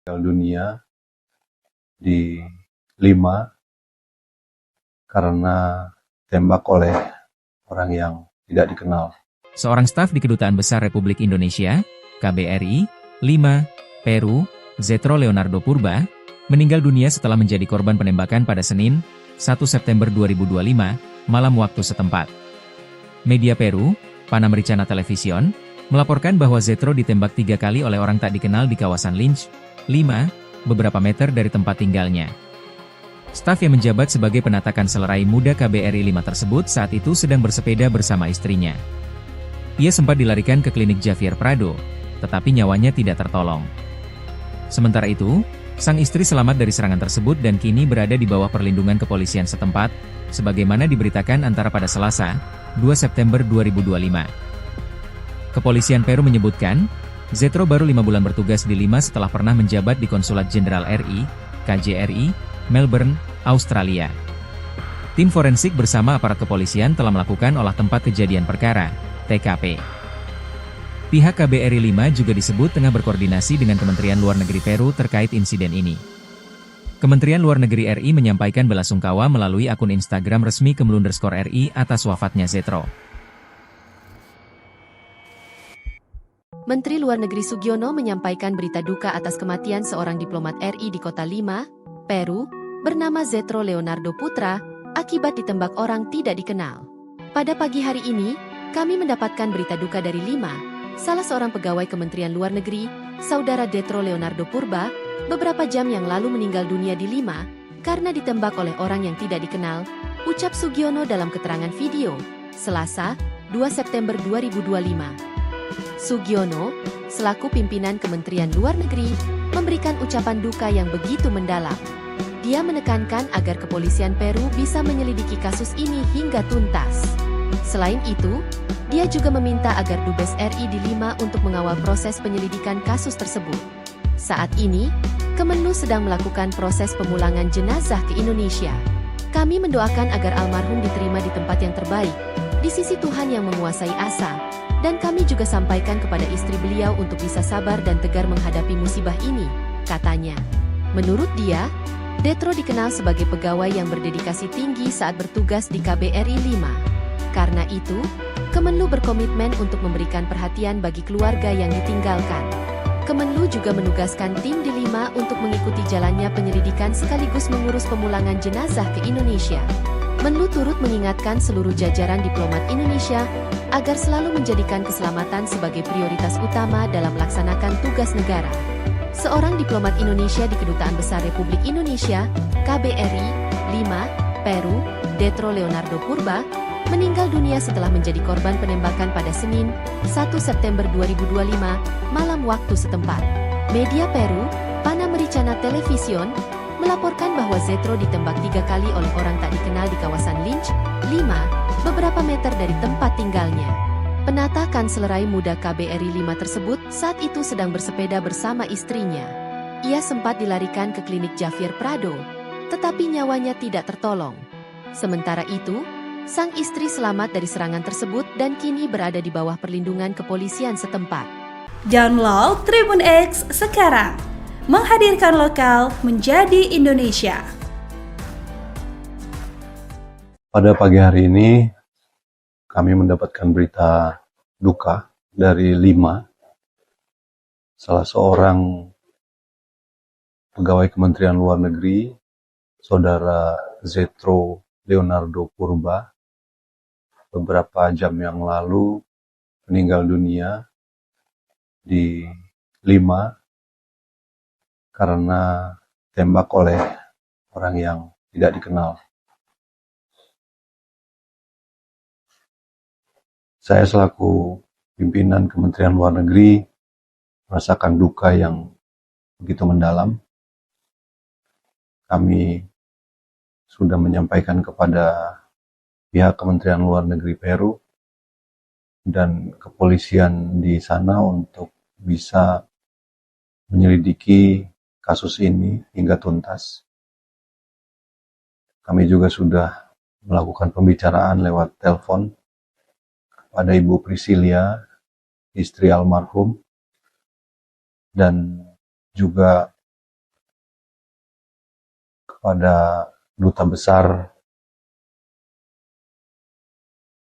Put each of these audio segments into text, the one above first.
meninggal dunia di Lima karena tembak oleh orang yang tidak dikenal. Seorang staf di Kedutaan Besar Republik Indonesia, KBRI, Lima, Peru, Zetro Leonardo Purba, meninggal dunia setelah menjadi korban penembakan pada Senin, 1 September 2025, malam waktu setempat. Media Peru, Panamericana Television, melaporkan bahwa Zetro ditembak 3 kali oleh orang tak dikenal di kawasan Lynch, Lima, beberapa meter dari tempat tinggalnya. Staf yang menjabat sebagai penata Kanselerai Muda KBRI 5 tersebut saat itu sedang bersepeda bersama istrinya. Ia sempat dilarikan ke klinik Javier Prado, tetapi nyawanya tidak tertolong. Sementara itu, sang istri selamat dari serangan tersebut dan kini berada di bawah perlindungan kepolisian setempat, sebagaimana diberitakan antara pada Selasa, 2 September 2025. Kepolisian Peru menyebutkan, Zetro baru 5 bulan bertugas di Lima setelah pernah menjabat di Konsulat Jenderal RI, KJRI, Melbourne, Australia. Tim forensik bersama aparat kepolisian telah melakukan olah tempat kejadian perkara, TKP. Pihak KBRI 5 juga disebut tengah berkoordinasi dengan Kementerian Luar Negeri Peru terkait insiden ini. Kementerian Luar Negeri RI menyampaikan belasungkawa melalui akun Instagram resmi @RI atas wafatnya Zetro. Menteri Luar Negeri Sugiono menyampaikan berita duka atas kematian seorang diplomat RI di kota Lima, Peru, bernama Zetro Leonardo Putra, akibat ditembak orang tidak dikenal. Pada pagi hari ini, kami mendapatkan berita duka dari Lima, salah seorang pegawai Kementerian Luar Negeri, saudara Zetro Leonardo Purba, beberapa jam yang lalu meninggal dunia di Lima, karena ditembak oleh orang yang tidak dikenal, ucap Sugiono dalam keterangan video, Selasa, 2 September 2025. Sugiono, selaku pimpinan Kementerian Luar Negeri, memberikan ucapan duka yang begitu mendalam. Dia menekankan agar kepolisian Peru bisa menyelidiki kasus ini hingga tuntas. Selain itu, dia juga meminta agar Dubes RI di Lima untuk mengawal proses penyelidikan kasus tersebut. Saat ini, Kemenlu sedang melakukan proses pemulangan jenazah ke Indonesia. Kami mendoakan agar almarhum diterima di tempat yang terbaik, di sisi Tuhan yang menguasai asa, dan kami juga sampaikan kepada istri beliau untuk bisa sabar dan tegar menghadapi musibah ini, katanya. Menurut dia, Zetro dikenal sebagai pegawai yang berdedikasi tinggi saat bertugas di KBRI 5. Karena itu, Kemenlu berkomitmen untuk memberikan perhatian bagi keluarga yang ditinggalkan. Kemenlu juga menugaskan tim di Lima untuk mengikuti jalannya penyelidikan sekaligus mengurus pemulangan jenazah ke Indonesia. Menlu turut mengingatkan seluruh jajaran diplomat Indonesia agar selalu menjadikan keselamatan sebagai prioritas utama dalam melaksanakan tugas negara. Seorang diplomat Indonesia di Kedutaan Besar Republik Indonesia, KBRI, Lima, Peru, Zetro Leonardo Purba, meninggal dunia setelah menjadi korban penembakan pada Senin, 1 September 2025, malam waktu setempat. Media Peru, Panamericana Television, melaporkan bahwa Zetro ditembak 3 kali oleh orang tak dikenal di kawasan Lynch, Lima, beberapa meter dari tempat tinggalnya. Penata Kanselerai Muda KBRI 5 tersebut saat itu sedang bersepeda bersama istrinya. Ia sempat dilarikan ke klinik Javier Prado, tetapi nyawanya tidak tertolong. Sementara itu, sang istri selamat dari serangan tersebut dan kini berada di bawah perlindungan kepolisian setempat. Download Tribun X sekarang, menghadirkan lokal menjadi Indonesia. Pada pagi hari ini, kami mendapatkan berita duka dari Lima, salah seorang pegawai Kementerian Luar Negeri, saudara Zetro Leonardo Purba, beberapa jam yang lalu meninggal dunia di Lima karena tembak oleh orang yang tidak dikenal. Saya selaku pimpinan Kementerian Luar Negeri merasakan duka yang begitu mendalam. Kami sudah menyampaikan kepada pihak Kementerian Luar Negeri Peru dan kepolisian di sana untuk bisa menyelidiki kasus ini hingga tuntas. Kami juga sudah melakukan pembicaraan lewat telepon kepada Ibu Priscilia, istri almarhum, dan juga kepada Duta Besar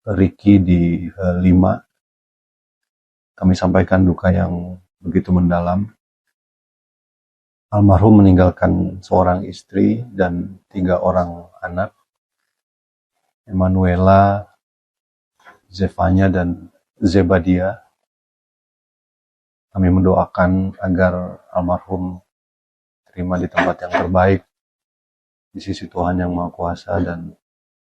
Ricky di Lima. Kami sampaikan duka yang begitu mendalam. Almarhum meninggalkan seorang istri dan 3 orang anak, Emanuela, Zevanya, dan Zebadia. Kami mendoakan agar almarhum terima di tempat yang terbaik di sisi Tuhan Yang Maha Kuasa, dan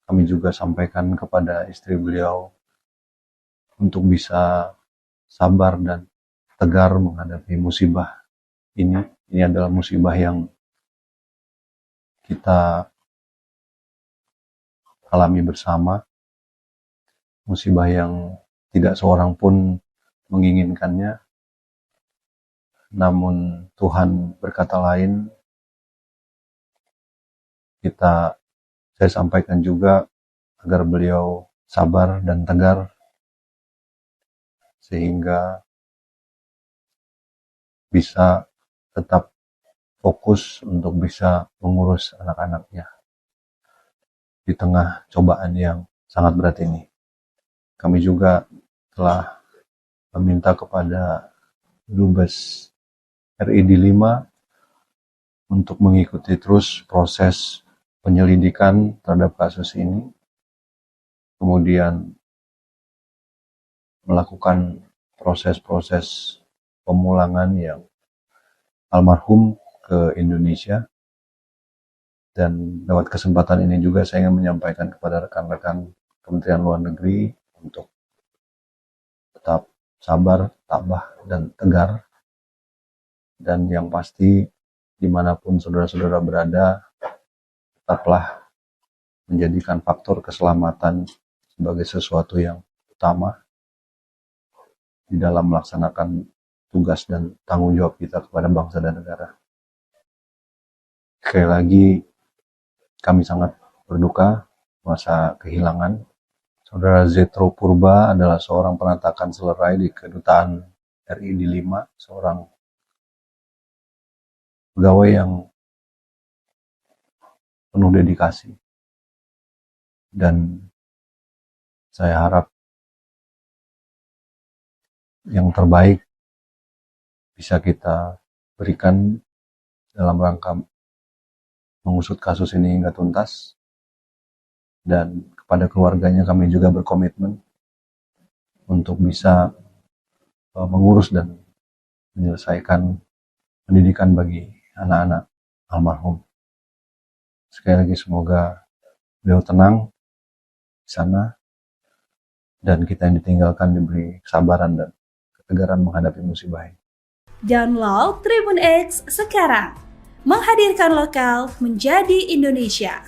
kami juga sampaikan kepada istri beliau untuk bisa sabar dan tegar menghadapi musibah ini. Ini adalah musibah yang kita alami bersama, musibah yang tidak seorang pun menginginkannya. Namun Tuhan berkata lain. Saya sampaikan juga agar beliau sabar dan tegar, sehingga bisa tetap fokus untuk bisa mengurus anak-anaknya di tengah cobaan yang sangat berat ini. Kami juga telah meminta kepada Dubes RI di Lima untuk mengikuti terus proses penyelidikan terhadap kasus ini, kemudian melakukan proses-proses pemulangan yang almarhum ke Indonesia. Dan lewat kesempatan ini juga saya ingin menyampaikan kepada rekan-rekan Kementerian Luar Negeri untuk tetap sabar, tabah, dan tegar. Dan yang pasti, dimanapun saudara-saudara berada, tetaplah menjadikan faktor keselamatan sebagai sesuatu yang utama di dalam melaksanakan tugas dan tanggung jawab kita kepada bangsa dan negara. Sekali lagi, kami sangat berduka masa kehilangan. Saudara Zetro Purba adalah seorang penatakan selerai di Kedutaan RI di Lima, seorang pegawai yang penuh dedikasi. Dan saya harap yang terbaik bisa kita berikan dalam rangka mengusut kasus ini hingga tuntas. Dan kepada keluarganya kami juga berkomitmen untuk bisa mengurus dan menyelesaikan pendidikan bagi anak-anak almarhum. Sekali lagi semoga beliau tenang di sana, dan kita yang ditinggalkan diberi kesabaran dan ketegaran menghadapi musibah ini. Download Tribun X sekarang, menghadirkan lokal menjadi Indonesia.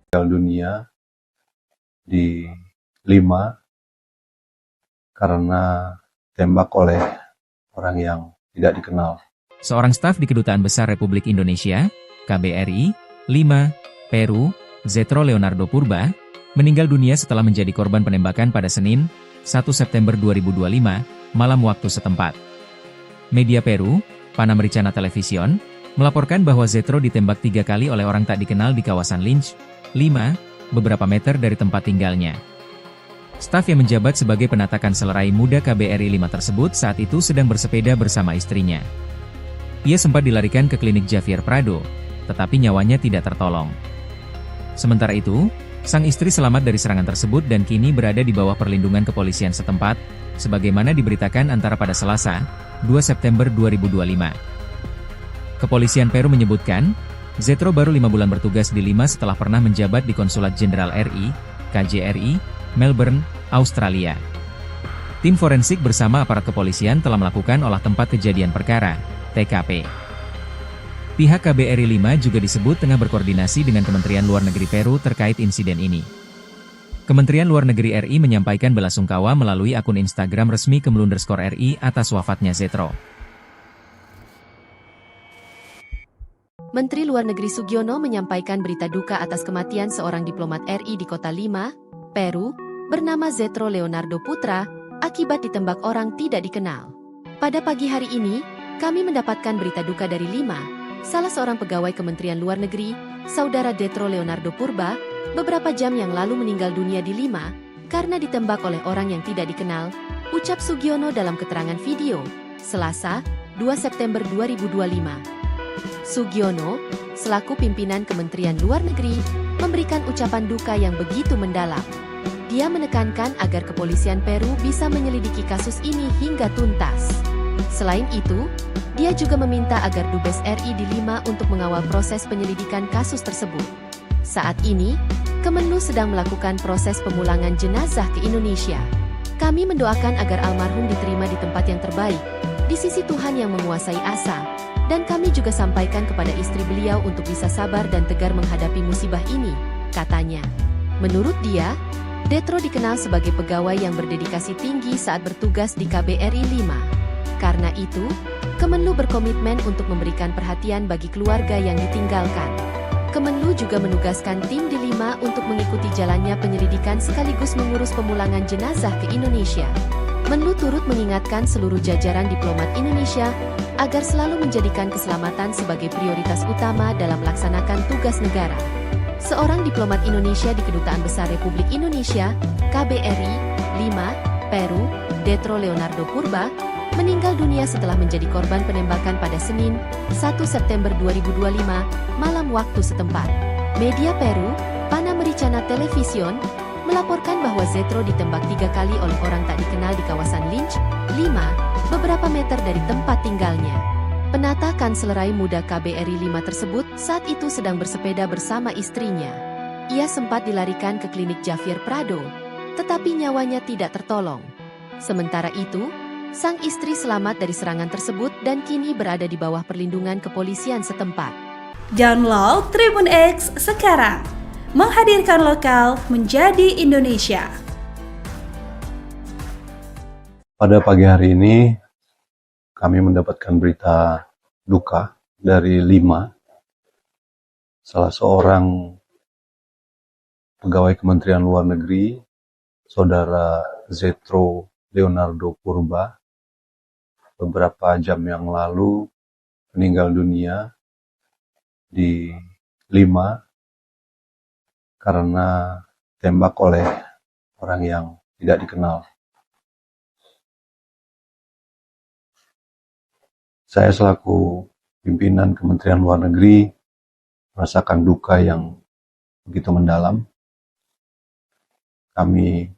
Meninggal dunia di Lima karena tembak oleh orang yang tidak dikenal. Seorang staf di Kedutaan Besar Republik Indonesia, KBRI, Lima, Peru, Zetro Leonardo Purba, meninggal dunia setelah menjadi korban penembakan pada Senin, 1 September 2025, malam waktu setempat. Media Peru, Panamericana Television, melaporkan bahwa Zetro ditembak 3 kali oleh orang tak dikenal di kawasan Lynch, Lima, beberapa meter dari tempat tinggalnya. Staf yang menjabat sebagai penatakan selerai muda KBRI 5 tersebut saat itu sedang bersepeda bersama istrinya. Ia sempat dilarikan ke klinik Javier Prado, tetapi nyawanya tidak tertolong. Sementara itu, sang istri selamat dari serangan tersebut dan kini berada di bawah perlindungan kepolisian setempat, sebagaimana diberitakan antara pada Selasa, 2 September 2025. Kepolisian Peru menyebutkan, Zetro baru 5 bulan bertugas di Lima setelah pernah menjabat di Konsulat Jenderal RI, KJRI, Melbourne, Australia. Tim forensik bersama aparat kepolisian telah melakukan olah tempat kejadian perkara, TKP. Pihak KBRI 5 juga disebut tengah berkoordinasi dengan Kementerian Luar Negeri Peru terkait insiden ini. Kementerian Luar Negeri RI menyampaikan belasungkawa melalui akun Instagram resmi Kemlu_RI atas wafatnya Zetro. Menteri Luar Negeri Sugiono menyampaikan berita duka atas kematian seorang diplomat RI di kota Lima, Peru, bernama Zetro Leonardo Putra, akibat ditembak orang tidak dikenal. Pada pagi hari ini, kami mendapatkan berita duka dari Lima, salah seorang pegawai Kementerian Luar Negeri, Saudara Zetro Leonardo Purba, beberapa jam yang lalu meninggal dunia di Lima karena ditembak oleh orang yang tidak dikenal, ucap Sugiono dalam keterangan video, Selasa, 2 September 2025. Sugiono, selaku pimpinan Kementerian Luar Negeri, memberikan ucapan duka yang begitu mendalam. Dia menekankan agar kepolisian Peru bisa menyelidiki kasus ini hingga tuntas. Selain itu, dia juga meminta agar Dubes RI di Lima untuk mengawal proses penyelidikan kasus tersebut. Saat ini, Kemenlu sedang melakukan proses pemulangan jenazah ke Indonesia. Kami mendoakan agar almarhum diterima di tempat yang terbaik, di sisi Tuhan yang menguasai asa, dan kami juga sampaikan kepada istri beliau untuk bisa sabar dan tegar menghadapi musibah ini, katanya. Menurut dia, Zetro dikenal sebagai pegawai yang berdedikasi tinggi saat bertugas di KBRI Lima. Karena itu, Kemenlu berkomitmen untuk memberikan perhatian bagi keluarga yang ditinggalkan. Kemenlu juga menugaskan tim di Lima untuk mengikuti jalannya penyelidikan sekaligus mengurus pemulangan jenazah ke Indonesia. Menlu turut mengingatkan seluruh jajaran diplomat Indonesia agar selalu menjadikan keselamatan sebagai prioritas utama dalam melaksanakan tugas negara. Seorang diplomat Indonesia di Kedutaan Besar Republik Indonesia, KBRI, Lima, Peru, Zetro Leonardo Purba, meninggal dunia setelah menjadi korban penembakan pada Senin, 1 September 2025, malam waktu setempat. Media Peru, Panamericana Television, melaporkan bahwa Zetro ditembak 3 kali oleh orang tak dikenal di kawasan Lynch, Lima, beberapa meter dari tempat tinggalnya. Penata Kanslerai Muda KBRI Lima tersebut saat itu sedang bersepeda bersama istrinya. Ia sempat dilarikan ke klinik Javier Prado, tetapi nyawanya tidak tertolong. Sementara itu, sang istri selamat dari serangan tersebut dan kini berada di bawah perlindungan kepolisian setempat. Download Tribun X sekarang, menghadirkan lokal menjadi Indonesia. Pada pagi hari ini, kami mendapatkan berita duka dari Lima, salah seorang pegawai Kementerian Luar Negeri, Saudara Zetro Leonardo Purba, beberapa jam yang lalu meninggal dunia di Lima karena tembak oleh orang yang tidak dikenal. Saya selaku pimpinan Kementerian Luar Negeri merasakan duka yang begitu mendalam. Kami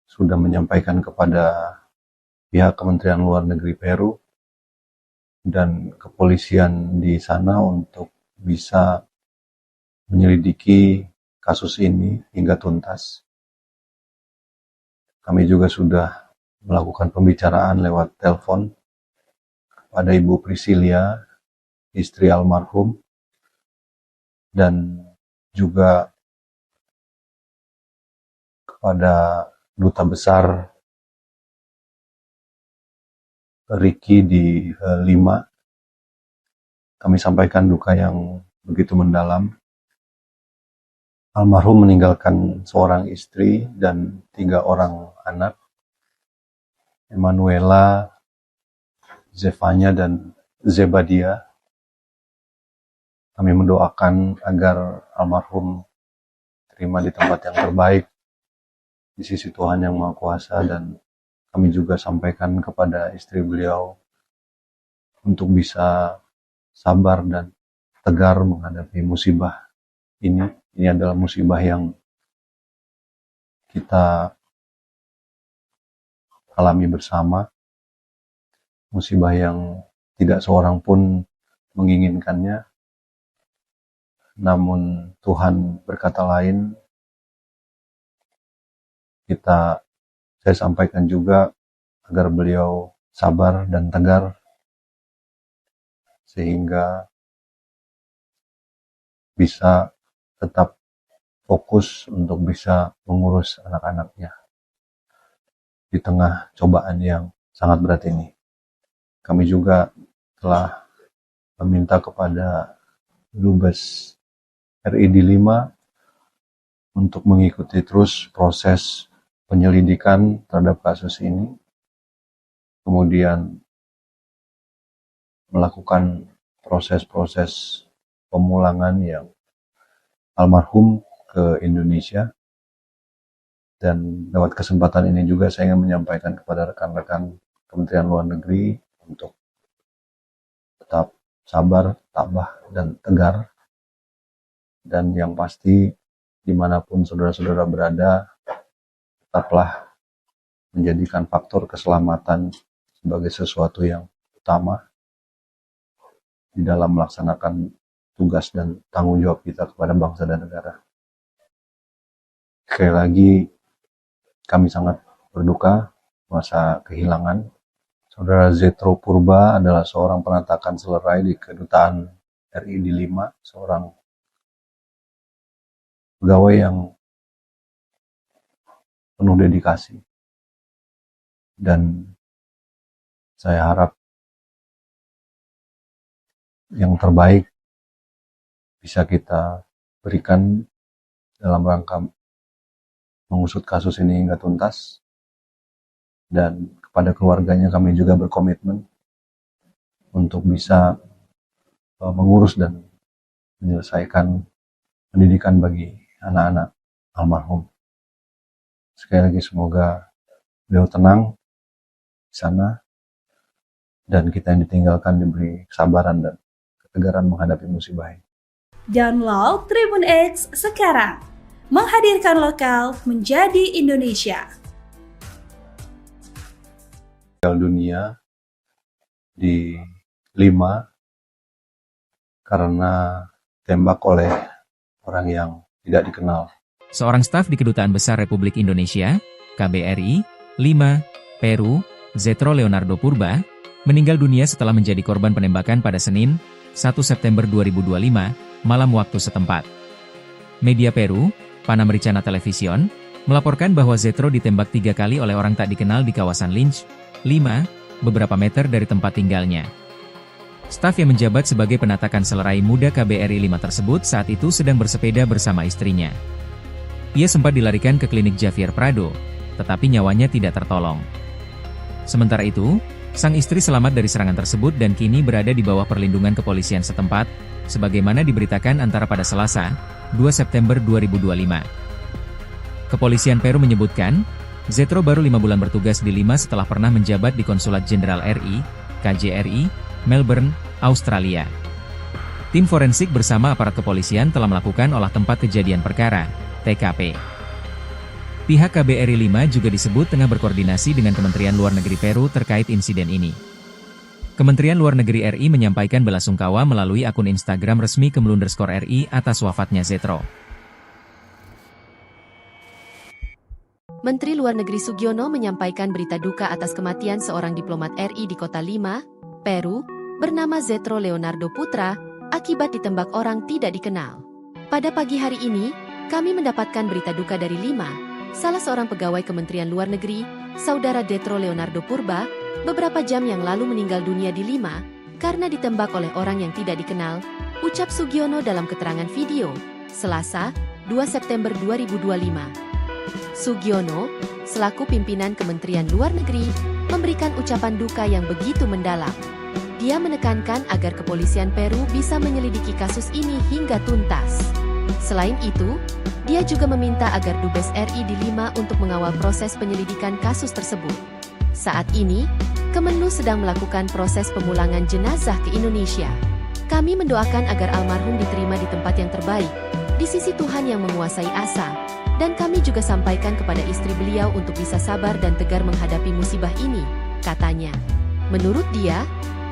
sudah menyampaikan kepada pihak Kementerian Luar Negeri Peru dan kepolisian di sana untuk bisa menyelidiki kasus ini hingga tuntas. Kami juga sudah melakukan pembicaraan lewat telepon pada Ibu Priscilia, istri almarhum, dan juga kepada Duta Besar Ricky di Lima. Kami sampaikan duka yang begitu mendalam. Almarhum meninggalkan seorang istri dan 3 orang anak, Emanuela, Zefanya, dan Zebadia. Kami mendoakan agar almarhum terima di tempat yang terbaik di sisi Tuhan Yang Maha Kuasa, dan kami juga sampaikan kepada istri beliau untuk bisa sabar dan tegar menghadapi musibah ini. Ini adalah musibah yang kita alami bersama, musibah yang tidak seorang pun menginginkannya, namun Tuhan berkata lain. Saya sampaikan juga agar beliau sabar dan tegar, sehingga bisa tetap fokus untuk bisa mengurus anak-anaknya di tengah cobaan yang sangat berat ini. Kami juga telah meminta kepada Dubes RI di Lima untuk mengikuti terus proses penyelidikan terhadap kasus ini, kemudian melakukan proses-proses pemulangan yang almarhum ke Indonesia. Dan lewat kesempatan ini juga saya ingin menyampaikan kepada rekan-rekan Kementerian Luar Negeri untuk tetap sabar, tabah, dan tegar. Dan yang pasti, dimanapun saudara-saudara berada, tetaplah menjadikan faktor keselamatan sebagai sesuatu yang utama di dalam melaksanakan tugas dan tanggung jawab kita kepada bangsa dan negara. Sekali lagi, kami sangat berduka masa kehilangan. Saudara Zetro Purba adalah seorang penatakan selerai di Kedutaan RI di Lima, seorang pegawai yang penuh dedikasi. Dan saya harap yang terbaik bisa kita berikan dalam rangka mengusut kasus ini hingga tuntas. Dan kepada keluarganya kami juga berkomitmen untuk bisa mengurus dan menyelesaikan pendidikan bagi anak-anak almarhum. Sekali lagi semoga beliau tenang di sana dan kita yang ditinggalkan diberi kesabaran dan ketegaran menghadapi musibah ini. Download Tribun X sekarang, menghadirkan lokal menjadi Indonesia. Meninggal dunia di Lima karena tembak oleh orang yang tidak dikenal. Seorang staf di Kedutaan Besar Republik Indonesia, KBRI, Lima, Peru, Zetro Leonardo Purba, meninggal dunia setelah menjadi korban penembakan pada Senin, 1 September 2025, malam waktu setempat. Media Peru, Panamericana Television, melaporkan bahwa Zetro ditembak 3 kali oleh orang tak dikenal di kawasan Lynch, 5, beberapa meter dari tempat tinggalnya. Staf yang menjabat sebagai penatakan selerai muda KBRI 5 tersebut saat itu sedang bersepeda bersama istrinya. Ia sempat dilarikan ke klinik Javier Prado, tetapi nyawanya tidak tertolong. Sementara itu, sang istri selamat dari serangan tersebut dan kini berada di bawah perlindungan kepolisian setempat, sebagaimana diberitakan antara pada Selasa, 2 September 2025. Kepolisian Peru menyebutkan, Zetro baru 5 bulan bertugas di Lima setelah pernah menjabat di Konsulat Jenderal RI, KJRI, Melbourne, Australia. Tim forensik bersama aparat kepolisian telah melakukan olah tempat kejadian perkara, TKP. Pihak KBRI 5 juga disebut tengah berkoordinasi dengan Kementerian Luar Negeri Peru terkait insiden ini. Kementerian Luar Negeri RI menyampaikan belasungkawa melalui akun Instagram resmi Kemlu_RI atas wafatnya Zetro. Menteri Luar Negeri Sugiono menyampaikan berita duka atas kematian seorang diplomat RI di kota Lima, Peru, bernama Zetro Leonardo Putra, akibat ditembak orang tidak dikenal. Pada pagi hari ini, kami mendapatkan berita duka dari Lima, salah seorang pegawai Kementerian Luar Negeri, saudara Zetro Leonardo Purba, beberapa jam yang lalu meninggal dunia di Lima, karena ditembak oleh orang yang tidak dikenal, ucap Sugiono dalam keterangan video, Selasa, 2 September 2025. Sugiono, selaku pimpinan Kementerian Luar Negeri, memberikan ucapan duka yang begitu mendalam. Dia menekankan agar kepolisian Peru bisa menyelidiki kasus ini hingga tuntas. Selain itu, dia juga meminta agar Dubes RI di Lima untuk mengawal proses penyelidikan kasus tersebut. Saat ini, Kemenlu sedang melakukan proses pemulangan jenazah ke Indonesia. Kami mendoakan agar almarhum diterima di tempat yang terbaik, di sisi Tuhan yang menguasai asa, dan kami juga sampaikan kepada istri beliau untuk bisa sabar dan tegar menghadapi musibah ini, katanya. Menurut dia,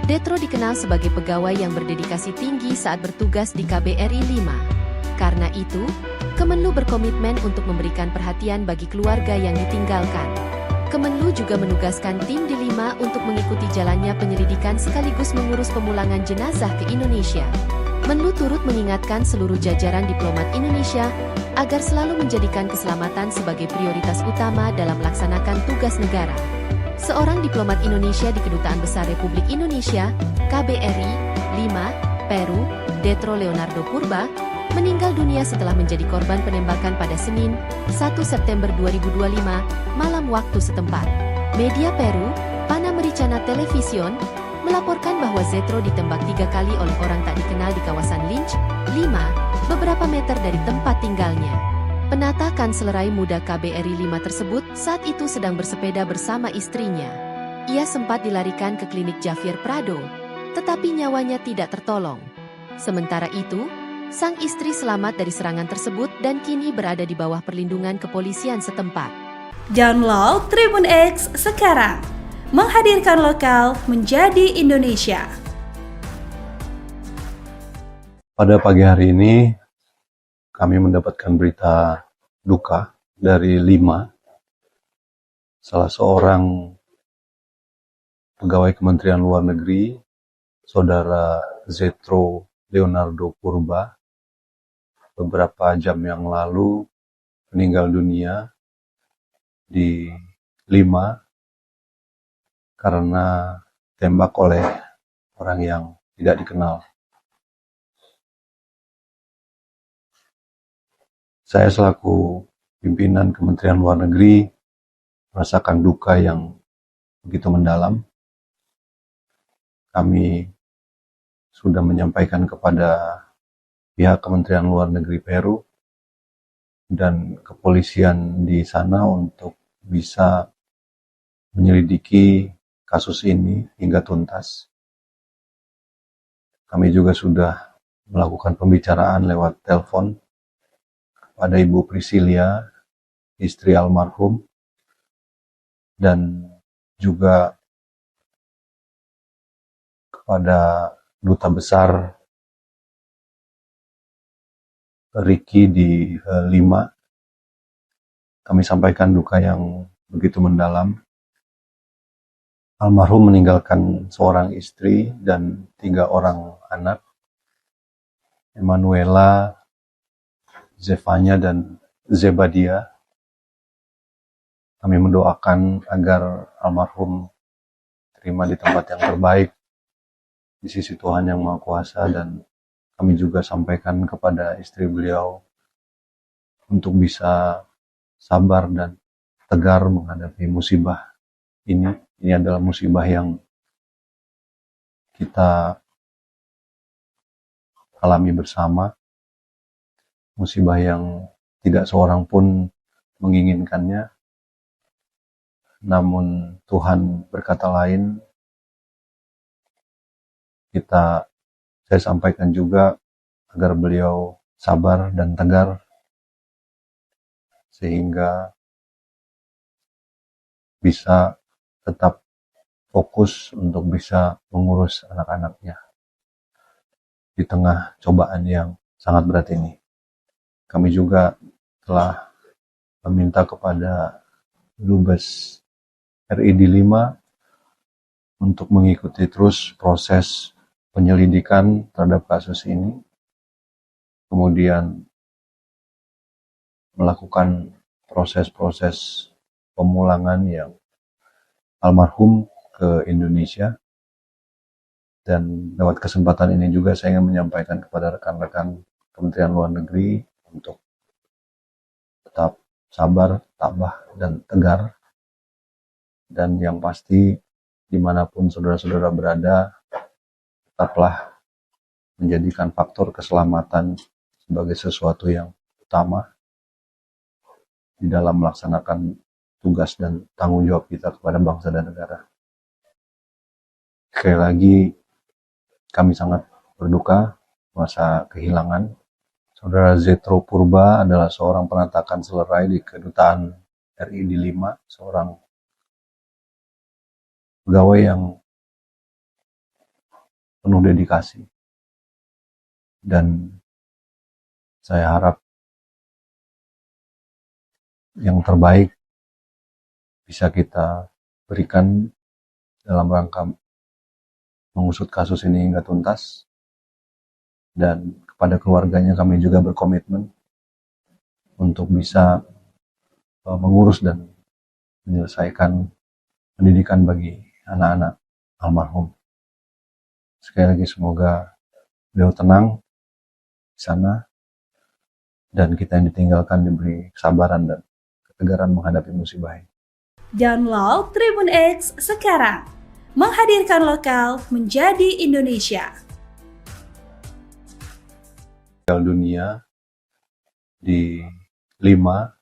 Zetro dikenal sebagai pegawai yang berdedikasi tinggi saat bertugas di KBRI 5. Karena itu, Kemenlu berkomitmen untuk memberikan perhatian bagi keluarga yang ditinggalkan. Kemenlu juga menugaskan tim di Lima untuk mengikuti jalannya penyelidikan sekaligus mengurus pemulangan jenazah ke Indonesia. Menlu turut mengingatkan seluruh jajaran diplomat Indonesia agar selalu menjadikan keselamatan sebagai prioritas utama dalam melaksanakan tugas negara. Seorang diplomat Indonesia di Kedutaan Besar Republik Indonesia, KBRI, Lima, Peru, Zetro Leonardo Purba, meninggal dunia setelah menjadi korban penembakan pada Senin, 1 September 2025, malam waktu setempat. Media Peru, Panamericana Television, melaporkan bahwa Zetro ditembak 3 kali oleh orang tak dikenal di kawasan Lynch, 5, beberapa meter dari tempat tinggalnya. Penata kanslerai muda KBRI 5 tersebut saat itu sedang bersepeda bersama istrinya. Ia sempat dilarikan ke klinik Javier Prado, tetapi nyawanya tidak tertolong. Sementara itu, sang istri selamat dari serangan tersebut dan kini berada di bawah perlindungan kepolisian setempat. Download Tribun X sekarang, menghadirkan lokal menjadi Indonesia. Pada pagi hari ini, kami mendapatkan berita duka dari 5, salah seorang pegawai Kementerian Luar Negeri, Saudara Zetro Leonardo Purba, beberapa jam yang lalu meninggal dunia di 5 karena tembak oleh orang yang tidak dikenal. Saya selaku pimpinan Kementerian Luar Negeri merasakan duka yang begitu mendalam. Kami sudah menyampaikan kepada pihak Kementerian Luar Negeri Peru dan kepolisian di sana untuk bisa menyelidiki kasus ini hingga tuntas. Kami juga sudah melakukan pembicaraan lewat telepon kepada Ibu Priscilia, istri almarhum, dan juga kepada Duta Besar Ricky di 5. Kami sampaikan duka yang begitu mendalam. Almarhum meninggalkan seorang istri dan 3 orang anak, Emanuela, Zefanya, dan Zebadia. Kami mendoakan agar almarhum terima di tempat yang terbaik di sisi Tuhan Yang Maha Kuasa, dan kami juga sampaikan kepada istri beliau untuk bisa sabar dan tegar menghadapi musibah ini. Ini adalah musibah yang kita alami bersama, musibah yang tidak seorang pun menginginkannya, namun Tuhan berkata lain. Saya sampaikan juga agar beliau sabar dan tegar, sehingga bisa tetap fokus untuk bisa mengurus anak-anaknya di tengah cobaan yang sangat berat ini. Kami juga telah meminta kepada Dubes RI di 5 untuk mengikuti terus proses penyelidikan terhadap kasus ini, kemudian melakukan proses-proses pemulangan yang almarhum ke Indonesia. Dan lewat kesempatan ini juga saya ingin menyampaikan kepada rekan-rekan Kementerian Luar Negeri untuk tetap sabar, tabah, dan tegar. Dan yang pasti, dimanapun saudara-saudara berada, tetaplah menjadikan faktor keselamatan sebagai sesuatu yang utama di dalam melaksanakan tugas dan tanggung jawab kita kepada bangsa dan negara. Sekali lagi, kami sangat berduka masa kehilangan. Saudara Zetro Purba adalah seorang penata kanslerai di Kedutaan RI di 5, seorang pegawai yang penuh dedikasi. Dan saya harap yang terbaik bisa kita berikan dalam rangka mengusut kasus ini hingga tuntas. Dan kepada keluarganya kami juga berkomitmen untuk bisa mengurus dan menyelesaikan pendidikan bagi anak-anak almarhum. Sekali lagi semoga beliau tenang di sana, dan kita yang ditinggalkan diberi kesabaran dan ketegaran menghadapi musibah ini. Download Tribun X sekarang, menghadirkan lokal menjadi Indonesia. Meninggal dunia di 5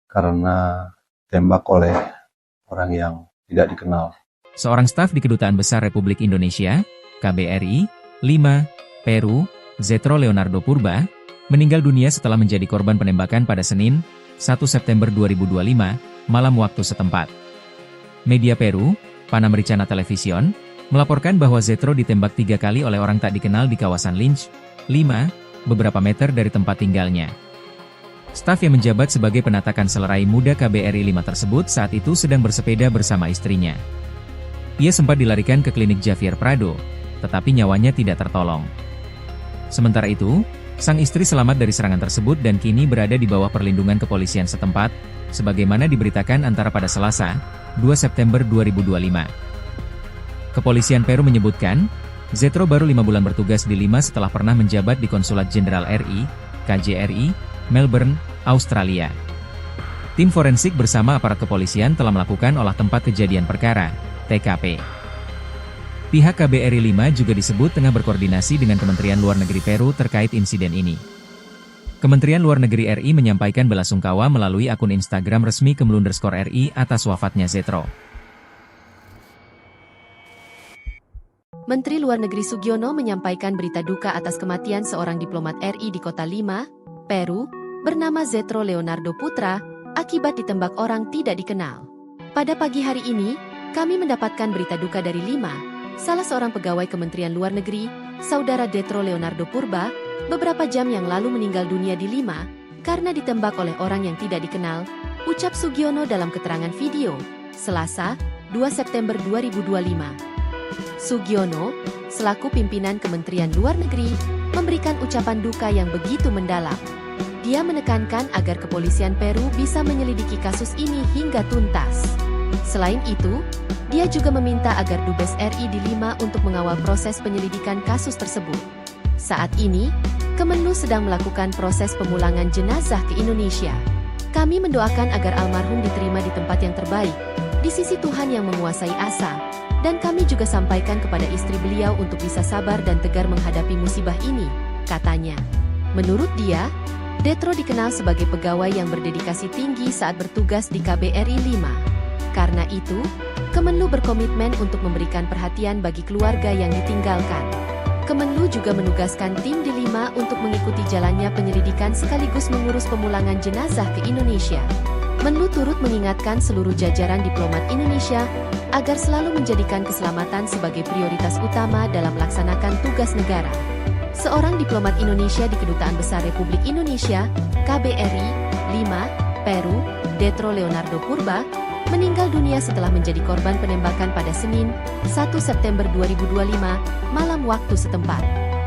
karena tembak oleh orang yang tidak dikenal. Seorang staf di Kedutaan Besar Republik Indonesia, KBRI, 5, Peru, Zetro Leonardo Purba, meninggal dunia setelah menjadi korban penembakan pada Senin, 1 September 2025, malam waktu setempat. Media Peru, Panamericana Television, melaporkan bahwa Zetro ditembak 3 kali oleh orang tak dikenal di kawasan Lynch, 5, beberapa meter dari tempat tinggalnya. Staf yang menjabat sebagai penata kanselerai muda KBRI 5 tersebut saat itu sedang bersepeda bersama istrinya. Ia sempat dilarikan ke klinik Javier Prado, tetapi nyawanya tidak tertolong. Sementara itu, sang istri selamat dari serangan tersebut dan kini berada di bawah perlindungan kepolisian setempat, sebagaimana diberitakan antara pada Selasa, 2 September 2025. Kepolisian Peru menyebutkan, Zetro baru 5 bulan bertugas di Lima setelah pernah menjabat di Konsulat Jenderal RI, KJRI, Melbourne, Australia. Tim forensik bersama aparat kepolisian telah melakukan olah tempat kejadian perkara, TKP. Pihak KBRI 5 juga disebut tengah berkoordinasi dengan Kementerian Luar Negeri Peru terkait insiden ini. Kementerian Luar Negeri RI menyampaikan belasungkawa melalui akun Instagram resmi @RI atas wafatnya Zetro. Menteri Luar Negeri Sugiono menyampaikan berita duka atas kematian seorang diplomat RI di kota Lima, Peru, bernama Zetro Leonardo Putra, akibat ditembak orang tidak dikenal. Pada pagi hari ini, kami mendapatkan berita duka dari Lima, salah seorang pegawai Kementerian Luar Negeri, saudara Zetro Leonardo Purba, beberapa jam yang lalu meninggal dunia di Lima, karena ditembak oleh orang yang tidak dikenal, ucap Sugiono dalam keterangan video, Selasa, 2 September 2025. Sugiono, selaku pimpinan Kementerian Luar Negeri, memberikan ucapan duka yang begitu mendalam. Dia menekankan agar kepolisian Peru bisa menyelidiki kasus ini hingga tuntas. Selain itu, dia juga meminta agar Dubes RI di Lima untuk mengawal proses penyelidikan kasus tersebut. Saat ini, Kemenlu sedang melakukan proses pemulangan jenazah ke Indonesia. Kami mendoakan agar almarhum diterima di tempat yang terbaik, di sisi Tuhan yang menguasai asa, dan kami juga sampaikan kepada istri beliau untuk bisa sabar dan tegar menghadapi musibah ini, katanya. Menurut dia, Zetro dikenal sebagai pegawai yang berdedikasi tinggi saat bertugas di KBRI 5. Karena itu, Kemenlu berkomitmen untuk memberikan perhatian bagi keluarga yang ditinggalkan. Kemenlu juga menugaskan tim di Lima untuk mengikuti jalannya penyelidikan sekaligus mengurus pemulangan jenazah ke Indonesia. Menlu turut mengingatkan seluruh jajaran diplomat Indonesia agar selalu menjadikan keselamatan sebagai prioritas utama dalam melaksanakan tugas negara. Seorang diplomat Indonesia di Kedutaan Besar Republik Indonesia, KBRI, 5, Peru, Zetro Leonardo Purba, meninggal dunia setelah menjadi korban penembakan pada Senin, 1 September 2025, malam waktu setempat.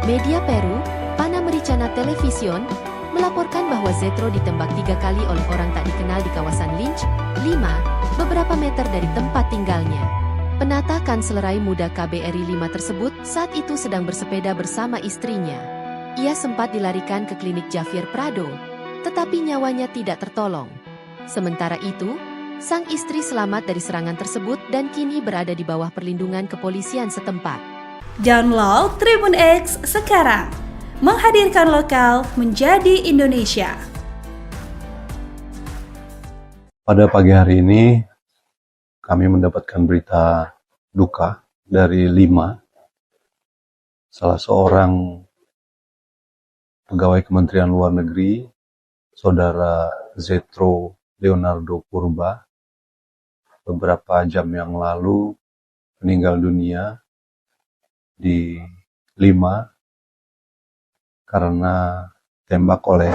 Media Peru, Panamericana Television, melaporkan bahwa Zetro ditembak 3 kali oleh orang tak dikenal di kawasan Lynch, 5, beberapa meter dari tempat tinggalnya. Penata kanselerai muda KBRI 5 tersebut saat itu sedang bersepeda bersama istrinya. Ia sempat dilarikan ke klinik Javier Prado, tetapi nyawanya tidak tertolong. Sementara itu, sang istri selamat dari serangan tersebut dan kini berada di bawah perlindungan kepolisian setempat. Download Tribun X sekarang, menghadirkan lokal menjadi Indonesia. Pada pagi hari ini, kami mendapatkan berita duka dari Lima, salah seorang pegawai Kementerian Luar Negeri, saudara Zetro Leonardo Purba, beberapa jam yang lalu meninggal dunia di Lima karena tembak oleh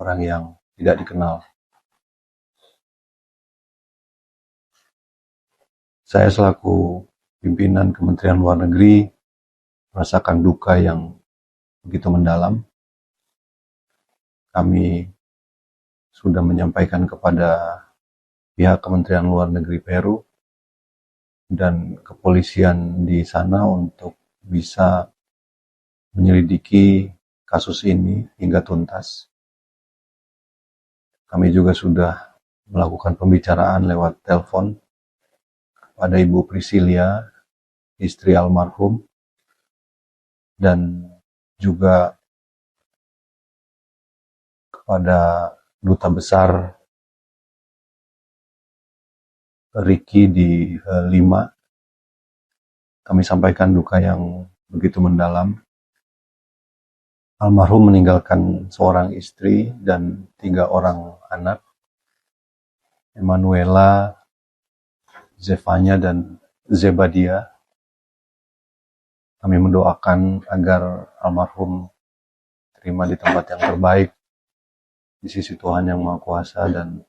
orang yang tidak dikenal. Saya selaku pimpinan Kementerian Luar Negeri merasakan duka yang begitu mendalam. Kami sudah menyampaikan kepada pihak Kementerian Luar Negeri Peru dan kepolisian di sana untuk bisa menyelidiki kasus ini hingga tuntas. Kami juga sudah melakukan pembicaraan lewat telepon kepada Ibu Priscilia, istri almarhum, dan juga kepada Duta Besar Riki di Lima. Kami sampaikan duka yang begitu mendalam. Almarhum meninggalkan seorang istri dan 3 orang anak, Emanuela, Zefanya, dan Zebadia. Kami mendoakan agar almarhum terima di tempat yang terbaik di sisi Tuhan Yang Maha Kuasa, dan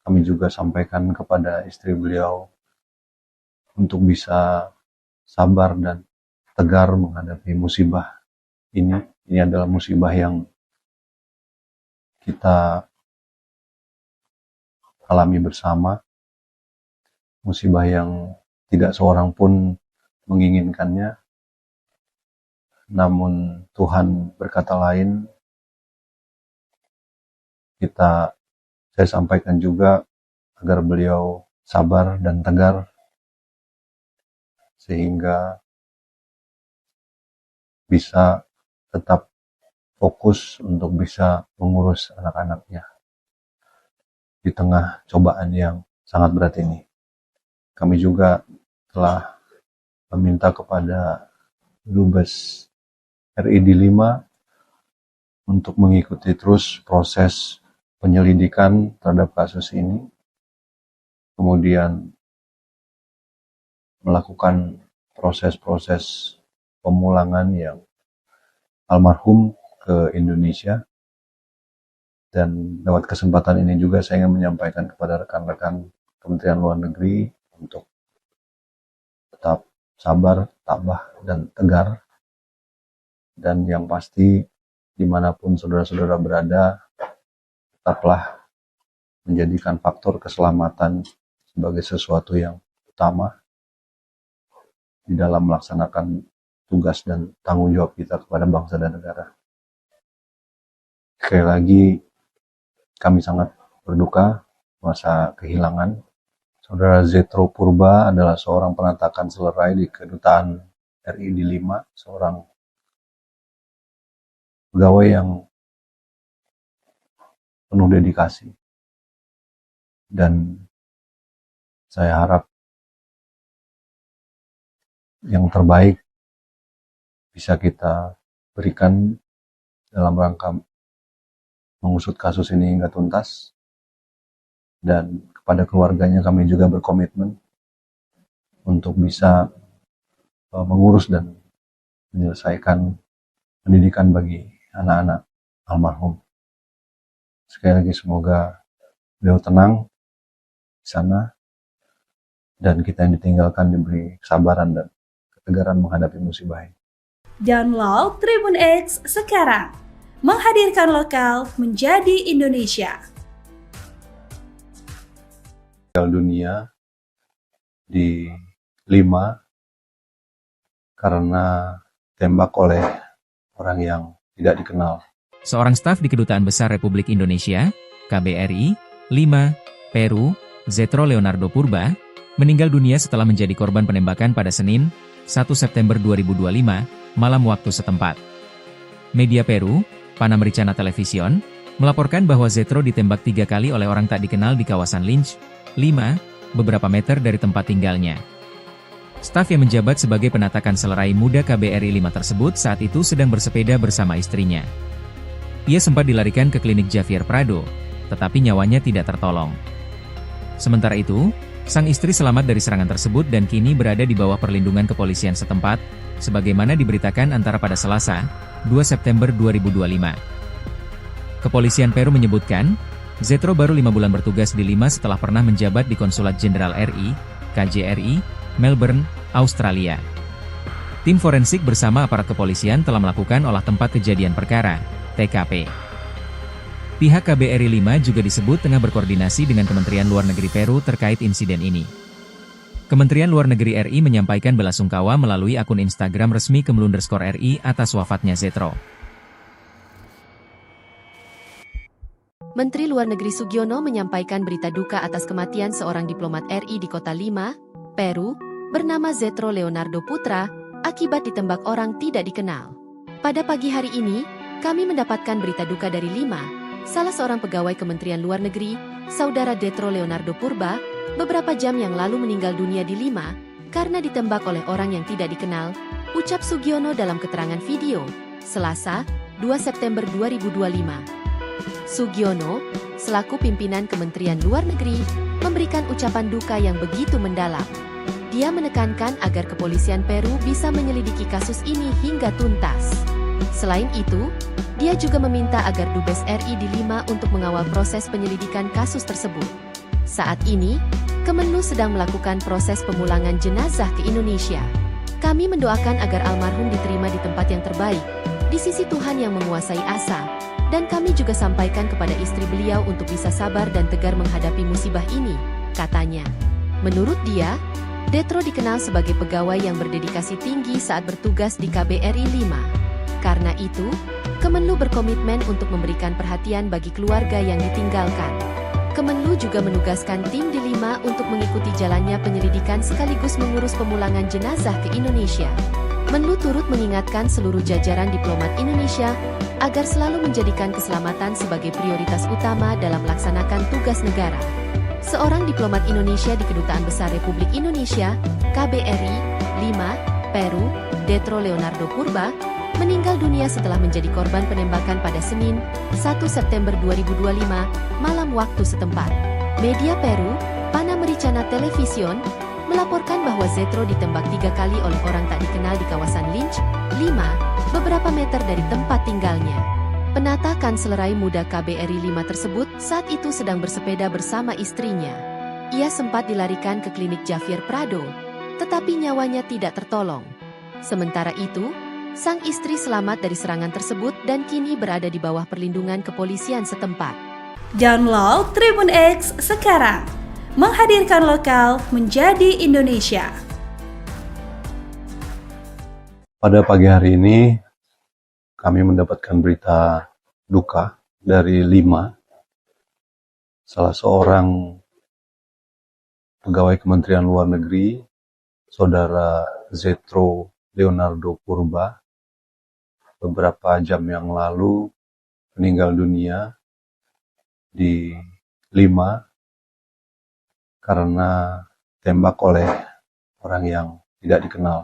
kami juga sampaikan kepada istri beliau untuk bisa sabar dan tegar menghadapi musibah ini. Ini adalah musibah yang kita alami bersama, musibah yang tidak seorang pun menginginkannya, namun Tuhan berkata lain. Saya sampaikan juga agar beliau sabar dan tegar, sehingga bisa tetap fokus untuk bisa mengurus anak-anaknya di tengah cobaan yang sangat berat ini. Kami juga telah meminta kepada Dubes RI di Lima untuk mengikuti terus proses penyelidikan terhadap kasus ini, kemudian melakukan proses-proses pemulangan yang almarhum ke Indonesia. Dan lewat kesempatan ini juga saya ingin menyampaikan kepada rekan-rekan Kementerian Luar Negeri untuk tetap sabar, tabah, dan tegar. Dan yang pasti, dimanapun saudara-saudara berada, tetaplah menjadikan faktor keselamatan sebagai sesuatu yang utama di dalam melaksanakan tugas dan tanggung jawab kita kepada bangsa dan negara. Sekali lagi, kami sangat berduka masa kehilangan. Saudara Zetro Purba adalah seorang penatakan selerai di Kedutaan RI di Lima, seorang pegawai yang penuh dedikasi. Dan saya harap yang terbaik bisa kita berikan dalam rangka mengusut kasus ini hingga tuntas. Dan kepada keluarganya kami juga berkomitmen untuk bisa mengurus dan menyelesaikan pendidikan bagi anak-anak almarhum. Sekali lagi semoga beliau tenang di sana, dan kita yang ditinggalkan diberi kesabaran dan ketegaran menghadapi musibah ini. Download Tribun X sekarang, menghadirkan lokal menjadi Indonesia. Meninggal dunia di Lima karena tembak oleh orang yang tidak dikenal. Seorang staf di Kedutaan Besar Republik Indonesia, KBRI, Lima, Peru, Zetro Leonardo Purba, meninggal dunia setelah menjadi korban penembakan pada Senin, 1 September 2025, malam waktu setempat. Media Peru, Panamericana Television, melaporkan bahwa Zetro ditembak 3 kali oleh orang tak dikenal di kawasan Lynch, Lima, beberapa meter dari tempat tinggalnya. Staf yang menjabat sebagai penatakan selerai muda KBRI 5 tersebut saat itu sedang bersepeda bersama istrinya. Ia sempat dilarikan ke klinik Javier Prado, tetapi nyawanya tidak tertolong. Sementara itu, sang istri selamat dari serangan tersebut dan kini berada di bawah perlindungan kepolisian setempat, sebagaimana diberitakan antara pada Selasa, 2 September 2025. Kepolisian Peru menyebutkan, Zetro baru 5 bulan bertugas di Lima setelah pernah menjabat di Konsulat Jenderal RI, KJRI, Melbourne, Australia. Tim forensik bersama aparat kepolisian telah melakukan olah tempat kejadian perkara, TKP. Pihak KBRI 5 juga disebut tengah berkoordinasi dengan Kementerian Luar Negeri Peru terkait insiden ini. Kementerian Luar Negeri RI menyampaikan belasungkawa melalui akun Instagram resmi @RI atas wafatnya Zetro. Menteri Luar Negeri Sugiono menyampaikan berita duka atas kematian seorang diplomat RI di Kota Lima, Peru, bernama Zetro Leonardo Putra, akibat ditembak orang tidak dikenal. Pada pagi hari ini, kami mendapatkan berita duka dari Lima, salah seorang pegawai Kementerian Luar Negeri, saudara Zetro Leonardo Purba, beberapa jam yang lalu meninggal dunia di Lima, karena ditembak oleh orang yang tidak dikenal, ucap Sugiono dalam keterangan video, Selasa, 2 September 2025. Sugiono, selaku pimpinan Kementerian Luar Negeri, memberikan ucapan duka yang begitu mendalam. Dia menekankan agar kepolisian Peru bisa menyelidiki kasus ini hingga tuntas. Selain itu, dia juga meminta agar Dubes RI di Lima untuk mengawal proses penyelidikan kasus tersebut. Saat ini, Kemenlu sedang melakukan proses pemulangan jenazah ke Indonesia. Kami mendoakan agar almarhum diterima di tempat yang terbaik, di sisi Tuhan yang menguasai asa, dan kami juga sampaikan kepada istri beliau untuk bisa sabar dan tegar menghadapi musibah ini, katanya. Menurut dia, Zetro dikenal sebagai pegawai yang berdedikasi tinggi saat bertugas di KBRI 5. Karena itu, Kemenlu berkomitmen untuk memberikan perhatian bagi keluarga yang ditinggalkan. Kemenlu juga menugaskan tim di Lima untuk mengikuti jalannya penyelidikan sekaligus mengurus pemulangan jenazah ke Indonesia. Menlu turut mengingatkan seluruh jajaran diplomat Indonesia agar selalu menjadikan keselamatan sebagai prioritas utama dalam melaksanakan tugas negara. Seorang diplomat Indonesia di Kedutaan Besar Republik Indonesia, KBRI, Lima, Peru, Zetro Leonardo Purba, meninggal dunia setelah menjadi korban penembakan pada Senin, 1 September 2025, malam waktu setempat. Media Peru, Panamericana Television, melaporkan bahwa Zetro ditembak 3 kali oleh orang tak dikenal di kawasan Lynch, Lima, beberapa meter dari tempat tinggalnya. Penata kanslerai muda KBRI 5 tersebut saat itu sedang bersepeda bersama istrinya. Ia sempat dilarikan ke klinik Javier Prado, tetapi nyawanya tidak tertolong. Sementara itu, sang istri selamat dari serangan tersebut dan kini berada di bawah perlindungan kepolisian setempat. Download Tribun X sekarang, menghadirkan lokal menjadi Indonesia. Pada pagi hari ini, kami mendapatkan berita duka dari Lima, salah seorang pegawai Kementerian Luar Negeri, saudara Zetro Leonardo Purba, beberapa jam yang lalu meninggal dunia di Lima karena tembak oleh orang yang tidak dikenal.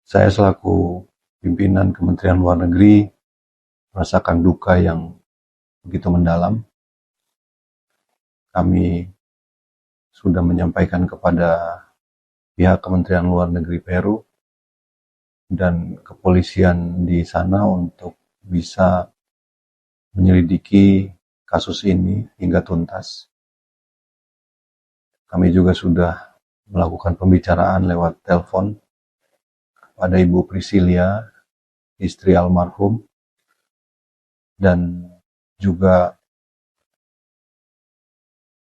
Saya selaku pimpinan Kementerian Luar Negeri merasakan duka yang begitu mendalam. Kami sudah menyampaikan kepada pihak Kementerian Luar Negeri Peru dan kepolisian di sana untuk bisa menyelidiki kasus ini hingga tuntas. Kami juga sudah melakukan pembicaraan lewat telepon kepada Ibu Priscilia, istri almarhum, dan juga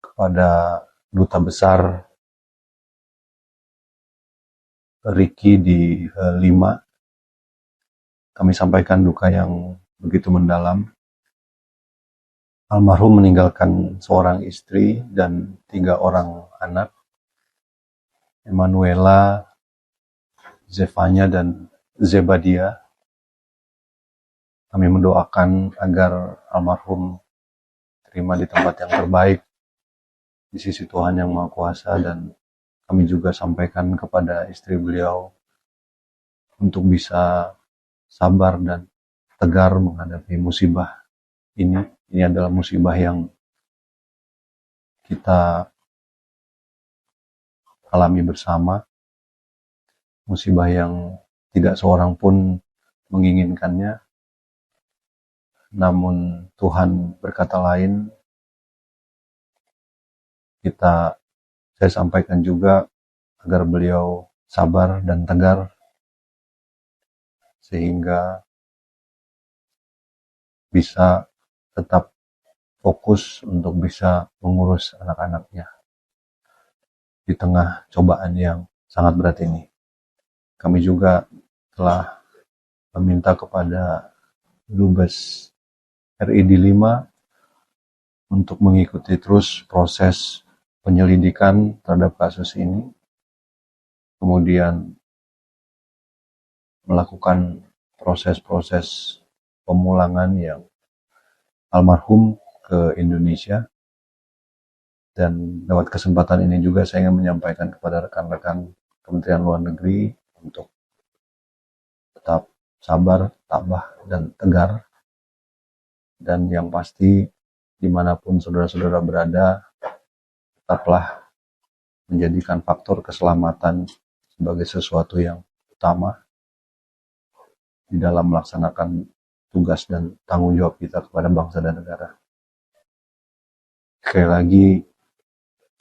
kepada Duta Besar Riki di Lima. Kami sampaikan duka yang begitu mendalam. Almarhum meninggalkan seorang istri dan 3 orang anak, Emanuela, Zefanya, dan Zebadia. Kami mendoakan agar almarhum terima di tempat yang terbaik di sisi Tuhan Yang Maha Kuasa, dan kami juga sampaikan kepada istri beliau untuk bisa sabar dan tegar menghadapi musibah ini. Ini adalah musibah yang kita alami bersama, musibah yang tidak seorang pun menginginkannya, namun Tuhan berkata lain. Saya sampaikan juga agar beliau sabar dan tegar sehingga bisa tetap fokus untuk bisa mengurus anak-anaknya di tengah cobaan yang sangat berat ini. Kami juga telah meminta kepada Dubes RI di Lima untuk mengikuti terus proses penyelidikan terhadap kasus ini, kemudian melakukan proses-proses pemulangan yang almarhum ke Indonesia. Dan lewat kesempatan ini juga saya ingin menyampaikan kepada rekan-rekan Kementerian Luar Negeri untuk tetap sabar, tabah, dan tegar. Dan yang pasti, dimanapun saudara-saudara berada, tetaplah menjadikan faktor keselamatan sebagai sesuatu yang utama di dalam melaksanakan tugas dan tanggung jawab kita kepada bangsa dan negara. Sekali lagi,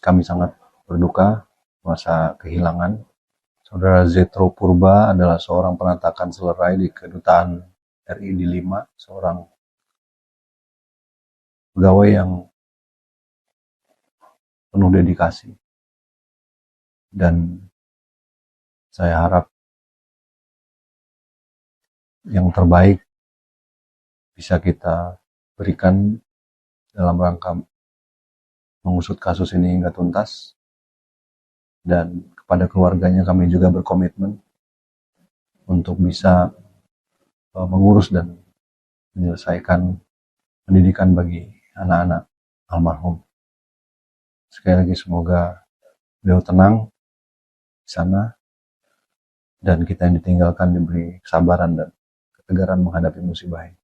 kami sangat berduka masa kehilangan. Saudara Zetro Purba adalah seorang penatakan selerai di Kedutaan RI di Lima, seorang pegawai yang penuh dedikasi. Dan saya harap yang terbaik bisa kita berikan dalam rangka mengusut kasus ini hingga tuntas. Dan kepada keluarganya kami juga berkomitmen untuk bisa mengurus dan menyelesaikan pendidikan bagi anak-anak almarhum. Sekali lagi semoga beliau tenang di sana dan kita yang ditinggalkan diberi kesabaran dan ketegaran menghadapi musibah ini.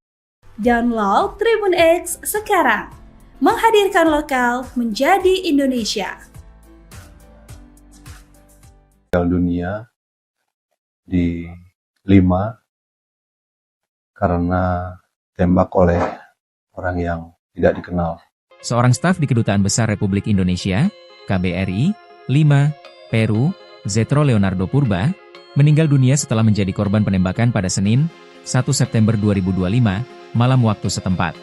Download Tribun X sekarang, menghadirkan lokal menjadi Indonesia. Meninggal dunia di Lima karena tembak oleh orang yang tidak dikenal. Seorang staf di Kedutaan Besar Republik Indonesia, KBRI, Lima, Peru, Zetro Leonardo Purba, meninggal dunia setelah menjadi korban penembakan pada Senin, 1 September 2025, malam waktu setempat.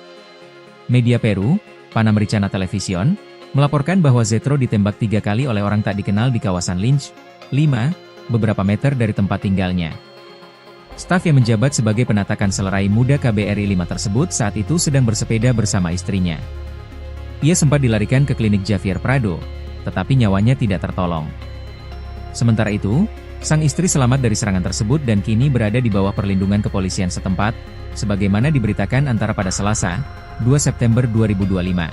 Media Peru, Panamericana Television, melaporkan bahwa Zetro ditembak 3 kali oleh orang tak dikenal di kawasan Lynch, Lima, beberapa meter dari tempat tinggalnya. Staf yang menjabat sebagai penatakan selerai muda KBRI 5 tersebut saat itu sedang bersepeda bersama istrinya. Ia sempat dilarikan ke klinik Javier Prado, tetapi nyawanya tidak tertolong. Sementara itu, sang istri selamat dari serangan tersebut dan kini berada di bawah perlindungan kepolisian setempat, sebagaimana diberitakan antara pada Selasa, 2 September 2025.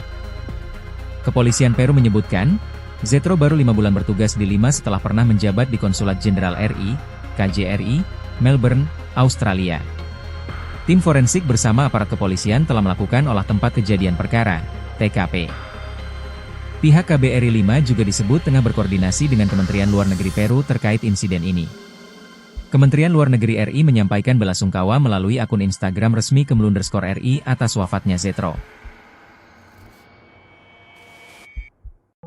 Kepolisian Peru menyebutkan, Zetro baru 5 bulan bertugas di Lima setelah pernah menjabat di Konsulat Jenderal RI, KJRI, Melbourne, Australia. Tim forensik bersama aparat kepolisian telah melakukan olah tempat kejadian perkara, TKP. Pihak KBRI 5 juga disebut tengah berkoordinasi dengan Kementerian Luar Negeri Peru terkait insiden ini. Kementerian Luar Negeri RI menyampaikan belasungkawa melalui akun Instagram resmi Kemlu_RI atas wafatnya Zetro.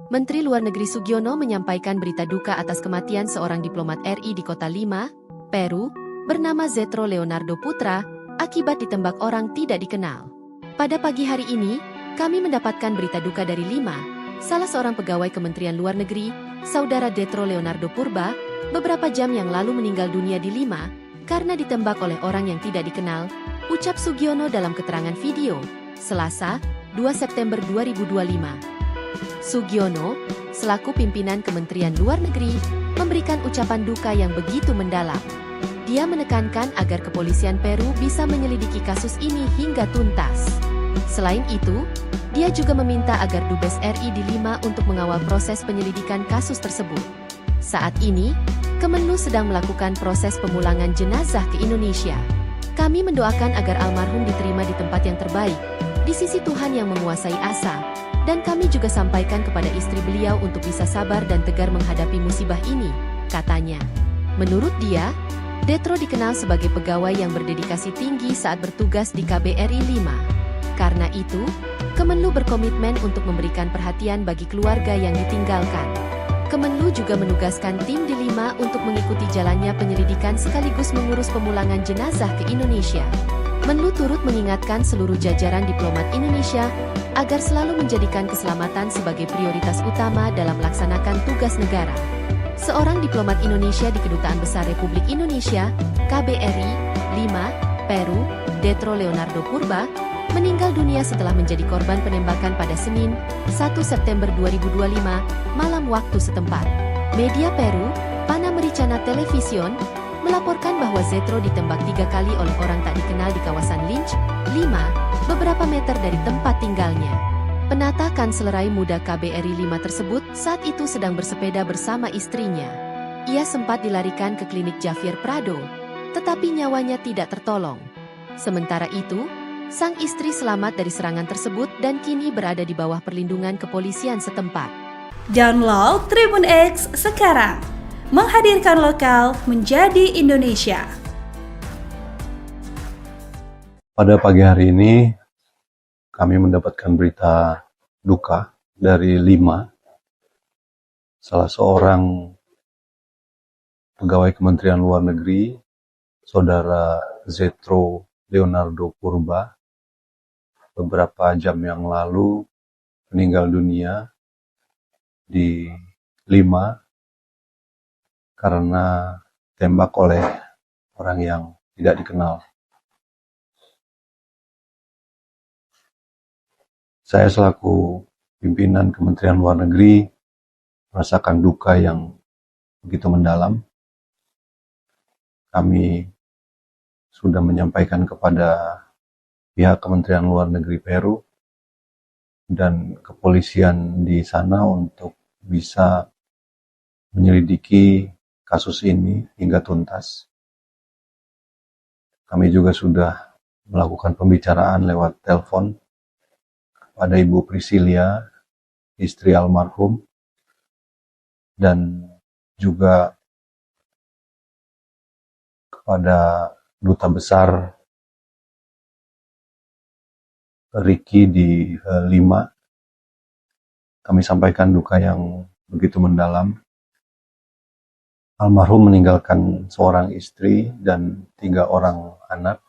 Menteri Luar Negeri Sugiono menyampaikan berita duka atas kematian seorang diplomat RI di kota Lima, Peru, bernama Zetro Leonardo Putra, akibat ditembak orang tidak dikenal. Pada pagi hari ini, kami mendapatkan berita duka dari Lima, salah seorang pegawai Kementerian Luar Negeri, saudara Zetro Leonardo Purba, beberapa jam yang lalu meninggal dunia di Lima, karena ditembak oleh orang yang tidak dikenal, ucap Sugiono dalam keterangan video, Selasa, 2 September 2025. Sugiono, selaku pimpinan Kementerian Luar Negeri, memberikan ucapan duka yang begitu mendalam. Dia menekankan agar kepolisian Peru bisa menyelidiki kasus ini hingga tuntas. Selain itu, dia juga meminta agar Dubes RI di Lima untuk mengawal proses penyelidikan kasus tersebut. Saat ini, Kemenlu sedang melakukan proses pemulangan jenazah ke Indonesia. Kami mendoakan agar almarhum diterima di tempat yang terbaik, di sisi Tuhan yang menguasai asa, dan kami juga sampaikan kepada istri beliau untuk bisa sabar dan tegar menghadapi musibah ini, katanya. Menurut dia, Zetro dikenal sebagai pegawai yang berdedikasi tinggi saat bertugas di KBRI 5. Karena itu, Kemenlu berkomitmen untuk memberikan perhatian bagi keluarga yang ditinggalkan. Kemenlu juga menugaskan tim di Lima untuk mengikuti jalannya penyelidikan sekaligus mengurus pemulangan jenazah ke Indonesia. Menlu turut mengingatkan seluruh jajaran diplomat Indonesia agar selalu menjadikan keselamatan sebagai prioritas utama dalam melaksanakan tugas negara. Seorang diplomat Indonesia di Kedutaan Besar Republik Indonesia, KBRI, Lima, Peru, Zetro Leonardo Purba, meninggal dunia setelah menjadi korban penembakan pada Senin, 1 September 2025, malam waktu setempat. Media Peru, Panamericana Television, melaporkan bahwa Zetro ditembak 3 kali oleh orang tak dikenal di kawasan Lynch, 5, beberapa meter dari tempat tinggalnya. Penata kanslerai muda KBRI 5 tersebut saat itu sedang bersepeda bersama istrinya. Ia sempat dilarikan ke klinik Javier Prado, tetapi nyawanya tidak tertolong. Sementara itu, sang istri selamat dari serangan tersebut dan kini berada di bawah perlindungan kepolisian setempat. Download Tribun X sekarang, menghadirkan lokal menjadi Indonesia. Pada pagi hari ini, kami mendapatkan berita duka dari 5, salah seorang pegawai Kementerian Luar Negeri, Saudara Zetro Leonardo Purba, beberapa jam yang lalu meninggal dunia di 5 karena tembak oleh orang yang tidak dikenal. Saya selaku pimpinan Kementerian Luar Negeri merasakan duka yang begitu mendalam. Kami sudah menyampaikan kepada pihak Kementerian Luar Negeri Peru dan kepolisian di sana untuk bisa menyelidiki kasus ini hingga tuntas. Kami juga sudah melakukan pembicaraan lewat telepon kepada Ibu Priscilia, istri almarhum, dan juga kepada Duta Besar Ricky di 5. Kami sampaikan duka yang begitu mendalam. Almarhum meninggalkan seorang istri dan 3 orang anak,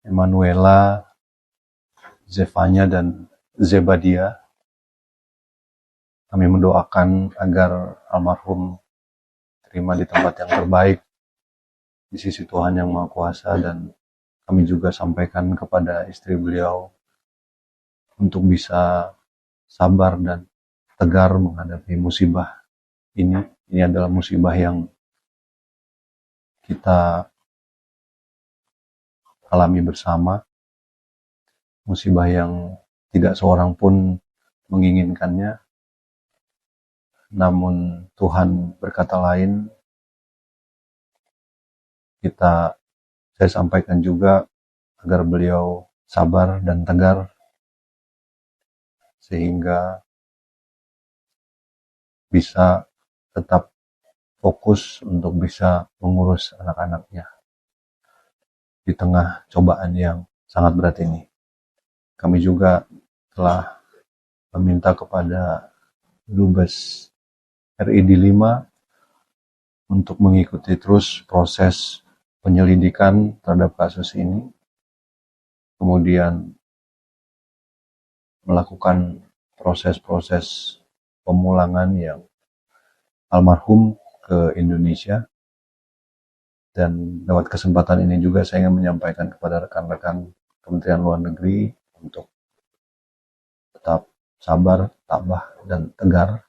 Emanuela, Zefanya, dan Zebadia. Kami mendoakan agar almarhum terima di tempat yang terbaik di sisi Tuhan Yang Maha Kuasa, dan kami juga sampaikan kepada istri beliau untuk bisa sabar dan tegar menghadapi musibah ini. Ini adalah musibah yang kita alami bersama, musibah yang tidak seorang pun menginginkannya. Namun Tuhan berkata lain. Saya sampaikan juga agar beliau sabar dan tegar sehingga bisa tetap fokus untuk bisa mengurus anak-anaknya di tengah cobaan yang sangat berat ini. Kami juga telah meminta kepada Dubes RI di 5 untuk mengikuti terus proses penyelidikan terhadap kasus ini, kemudian melakukan proses-proses pemulangan yang almarhum ke Indonesia. Dan lewat kesempatan ini juga saya ingin menyampaikan kepada rekan-rekan Kementerian Luar Negeri untuk tetap sabar, tabah, dan tegar.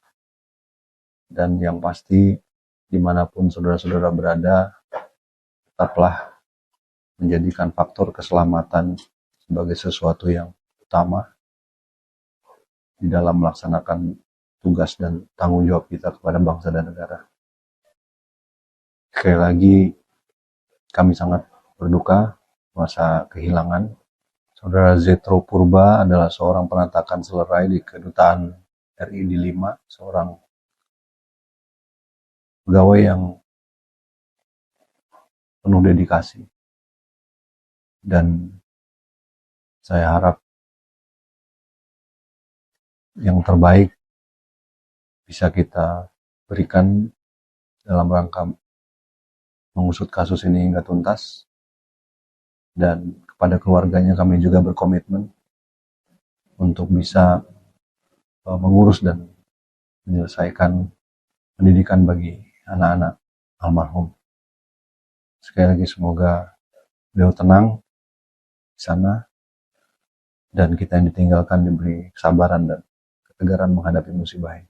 Dan yang pasti, dimanapun saudara-saudara berada, tetaplah menjadikan faktor keselamatan sebagai sesuatu yang utama di dalam melaksanakan tugas dan tanggung jawab kita kepada bangsa dan negara. Sekali lagi, kami sangat berduka masa kehilangan. Saudara Zetro Purba adalah seorang penata kanslerai di Kedutaan RI di 5, seorang pegawai yang penuh dedikasi. Dan saya harap yang terbaik bisa kita berikan dalam rangka mengusut kasus ini hingga tuntas. Dan kepada keluarganya kami juga berkomitmen untuk bisa mengurus dan menyelesaikan pendidikan bagi anak-anak almarhum. Sekali lagi semoga beliau tenang di sana dan kita yang ditinggalkan diberi kesabaran dan ketegaran menghadapi musibah ini.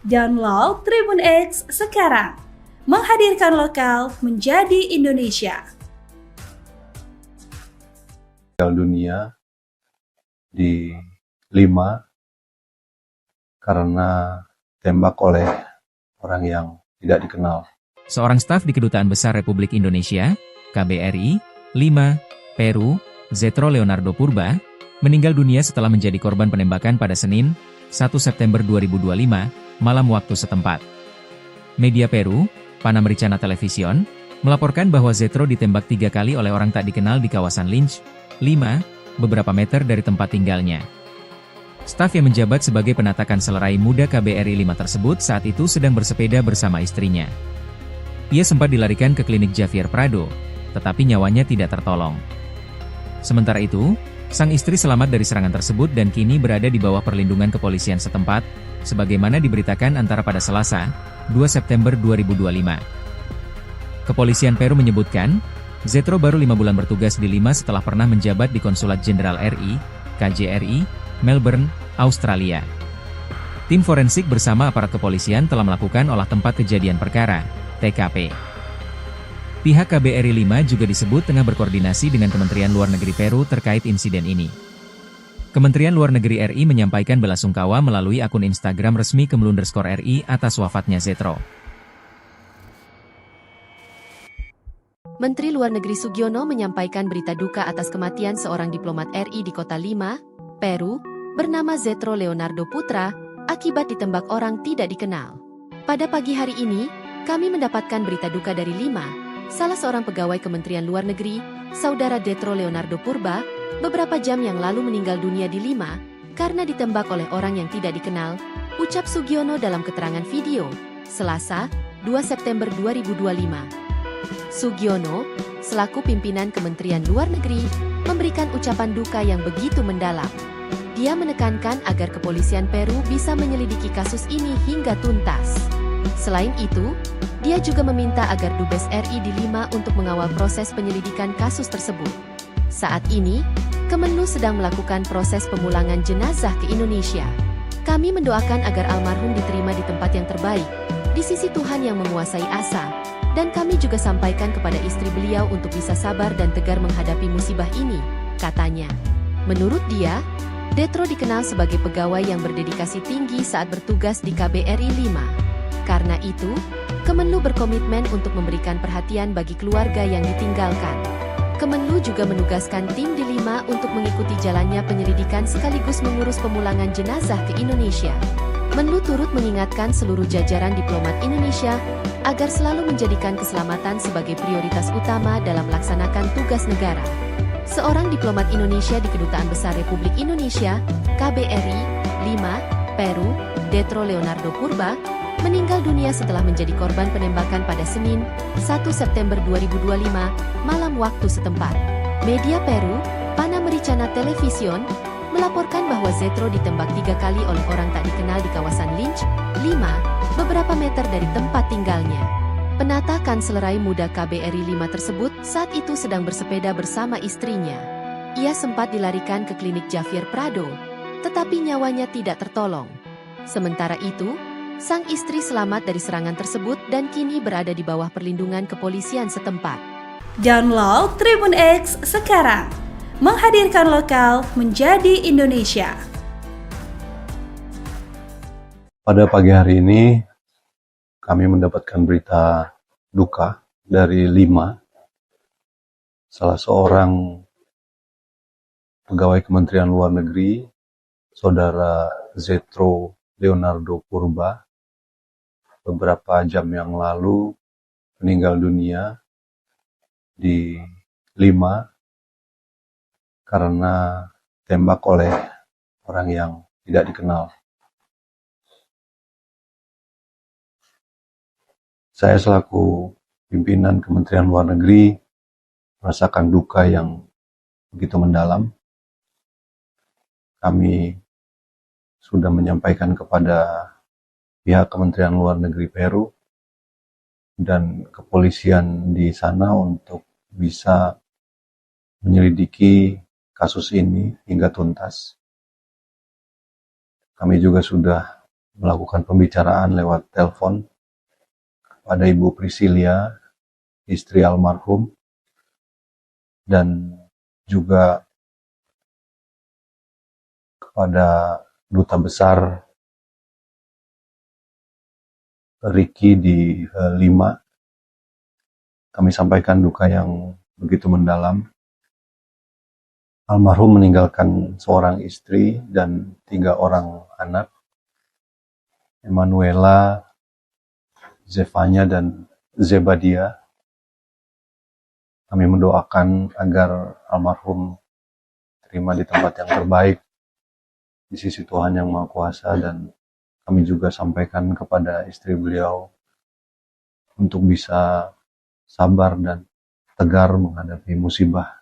Download Tribun X sekarang, menghadirkan lokal menjadi Indonesia. Meninggal dunia di 5 karena tembak oleh orang yang tidak dikenal. Seorang staf di Kedutaan Besar Republik Indonesia, KBRI, 5, Peru, Zetro Leonardo Purba, meninggal dunia setelah menjadi korban penembakan pada Senin, 1 September 2025, malam waktu setempat. Media Peru, Panamericana Television, melaporkan bahwa Zetro ditembak 3 kali oleh orang tak dikenal di kawasan Lynch, 5, beberapa meter dari tempat tinggalnya. Staf yang menjabat sebagai penata kanselerai muda KBRI 5 tersebut saat itu sedang bersepeda bersama istrinya. Ia sempat dilarikan ke klinik Javier Prado, tetapi nyawanya tidak tertolong. Sementara itu, sang istri selamat dari serangan tersebut dan kini berada di bawah perlindungan kepolisian setempat, sebagaimana diberitakan antara pada Selasa, 2 September 2025. Kepolisian Peru menyebutkan, Zetro baru 5 bulan bertugas di Lima setelah pernah menjabat di Konsulat Jenderal RI, KJRI, Melbourne, Australia. Tim forensik bersama aparat kepolisian telah melakukan olah tempat kejadian perkara, TKP. Pihak KBRI 5 juga disebut tengah berkoordinasi dengan Kementerian Luar Negeri Peru terkait insiden ini. Kementerian Luar Negeri RI menyampaikan belasungkawa melalui akun Instagram resmi @RI atas wafatnya Zetro. Menteri Luar Negeri Sugiono menyampaikan berita duka atas kematian seorang diplomat RI di kota Lima, Peru, bernama Zetro Leonardo Putra, akibat ditembak orang tidak dikenal. Pada pagi hari ini, kami mendapatkan berita duka dari Lima, salah seorang pegawai Kementerian Luar Negeri, saudara Zetro Leonardo Purba, beberapa jam yang lalu meninggal dunia di Lima, karena ditembak oleh orang yang tidak dikenal, ucap Sugiono dalam keterangan video, Selasa, 2 September 2025. Sugiono, selaku pimpinan Kementerian Luar Negeri, memberikan ucapan duka yang begitu mendalam. Dia menekankan agar kepolisian Peru bisa menyelidiki kasus ini hingga tuntas. Selain itu, dia juga meminta agar Dubes RI di Lima untuk mengawal proses penyelidikan kasus tersebut. Saat ini, Kemenlu sedang melakukan proses pemulangan jenazah ke Indonesia. Kami mendoakan agar almarhum diterima di tempat yang terbaik, di sisi Tuhan yang menguasai asa, dan kami juga sampaikan kepada istri beliau untuk bisa sabar dan tegar menghadapi musibah ini, katanya. Menurut dia, Zetro dikenal sebagai pegawai yang berdedikasi tinggi saat bertugas di KBRI 5. Karena itu, Kemenlu berkomitmen untuk memberikan perhatian bagi keluarga yang ditinggalkan. Kemenlu juga menugaskan tim di Lima untuk mengikuti jalannya penyelidikan sekaligus mengurus pemulangan jenazah ke Indonesia. Menlu turut mengingatkan seluruh jajaran diplomat Indonesia agar selalu menjadikan keselamatan sebagai prioritas utama dalam melaksanakan tugas negara. Seorang diplomat Indonesia di Kedutaan Besar Republik Indonesia, KBRI, 5, Peru, Zetro Leonardo Purba, meninggal dunia setelah menjadi korban penembakan pada Senin, 1 September 2025, malam waktu setempat. Media Peru, Panamericana Television, melaporkan bahwa Zetro ditembak 3 kali oleh orang tak dikenal di kawasan Lynch, 5, beberapa meter dari tempat tinggalnya. Penata kanselerai muda KBRI 5 tersebut saat itu sedang bersepeda bersama istrinya. Ia sempat dilarikan ke klinik Javier Prado, tetapi nyawanya tidak tertolong. Sementara itu, sang istri selamat dari serangan tersebut dan kini berada di bawah perlindungan kepolisian setempat. Download Tribun X sekarang, menghadirkan lokal menjadi Indonesia. Pada pagi hari ini, kami mendapatkan berita duka dari Lima, salah seorang pegawai Kementerian Luar Negeri, saudara Zetro Leonardo Purba, beberapa jam yang lalu meninggal dunia di Lima karena tembak oleh orang yang tidak dikenal. Saya selaku pimpinan Kementerian Luar Negeri merasakan duka yang begitu mendalam. Kami sudah menyampaikan kepada pihak Kementerian Luar Negeri Peru dan kepolisian di sana untuk bisa menyelidiki kasus ini hingga tuntas. Kami juga sudah melakukan pembicaraan lewat telepon kepada Ibu Priscilia, istri almarhum, dan juga kepada Duta Besar Ricky di Lima. Kami sampaikan duka yang begitu mendalam. Almarhum meninggalkan seorang istri dan 3 orang anak, Emanuela, Zefanya, dan Zebadia. Kami mendoakan agar almarhum terima di tempat yang terbaik di sisi Tuhan Yang Maha Kuasa, dan kami juga sampaikan kepada istri beliau untuk bisa sabar dan tegar menghadapi musibah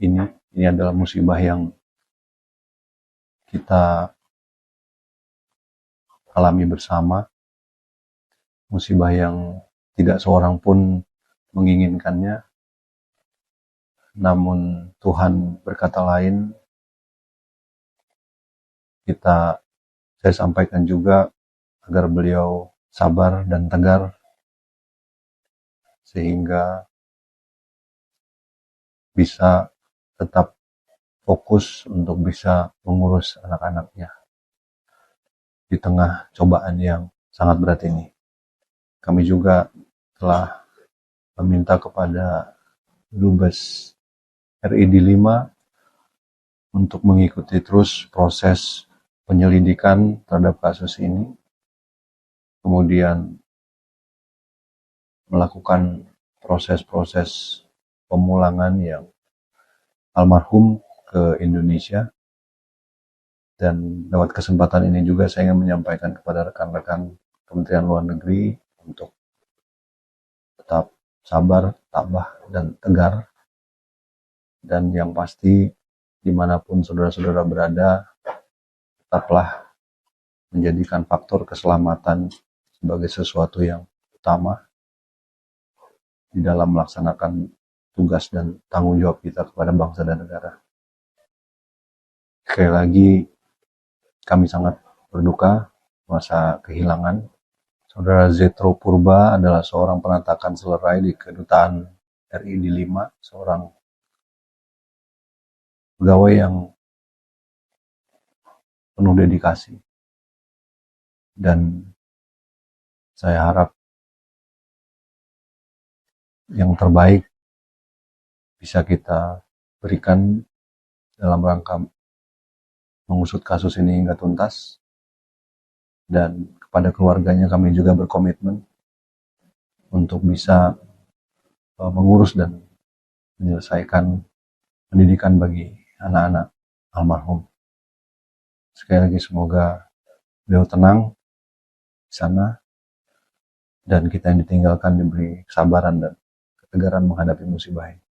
ini. Ini adalah musibah yang kita alami bersama, musibah yang tidak seorang pun menginginkannya, namun Tuhan berkata lain. Saya sampaikan juga agar beliau sabar dan tegar, sehingga bisa tetap fokus untuk bisa mengurus anak-anaknya di tengah cobaan yang sangat berat ini. Kami juga telah meminta kepada Dubes RI di Lima untuk mengikuti terus proses penyelidikan terhadap kasus ini, kemudian melakukan proses-proses pemulangan yang almarhum ke Indonesia. Dan lewat kesempatan ini juga saya ingin menyampaikan kepada rekan-rekan Kementerian Luar Negeri untuk tetap sabar, tabah, dan tegar. Dan yang pasti, dimanapun saudara-saudara berada, tetaplah menjadikan faktor keselamatan sebagai sesuatu yang utama di dalam melaksanakan tugas dan tanggung jawab kita kepada bangsa dan negara. Sekali lagi, kami sangat berduka masa kehilangan. Saudara Zetro Purba adalah seorang penatakan selerai di Kedutaan RI di Lima, seorang pegawai yang penuh dedikasi. Dan saya harap yang terbaik bisa kita berikan dalam rangka mengusut kasus ini hingga tuntas. Dan kepada keluarganya kami juga berkomitmen untuk bisa mengurus dan menyelesaikan pendidikan bagi anak-anak almarhum. Sekali lagi semoga beliau tenang di sana, dan kita yang ditinggalkan diberi kesabaran dan ketegaran menghadapi musibah ini.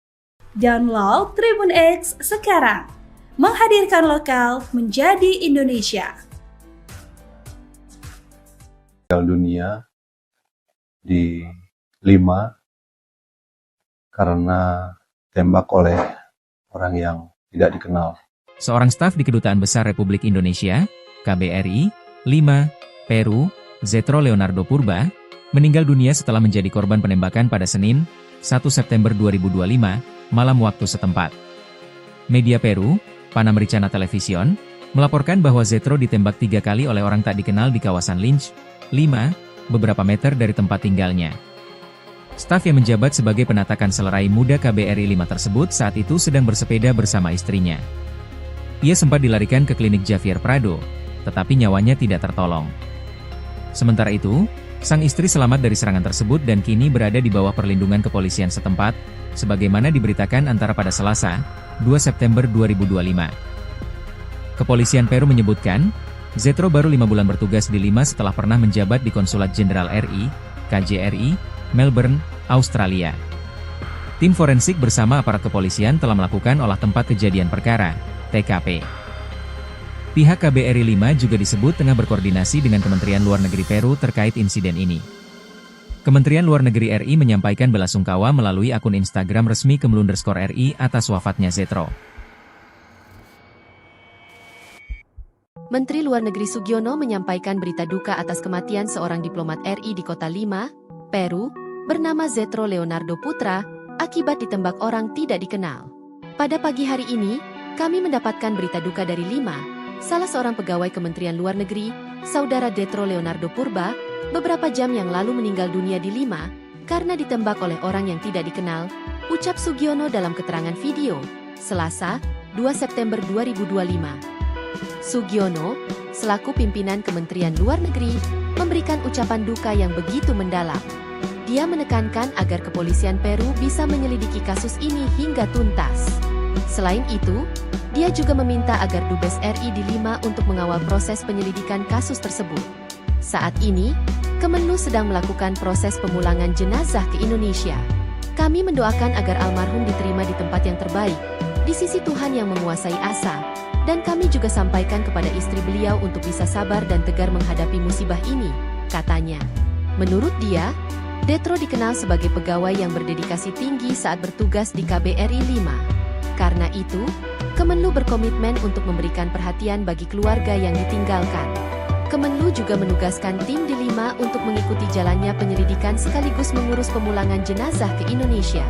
Download Tribun X sekarang, menghadirkan lokal menjadi Indonesia. Meninggal dunia di Lima karena tembak oleh orang yang tidak dikenal. Seorang staf di Kedutaan Besar Republik Indonesia, KBRI, Lima, Peru, Zetro Leonardo Purba, meninggal dunia setelah menjadi korban penembakan pada Senin, 1 September 2025, malam waktu setempat. Media Peru, Panamericana Television, melaporkan bahwa Zetro ditembak 3 kali oleh orang tak dikenal di kawasan Lynch, Lima, beberapa meter dari tempat tinggalnya. Staf yang menjabat sebagai penatakan selerai muda KBRI 5 tersebut saat itu sedang bersepeda bersama istrinya. Ia sempat dilarikan ke klinik Javier Prado, tetapi nyawanya tidak tertolong. Sementara itu, sang istri selamat dari serangan tersebut dan kini berada di bawah perlindungan kepolisian setempat, sebagaimana diberitakan antara pada Selasa, 2 September 2025. Kepolisian Peru menyebutkan, Zetro baru 5 bulan bertugas di Lima setelah pernah menjabat di Konsulat Jenderal RI, KJRI, Melbourne, Australia. Tim forensik bersama aparat kepolisian telah melakukan olah tempat kejadian perkara, TKP. Pihak KBRI 5 juga disebut tengah berkoordinasi dengan Kementerian Luar Negeri Peru terkait insiden ini. Kementerian Luar Negeri RI menyampaikan belasungkawa melalui akun Instagram resmi Kemlu_RI atas wafatnya Zetro. Menteri Luar Negeri Sugiono menyampaikan berita duka atas kematian seorang diplomat RI di kota Lima, Peru, bernama Zetro Leonardo Putra, akibat ditembak orang tidak dikenal. Pada pagi hari ini, kami mendapatkan berita duka dari Lima, salah seorang pegawai Kementerian Luar Negeri, saudara Zetro Leonardo Purba, beberapa jam yang lalu meninggal dunia di Lima, karena ditembak oleh orang yang tidak dikenal, ucap Sugiono dalam keterangan video, Selasa, 2 September 2025. Sugiono, selaku pimpinan Kementerian Luar Negeri, memberikan ucapan duka yang begitu mendalam. Dia menekankan agar kepolisian Peru bisa menyelidiki kasus ini hingga tuntas. Selain itu, dia juga meminta agar Dubes RI di Lima untuk mengawal proses penyelidikan kasus tersebut. Saat ini, Kemenlu sedang melakukan proses pemulangan jenazah ke Indonesia. Kami mendoakan agar almarhum diterima di tempat yang terbaik, di sisi Tuhan yang menguasai asa, dan kami juga sampaikan kepada istri beliau untuk bisa sabar dan tegar menghadapi musibah ini, katanya. Menurut dia, Zetro dikenal sebagai pegawai yang berdedikasi tinggi saat bertugas di KBRI 5. Karena itu, Kemenlu berkomitmen untuk memberikan perhatian bagi keluarga yang ditinggalkan. Kemenlu juga menugaskan tim di Lima untuk mengikuti jalannya penyelidikan sekaligus mengurus pemulangan jenazah ke Indonesia.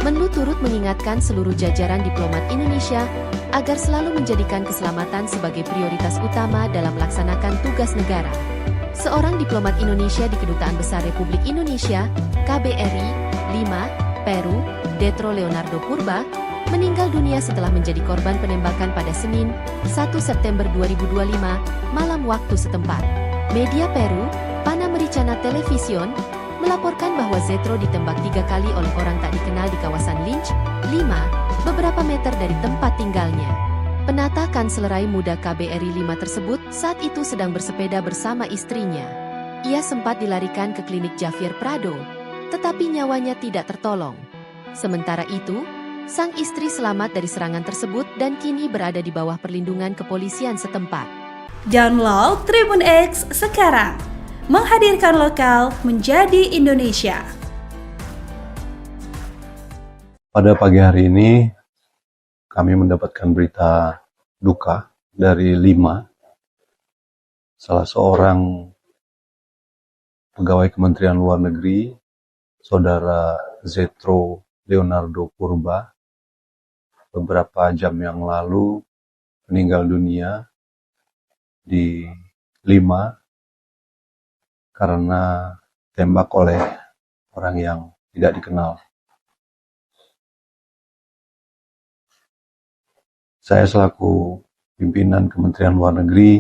Menlu turut mengingatkan seluruh jajaran diplomat Indonesia agar selalu menjadikan keselamatan sebagai prioritas utama dalam melaksanakan tugas negara. Seorang diplomat Indonesia di Kedutaan Besar Republik Indonesia, KBRI, Lima, Peru, Zetro Leonardo Purba, meninggal dunia setelah menjadi korban penembakan pada Senin, 1 September 2025, malam waktu setempat. Media Peru, Panamericana Television, melaporkan bahwa Zetro ditembak 3 kali oleh orang tak dikenal di kawasan Lynch, Lima, beberapa meter dari tempat tinggalnya. Penata kanslerai muda KBRI 5 tersebut saat itu sedang bersepeda bersama istrinya. Ia sempat dilarikan ke klinik Javier Prado, tetapi nyawanya tidak tertolong. Sementara itu, sang istri selamat dari serangan tersebut dan kini berada di bawah perlindungan kepolisian setempat. Download Tribun X sekarang. Menghadirkan lokal menjadi Indonesia. Pada pagi hari ini, kami mendapatkan berita duka dari Lima, salah seorang pegawai Kementerian Luar Negeri, saudara Zetro Leonardo Purba, beberapa jam yang lalu meninggal dunia di Lima karena tembak oleh orang yang tidak dikenal. Saya selaku pimpinan Kementerian Luar Negeri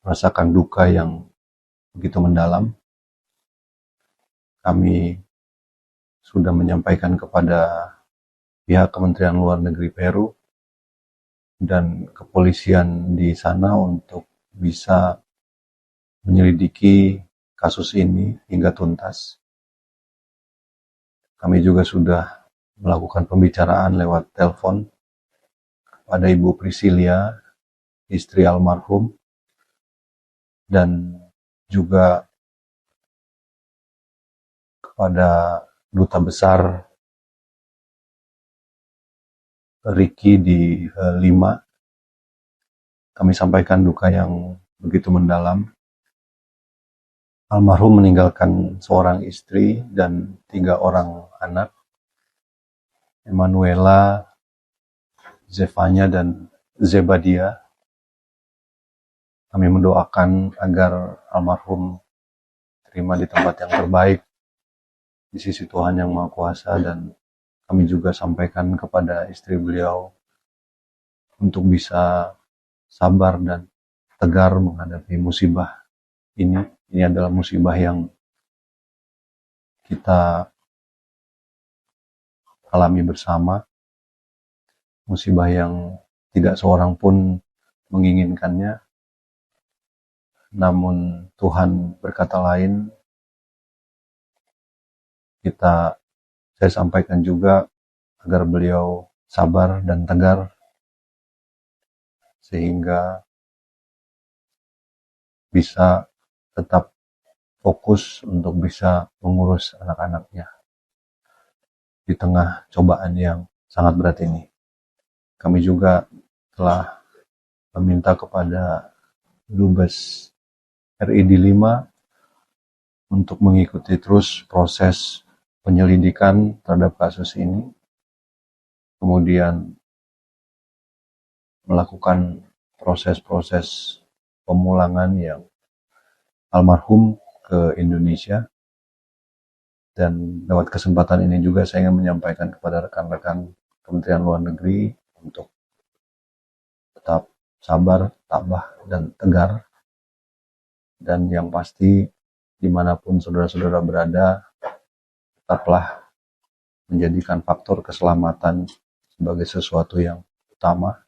merasakan duka yang begitu mendalam. Kami sudah menyampaikan kepada pihak Kementerian Luar Negeri Peru dan kepolisian di sana untuk bisa menyelidiki kasus ini hingga tuntas. Kami juga sudah melakukan pembicaraan lewat telepon kepada Ibu Priscilia, istri almarhum, dan juga kepada Duta Besar Ricky di Lima. Kami sampaikan duka yang begitu mendalam. Almarhum meninggalkan seorang istri dan 3 orang anak, Emanuela, Zefanya, dan Zebadia. Kami mendoakan agar almarhum terima di tempat yang terbaik di sisi Tuhan Yang Maha Kuasa, dan kami juga sampaikan kepada istri beliau untuk bisa sabar dan tegar menghadapi musibah ini. Ini adalah musibah yang kita alami bersama, musibah yang tidak seorang pun menginginkannya, namun Tuhan berkata lain. Saya sampaikan juga agar beliau sabar dan tegar, sehingga bisa tetap fokus untuk bisa mengurus anak-anaknya di tengah cobaan yang sangat berat ini. Kami juga telah meminta kepada Dubes RI di Lima untuk mengikuti terus proses penyelidikan terhadap kasus ini, kemudian melakukan proses-proses pemulangan yang almarhum ke Indonesia. Dan lewat kesempatan ini juga saya ingin menyampaikan kepada rekan-rekan Kementerian Luar Negeri untuk tetap sabar, tabah, dan tegar. Dan yang pasti, dimanapun saudara-saudara berada, tetaplah menjadikan faktor keselamatan sebagai sesuatu yang utama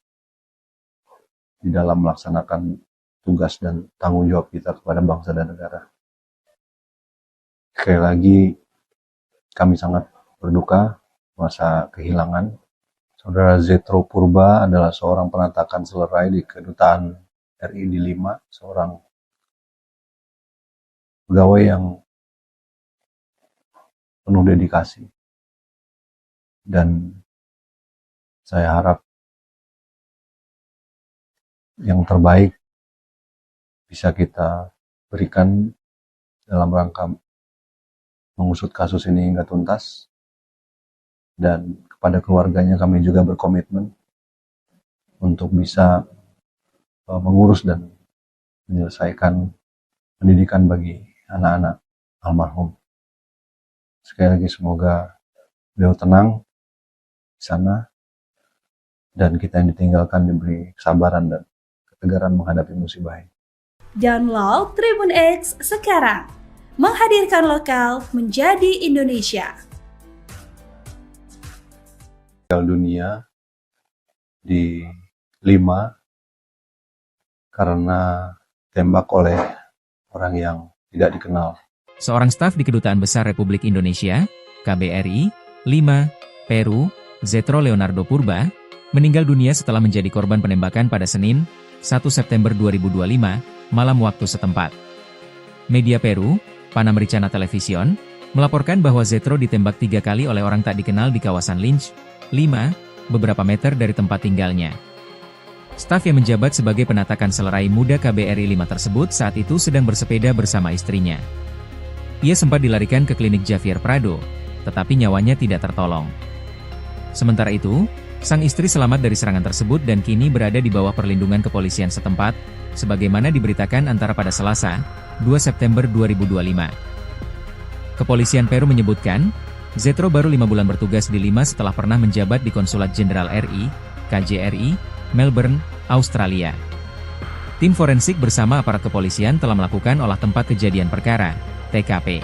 di dalam melaksanakan tugas dan tanggung jawab kita kepada bangsa dan negara. Sekali lagi, kami sangat berduka masa kehilangan. Saudara Zetro Purba adalah seorang penatakan selerai di Kedutaan RI di Lima, seorang pegawai yang penuh dedikasi. Dan saya harap yang terbaik bisa kita berikan dalam rangka mengusut kasus ini hingga tuntas. Dan kepada keluarganya kami juga berkomitmen untuk bisa mengurus dan menyelesaikan pendidikan bagi anak-anak almarhum. Sekali lagi semoga beliau tenang di sana dan kita yang ditinggalkan diberi kesabaran dan ketegaran menghadapi musibah ini. Download Tribun X sekarang, menghadirkan lokal menjadi Indonesia. Meninggal dunia di Lima karena tembak oleh orang yang tidak dikenal. Seorang staf di Kedutaan Besar Republik Indonesia, KBRI, Lima, Peru, Zetro Leonardo Purba, meninggal dunia setelah menjadi korban penembakan pada Senin, 1 September 2025, malam waktu setempat. Media Peru, Panamericana Television, melaporkan bahwa Zetro ditembak 3 kali oleh orang tak dikenal di kawasan Lynch, Lima, beberapa meter dari tempat tinggalnya. Staf yang menjabat sebagai penatakan selerai muda KBRI 5 tersebut saat itu sedang bersepeda bersama istrinya. Ia sempat dilarikan ke klinik Javier Prado, tetapi nyawanya tidak tertolong. Sementara itu, sang istri selamat dari serangan tersebut dan kini berada di bawah perlindungan kepolisian setempat, sebagaimana diberitakan antara pada Selasa, 2 September 2025. Kepolisian Peru menyebutkan, Zetro baru 5 bulan bertugas di Lima setelah pernah menjabat di Konsulat Jenderal RI, KJRI, Melbourne, Australia. Tim forensik bersama aparat kepolisian telah melakukan olah tempat kejadian perkara, TKP.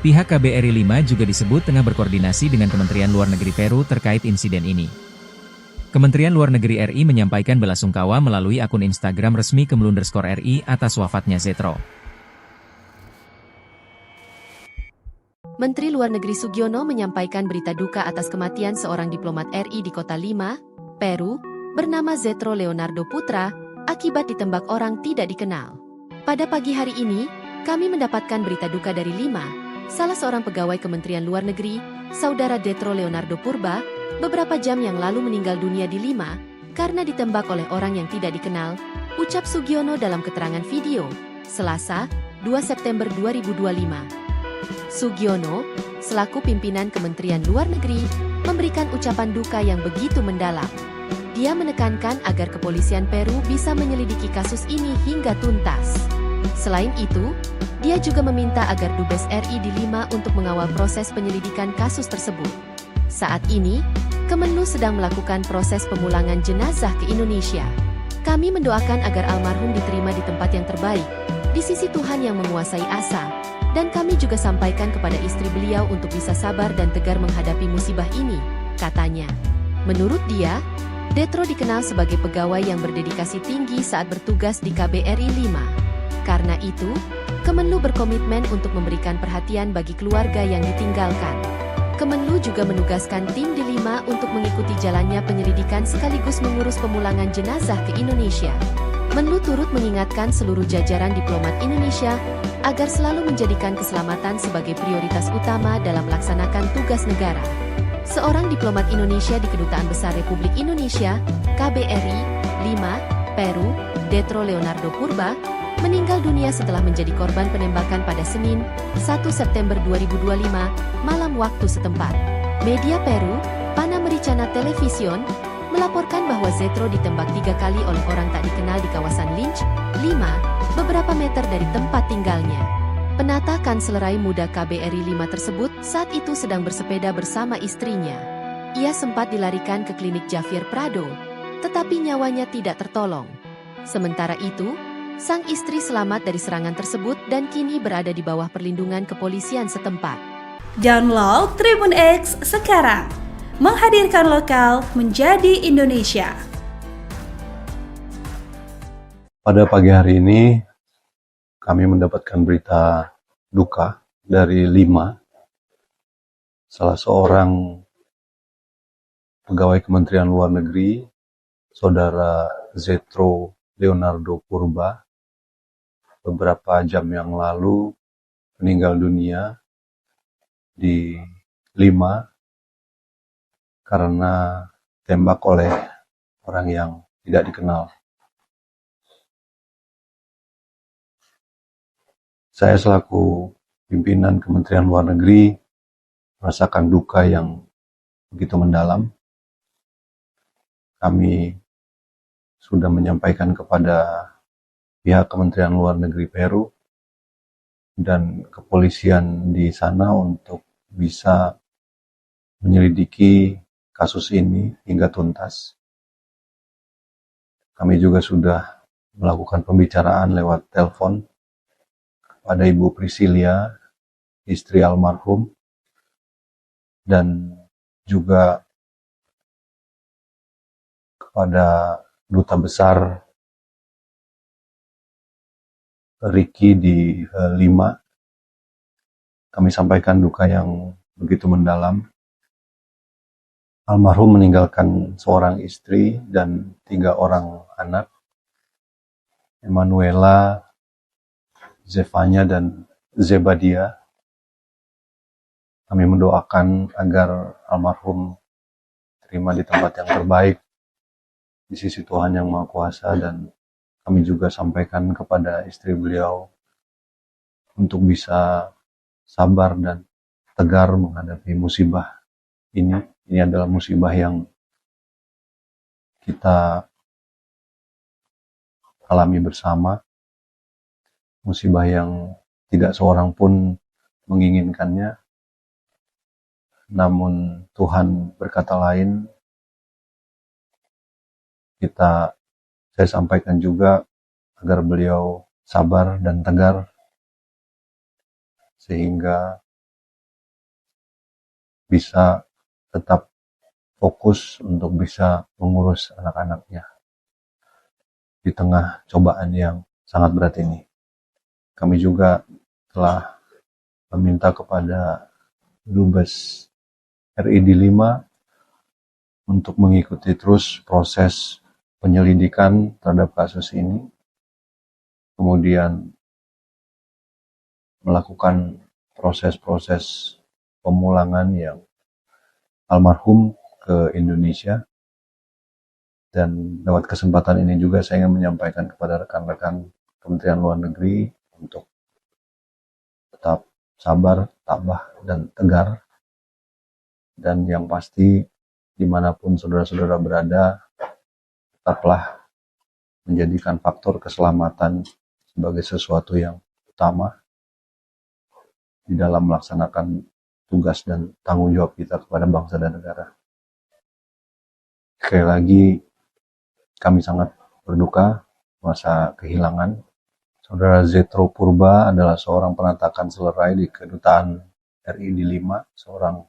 Pihak KBRI 5 juga disebut tengah berkoordinasi dengan Kementerian Luar Negeri Peru terkait insiden ini. Kementerian Luar Negeri RI menyampaikan belasungkawa melalui akun Instagram resmi @RI atas wafatnya Zetro. Menteri Luar Negeri Sugiono menyampaikan berita duka atas kematian seorang diplomat RI di kota Lima, Peru, bernama Zetro Leonardo Putra, akibat ditembak orang tidak dikenal. Pada pagi hari ini, kami mendapatkan berita duka dari Lima, salah seorang pegawai Kementerian Luar Negeri, saudara Zetro Leonardo Purba, beberapa jam yang lalu meninggal dunia di Lima, karena ditembak oleh orang yang tidak dikenal, ucap Sugiono dalam keterangan video, Selasa, 2 September 2025. Sugiono, selaku pimpinan Kementerian Luar Negeri, memberikan ucapan duka yang begitu mendalam. Dia menekankan agar kepolisian Peru bisa menyelidiki kasus ini hingga tuntas. Selain itu, dia juga meminta agar Dubes RI di Lima untuk mengawal proses penyelidikan kasus tersebut. Saat ini, Kemenlu sedang melakukan proses pemulangan jenazah ke Indonesia. Kami mendoakan agar almarhum diterima di tempat yang terbaik, di sisi Tuhan yang menguasai asa. Dan kami juga sampaikan kepada istri beliau untuk bisa sabar dan tegar menghadapi musibah ini, katanya. Menurut dia, Zetro dikenal sebagai pegawai yang berdedikasi tinggi saat bertugas di KBRI 5. Karena itu, Kemenlu berkomitmen untuk memberikan perhatian bagi keluarga yang ditinggalkan. Kemenlu juga menugaskan tim di Lima untuk mengikuti jalannya penyelidikan sekaligus mengurus pemulangan jenazah ke Indonesia. Menlu turut mengingatkan seluruh jajaran diplomat Indonesia agar selalu menjadikan keselamatan sebagai prioritas utama dalam melaksanakan tugas negara. Seorang diplomat Indonesia di Kedutaan Besar Republik Indonesia, KBRI, Lima, Peru, Zetro Leonardo Purba, meninggal dunia setelah menjadi korban penembakan pada Senin, 1 September 2025, malam waktu setempat. Media Peru, Panamericana Television, melaporkan bahwa Zetro ditembak 3 kali oleh orang tak dikenal di kawasan Lynch, 5, beberapa meter dari tempat tinggalnya. Penata kanslerai muda KBRI 5 tersebut saat itu sedang bersepeda bersama istrinya. Ia sempat dilarikan ke klinik Javier Prado, tetapi nyawanya tidak tertolong. Sementara itu, sang istri selamat dari serangan tersebut dan kini berada di bawah perlindungan kepolisian setempat. Download Tribun X sekarang, menghadirkan lokal menjadi Indonesia. Pada pagi hari ini, kami mendapatkan berita duka dari 5, salah seorang pegawai Kementerian Luar Negeri, Saudara Zetro Leonardo Purba, beberapa jam yang lalu meninggal dunia di 5 karena tembak oleh orang yang tidak dikenal. Saya selaku pimpinan Kementerian Luar Negeri merasakan duka yang begitu mendalam. Kami sudah menyampaikan kepada pihak Kementerian Luar Negeri Peru dan kepolisian di sana untuk bisa menyelidiki kasus ini hingga tuntas. Kami juga sudah melakukan pembicaraan lewat telepon kepada Ibu Priscilia, istri almarhum, dan juga kepada Duta Besar Riki di 5. Kami sampaikan duka yang begitu mendalam. Almarhum meninggalkan seorang istri dan 3 orang anak, Emanuela, Zefanya, dan Zebadia. Kami mendoakan agar almarhum terima di tempat yang terbaik di sisi Tuhan Yang Maha Kuasa, dan kami juga sampaikan kepada istri beliau untuk bisa sabar dan tegar menghadapi musibah ini. Ini adalah musibah yang kita alami bersama, musibah yang tidak seorang pun menginginkannya, namun Tuhan berkata lain. Saya sampaikan juga agar beliau sabar dan tegar sehingga bisa tetap fokus untuk bisa mengurus anak-anaknya di tengah cobaan yang sangat berat ini. Kami juga telah meminta kepada Dubes RI di 5 untuk mengikuti terus proses penyelidikan terhadap kasus ini, kemudian melakukan proses-proses pemulangan yang almarhum ke Indonesia. Dan lewat kesempatan ini juga saya ingin menyampaikan kepada rekan-rekan Kementerian Luar Negeri untuk tetap sabar, tabah, dan tegar. Dan yang pasti, dimanapun saudara-saudara berada, tetaplah menjadikan faktor keselamatan sebagai sesuatu yang utama di dalam melaksanakan tugas dan tanggung jawab kita kepada bangsa dan negara. Sekali lagi, kami sangat berduka masa kehilangan. Saudara Zetro Purba adalah seorang penata kanslerai di Kedutaan RI di 5, seorang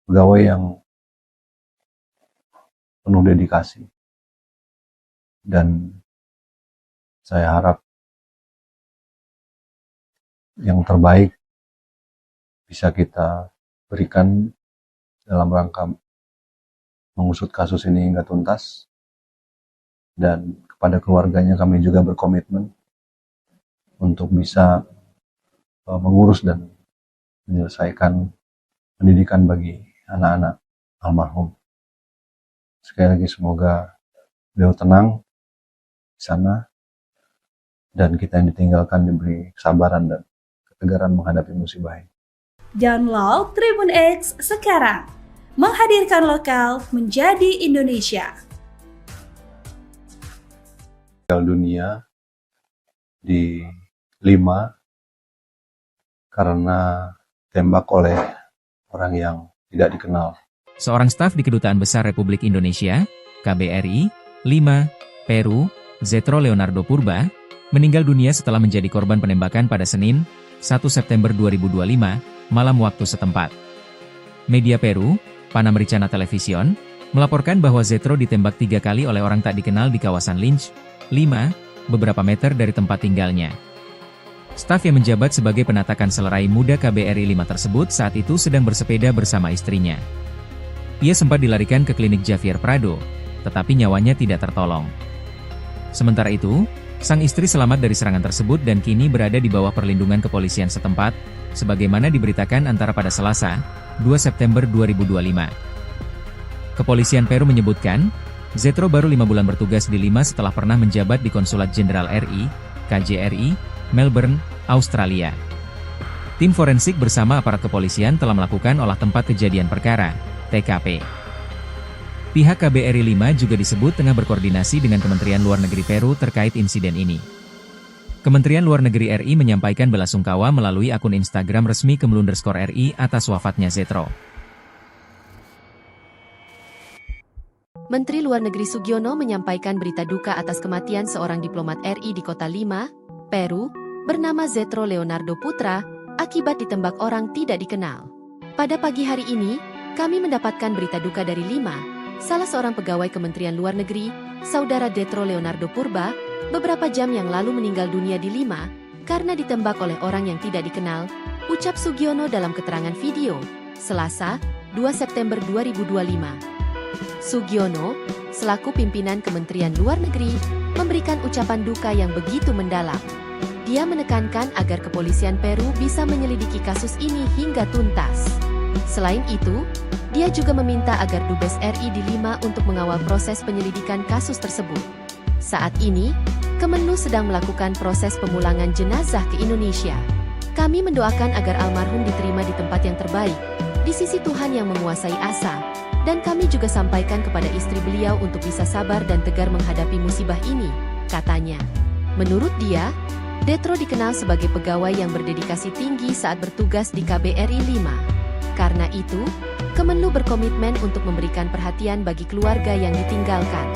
pegawai yang penuh dedikasi. Dan saya harap yang terbaik bisa kita berikan dalam rangka mengusut kasus ini hingga tuntas. Dan kepada keluarganya kami juga berkomitmen untuk bisa mengurus dan menyelesaikan pendidikan bagi anak-anak almarhum. Sekali lagi semoga beliau tenang di sana, dan kita yang ditinggalkan diberi kesabaran dan ketegaran menghadapi musibah ini. Download Tribun X sekarang, menghadirkan lokal menjadi Indonesia. Meninggal dunia di 5 karena tembak oleh orang yang tidak dikenal. Seorang staf di Kedutaan Besar Republik Indonesia, KBRI, 5, Peru, Zetro Leonardo Purba, meninggal dunia setelah menjadi korban penembakan pada Senin, 1 September 2025, malam waktu setempat. Media Peru, Panamericana Television, melaporkan bahwa Zetro ditembak 3 kali oleh orang tak dikenal di kawasan Lynch, 5, beberapa meter dari tempat tinggalnya. Staf yang menjabat sebagai penata Kanselerai Muda KBRI 5 tersebut saat itu sedang bersepeda bersama istrinya. Ia sempat dilarikan ke klinik Javier Prado, tetapi nyawanya tidak tertolong. Sementara itu, sang istri selamat dari serangan tersebut dan kini berada di bawah perlindungan kepolisian setempat, sebagaimana diberitakan antara pada Selasa, 2 September 2025. Kepolisian Peru menyebutkan, Zetro baru 5 bulan bertugas di Lima setelah pernah menjabat di Konsulat Jenderal RI, KJRI, Melbourne, Australia. Tim forensik bersama aparat kepolisian telah melakukan olah tempat kejadian perkara, TKP. Pihak KBRI 5 juga disebut tengah berkoordinasi dengan Kementerian Luar Negeri Peru terkait insiden ini. Kementerian Luar Negeri RI menyampaikan belasungkawa melalui akun Instagram resmi Kemlu_RI atas wafatnya Zetro. Menteri Luar Negeri Sugiono menyampaikan berita duka atas kematian seorang diplomat RI di kota Lima, Peru, bernama Zetro Leonardo Putra, akibat ditembak orang tidak dikenal. Pada pagi hari ini, kami mendapatkan berita duka dari Lima, salah seorang pegawai Kementerian Luar Negeri, saudara Zetro Leonardo Purba, beberapa jam yang lalu meninggal dunia di Lima, karena ditembak oleh orang yang tidak dikenal, ucap Sugiono dalam keterangan video, Selasa, 2 September 2025. Sugiono, selaku pimpinan Kementerian Luar Negeri, memberikan ucapan duka yang begitu mendalam. Dia menekankan agar kepolisian Peru bisa menyelidiki kasus ini hingga tuntas. Selain itu, dia juga meminta agar Dubes RI di Lima untuk mengawal proses penyelidikan kasus tersebut. Saat ini, Kemenlu sedang melakukan proses pemulangan jenazah ke Indonesia. Kami mendoakan agar almarhum diterima di tempat yang terbaik, di sisi Tuhan yang menguasai asa, dan kami juga sampaikan kepada istri beliau untuk bisa sabar dan tegar menghadapi musibah ini, katanya. Menurut dia, Zetro dikenal sebagai pegawai yang berdedikasi tinggi saat bertugas di KBRI 5. Karena itu, Kemenlu berkomitmen untuk memberikan perhatian bagi keluarga yang ditinggalkan.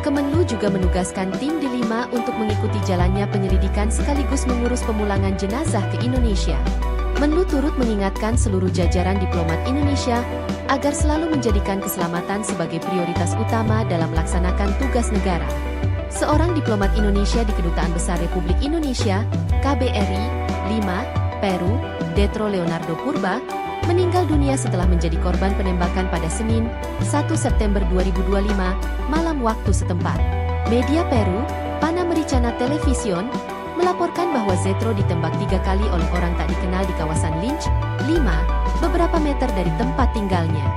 Kemenlu juga menugaskan tim di Lima untuk mengikuti jalannya penyelidikan sekaligus mengurus pemulangan jenazah ke Indonesia. Menlu turut mengingatkan seluruh jajaran diplomat Indonesia agar selalu menjadikan keselamatan sebagai prioritas utama dalam melaksanakan tugas negara. Seorang diplomat Indonesia di Kedutaan Besar Republik Indonesia, KBRI, 5, Peru, Zetro Leonardo Purba, meninggal dunia setelah menjadi korban penembakan pada Senin, 1 September 2025, malam waktu setempat. Media Peru, Panamericana Television, melaporkan bahwa Zetro ditembak 3 kali oleh orang tak dikenal di kawasan Lynch, 5, beberapa meter dari tempat tinggalnya.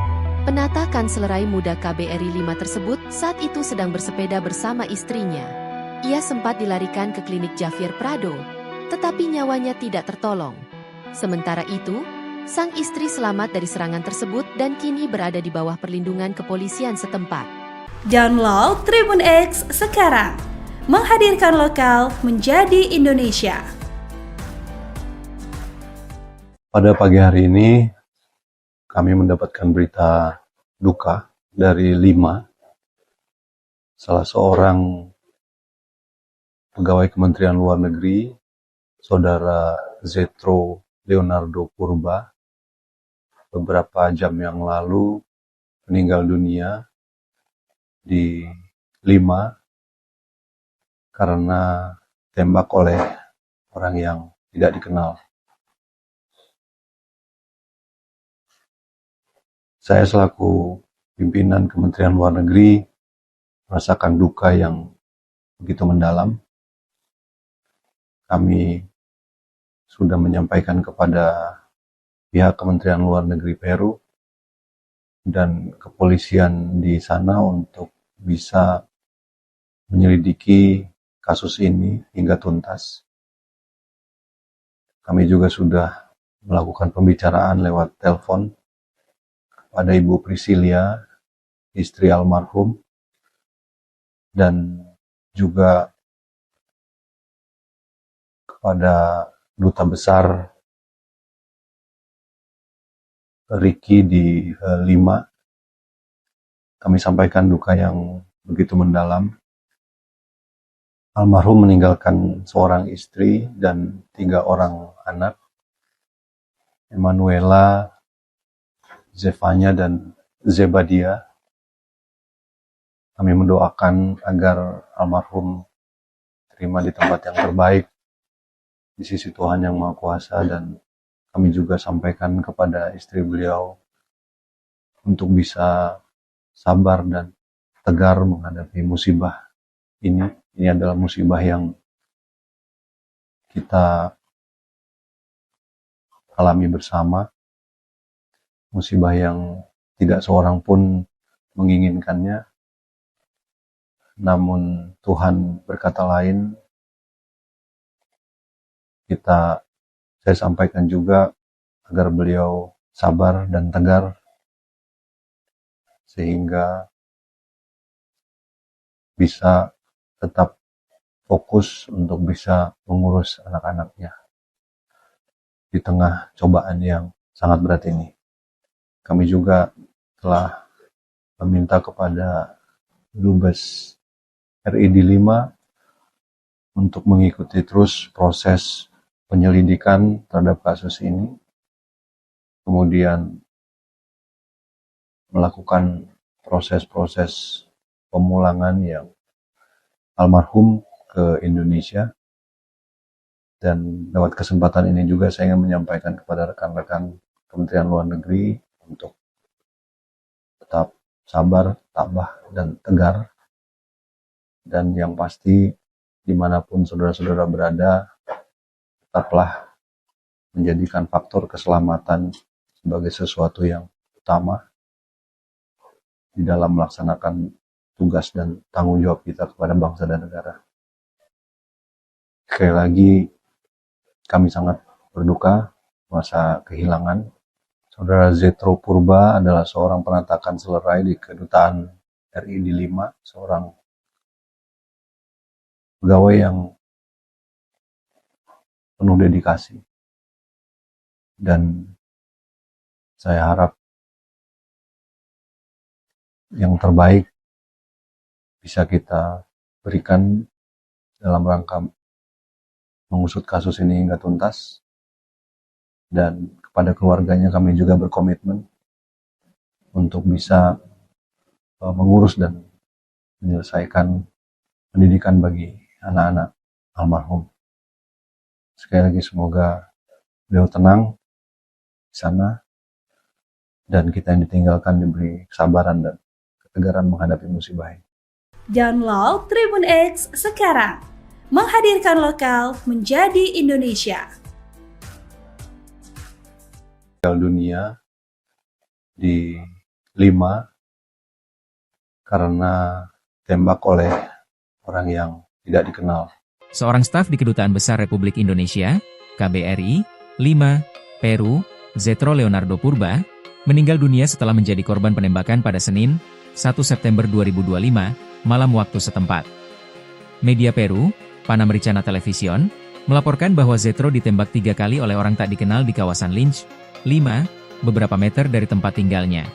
Penata Kanselerai Muda KBRI 5 tersebut saat itu sedang bersepeda bersama istrinya. Ia sempat dilarikan ke klinik Javier Prado, tetapi nyawanya tidak tertolong. Sementara itu, sang istri selamat dari serangan tersebut dan kini berada di bawah perlindungan kepolisian setempat. Download Tribun X sekarang, menghadirkan lokal menjadi Indonesia. Pada pagi hari ini, kami mendapatkan berita duka dari Lima, salah seorang pegawai Kementerian Luar Negeri, saudara Zetro Leonardo Purba, beberapa jam yang lalu meninggal dunia di Lima karena tembak oleh orang yang tidak dikenal. Saya selaku pimpinan Kementerian Luar Negeri merasakan duka yang begitu mendalam. Kami sudah menyampaikan kepada pihak Kementerian Luar Negeri Peru dan kepolisian di sana untuk bisa menyelidiki kasus ini hingga tuntas. Kami juga sudah melakukan pembicaraan lewat telepon kepada Ibu Priscilia, istri almarhum, dan juga kepada Duta Besar Ricky di Lima. Kami sampaikan duka yang begitu mendalam. Almarhum meninggalkan seorang istri dan 3 orang anak, Emanuela, Zefanya, dan Zebadia. Kami mendoakan agar almarhum terima di tempat yang terbaik di sisi Tuhan Yang Maha Kuasa, dan kami juga sampaikan kepada istri beliau untuk bisa sabar dan tegar menghadapi musibah ini. Ini adalah musibah yang kita alami bersama, musibah yang tidak seorang pun menginginkannya, namun Tuhan berkata lain. Saya sampaikan juga agar beliau sabar dan tegar, sehingga bisa tetap fokus untuk bisa mengurus anak-anaknya di tengah cobaan yang sangat berat ini. Kami juga telah meminta kepada Dubes RI di Lima untuk mengikuti terus proses penyelidikan terhadap kasus ini, kemudian melakukan proses-proses pemulangan yang almarhum ke Indonesia. Dan lewat kesempatan ini juga saya ingin menyampaikan kepada rekan-rekan Kementerian Luar Negeri untuk tetap sabar, tabah, dan tegar. Dan yang pasti, dimanapun saudara-saudara berada, tetaplah menjadikan faktor keselamatan sebagai sesuatu yang utama di dalam melaksanakan tugas dan tanggung jawab kita kepada bangsa dan negara. Sekali lagi, kami sangat berduka masa kehilangan. Saudara Zetro Purba adalah seorang penatakan selerai di Kedutaan RI di Lima, seorang pegawai yang penuh dedikasi. Dan saya harap yang terbaik bisa kita berikan dalam rangka mengusut kasus ini hingga tuntas. Dan kepada keluarganya kami juga berkomitmen untuk bisa mengurus dan menyelesaikan pendidikan bagi anak-anak almarhum. Sekali lagi semoga beliau tenang di sana, dan kita yang ditinggalkan diberi kesabaran dan ketegaran menghadapi musibah ini. Download Tribun X sekarang, menghadirkan lokal menjadi Indonesia. Meninggal dunia di Lima karena tembak oleh orang yang tidak dikenal. Seorang staf di Kedutaan Besar Republik Indonesia, KBRI, Lima, Peru, Zetro Leonardo Purba, meninggal dunia setelah menjadi korban penembakan pada Senin, 1 September 2025, malam waktu setempat. Media Peru, Panamericana Television, melaporkan bahwa Zetro ditembak 3 kali oleh orang tak dikenal di kawasan Lynch, Lima, beberapa meter dari tempat tinggalnya.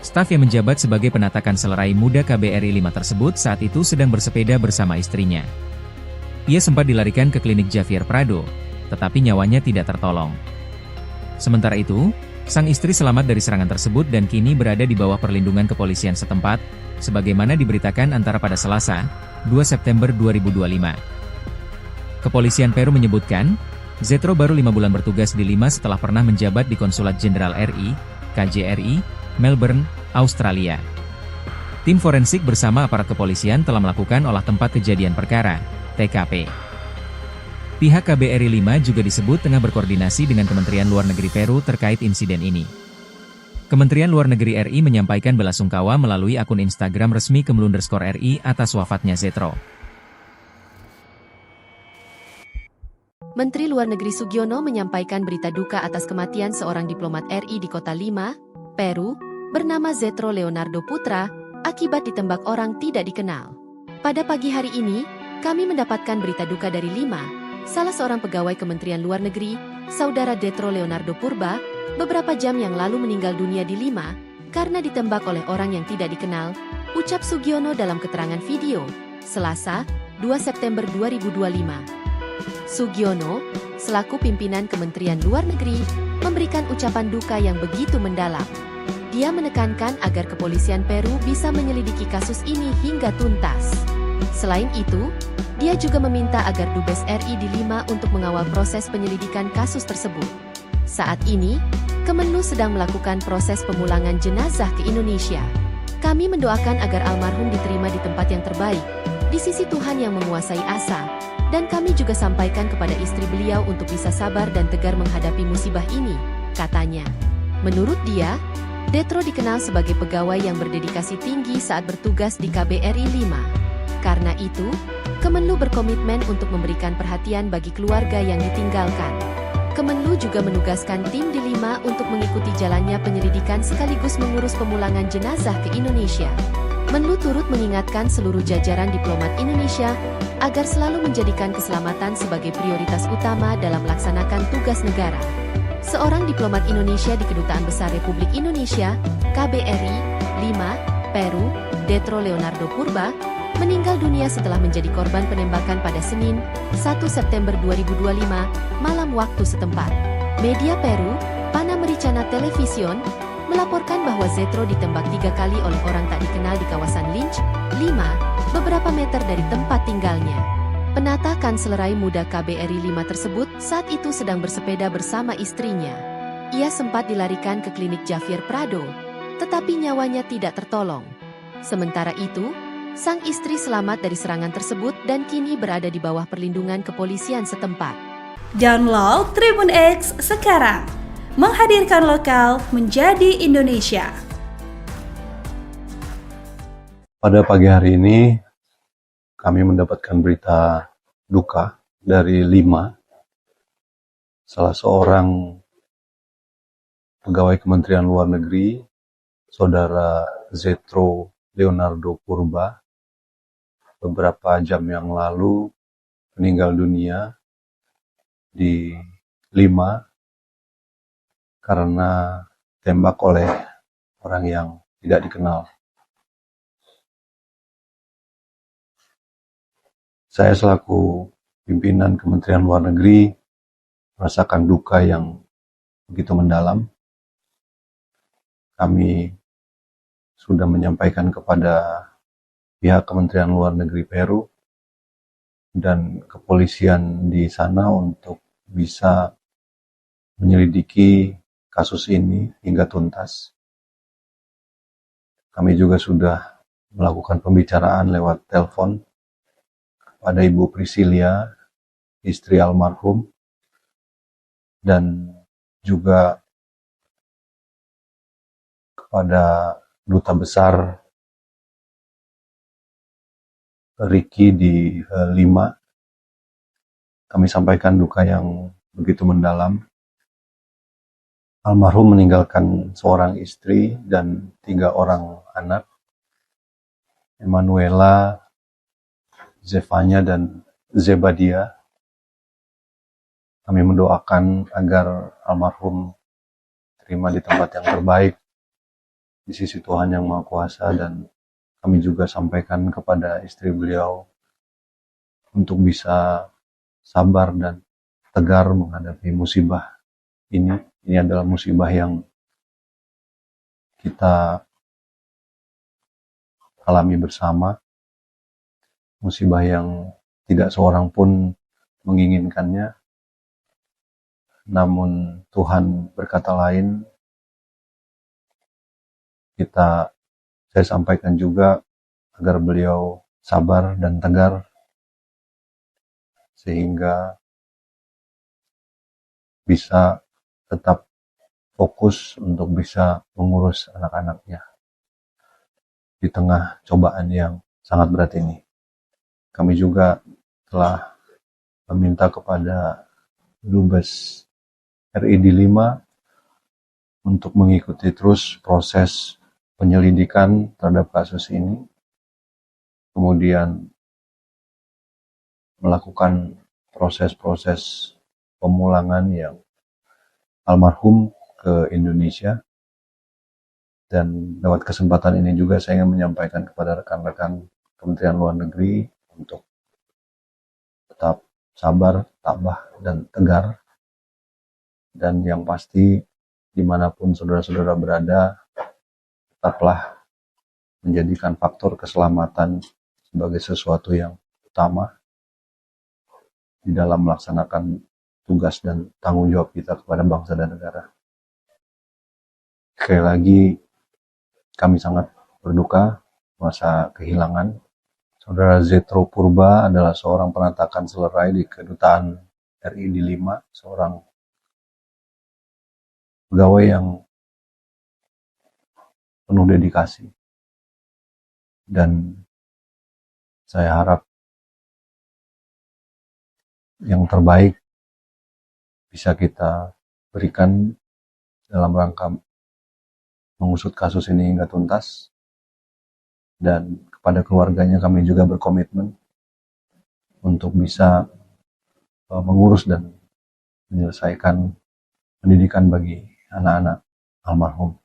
Staf yang menjabat sebagai penatakan selerai muda KBRI 5 tersebut saat itu sedang bersepeda bersama istrinya. Ia sempat dilarikan ke klinik Javier Prado, tetapi nyawanya tidak tertolong. Sementara itu, sang istri selamat dari serangan tersebut dan kini berada di bawah perlindungan kepolisian setempat, sebagaimana diberitakan antara pada Selasa, 2 September 2025. Kepolisian Peru menyebutkan, Zetro baru 5 bulan bertugas di Lima setelah pernah menjabat di Konsulat Jenderal RI, KJRI, Melbourne, Australia. Tim forensik bersama aparat kepolisian telah melakukan olah tempat kejadian perkara, TKP. Pihak KBRI 5 juga disebut tengah berkoordinasi dengan Kementerian Luar Negeri Peru terkait insiden ini. Kementerian Luar Negeri RI menyampaikan belasungkawa melalui akun Instagram resmi Kemlu_RI atas wafatnya Zetro. Menteri Luar Negeri Sugiono menyampaikan berita duka atas kematian seorang diplomat RI di kota Lima, Peru, bernama Zetro Leonardo Putra, akibat ditembak orang tidak dikenal. Pada pagi hari ini, kami mendapatkan berita duka dari Lima, salah seorang pegawai Kementerian Luar Negeri, saudara Zetro Leonardo Purba, beberapa jam yang lalu meninggal dunia di Lima, karena ditembak oleh orang yang tidak dikenal, ucap Sugiono dalam keterangan video, Selasa, 2 September 2025. Sugiono, selaku pimpinan Kementerian Luar Negeri, memberikan ucapan duka yang begitu mendalam. Dia menekankan agar kepolisian Peru bisa menyelidiki kasus ini hingga tuntas. Selain itu, dia juga meminta agar Dubes RI di Lima untuk mengawal proses penyelidikan kasus tersebut. Saat ini, Kemenlu sedang melakukan proses pemulangan jenazah ke Indonesia. Kami mendoakan agar almarhum diterima di tempat yang terbaik, di sisi Tuhan yang menguasai asa, dan kami juga sampaikan kepada istri beliau untuk bisa sabar dan tegar menghadapi musibah ini, katanya. Menurut dia, Zetro dikenal sebagai pegawai yang berdedikasi tinggi saat bertugas di KBRI 5. Karena itu, Kemenlu berkomitmen untuk memberikan perhatian bagi keluarga yang ditinggalkan. Kemenlu juga menugaskan tim di Lima untuk mengikuti jalannya penyelidikan sekaligus mengurus pemulangan jenazah ke Indonesia. Menlu turut mengingatkan seluruh jajaran diplomat Indonesia agar selalu menjadikan keselamatan sebagai prioritas utama dalam melaksanakan tugas negara. Seorang diplomat Indonesia di Kedutaan Besar Republik Indonesia, KBRI, Lima, Peru, Zetro Leonardo Purba, meninggal dunia setelah menjadi korban penembakan pada Senin, 1 September 2025, malam waktu setempat. Media Peru, Panamericana Television, melaporkan bahwa Zetro ditembak 3 kali oleh orang tak dikenal di kawasan Lynch, Lima, beberapa meter dari tempat tinggalnya. Penata kanslerai muda KBRI 5 tersebut saat itu sedang bersepeda bersama istrinya. Ia sempat dilarikan ke klinik Javier Prado, tetapi nyawanya tidak tertolong. Sementara itu, sang istri selamat dari serangan tersebut dan kini berada di bawah perlindungan kepolisian setempat. Download Tribun X sekarang. Menghadirkan lokal menjadi Indonesia. Pada pagi hari ini, kami mendapatkan berita duka dari Lima, salah seorang pegawai Kementerian Luar Negeri, saudara Zetro Leonardo Purba, beberapa jam yang lalu meninggal dunia di Lima karena tembak oleh orang yang tidak dikenal. Saya selaku pimpinan Kementerian Luar Negeri merasakan duka yang begitu mendalam. Kami sudah menyampaikan kepada pihak Kementerian Luar Negeri Peru dan kepolisian di sana untuk bisa menyelidiki kasus ini hingga tuntas. Kami juga sudah melakukan pembicaraan lewat telepon kepada Ibu Priscilia, istri almarhum, dan juga kepada Duta Besar Riki di Lima. Kami sampaikan duka yang begitu mendalam. Almarhum meninggalkan seorang istri dan 3 orang anak, Emanuela, Zefanya, dan Zebadia. Kami mendoakan agar almarhum terima di tempat yang terbaik di sisi Tuhan Yang Maha Kuasa, dan kami juga sampaikan kepada istri beliau untuk bisa sabar dan tegar menghadapi musibah ini. Ini adalah musibah yang kita alami bersama, musibah yang tidak seorang pun menginginkannya, namun Tuhan berkata lain. Saya sampaikan juga agar beliau sabar dan tegar, sehingga bisa tetap fokus untuk bisa mengurus anak-anaknya di tengah cobaan yang sangat berat ini. Kami juga telah meminta kepada Dubes RI di Lima untuk mengikuti terus proses penyelidikan terhadap kasus ini, kemudian melakukan proses-proses pemulangan yang almarhum ke Indonesia. Dan lewat kesempatan ini juga saya ingin menyampaikan kepada rekan-rekan Kementerian Luar Negeri untuk tetap sabar, tabah, dan tegar. Dan yang pasti, dimanapun saudara-saudara berada, tetaplah menjadikan faktor keselamatan sebagai sesuatu yang utama di dalam melaksanakan tugas dan tanggung jawab kita kepada bangsa dan negara. Sekali lagi, kami sangat berduka masa kehilangan. Saudara Zetro Purba adalah seorang penatakan selerai di Kedutaan RI di Lima, seorang pegawai yang penuh dedikasi. Dan saya harap yang terbaik bisa kita berikan dalam rangka mengusut kasus ini hingga tuntas. Dan kepada keluarganya kami juga berkomitmen untuk bisa mengurus dan menyelesaikan pendidikan bagi anak-anak almarhum.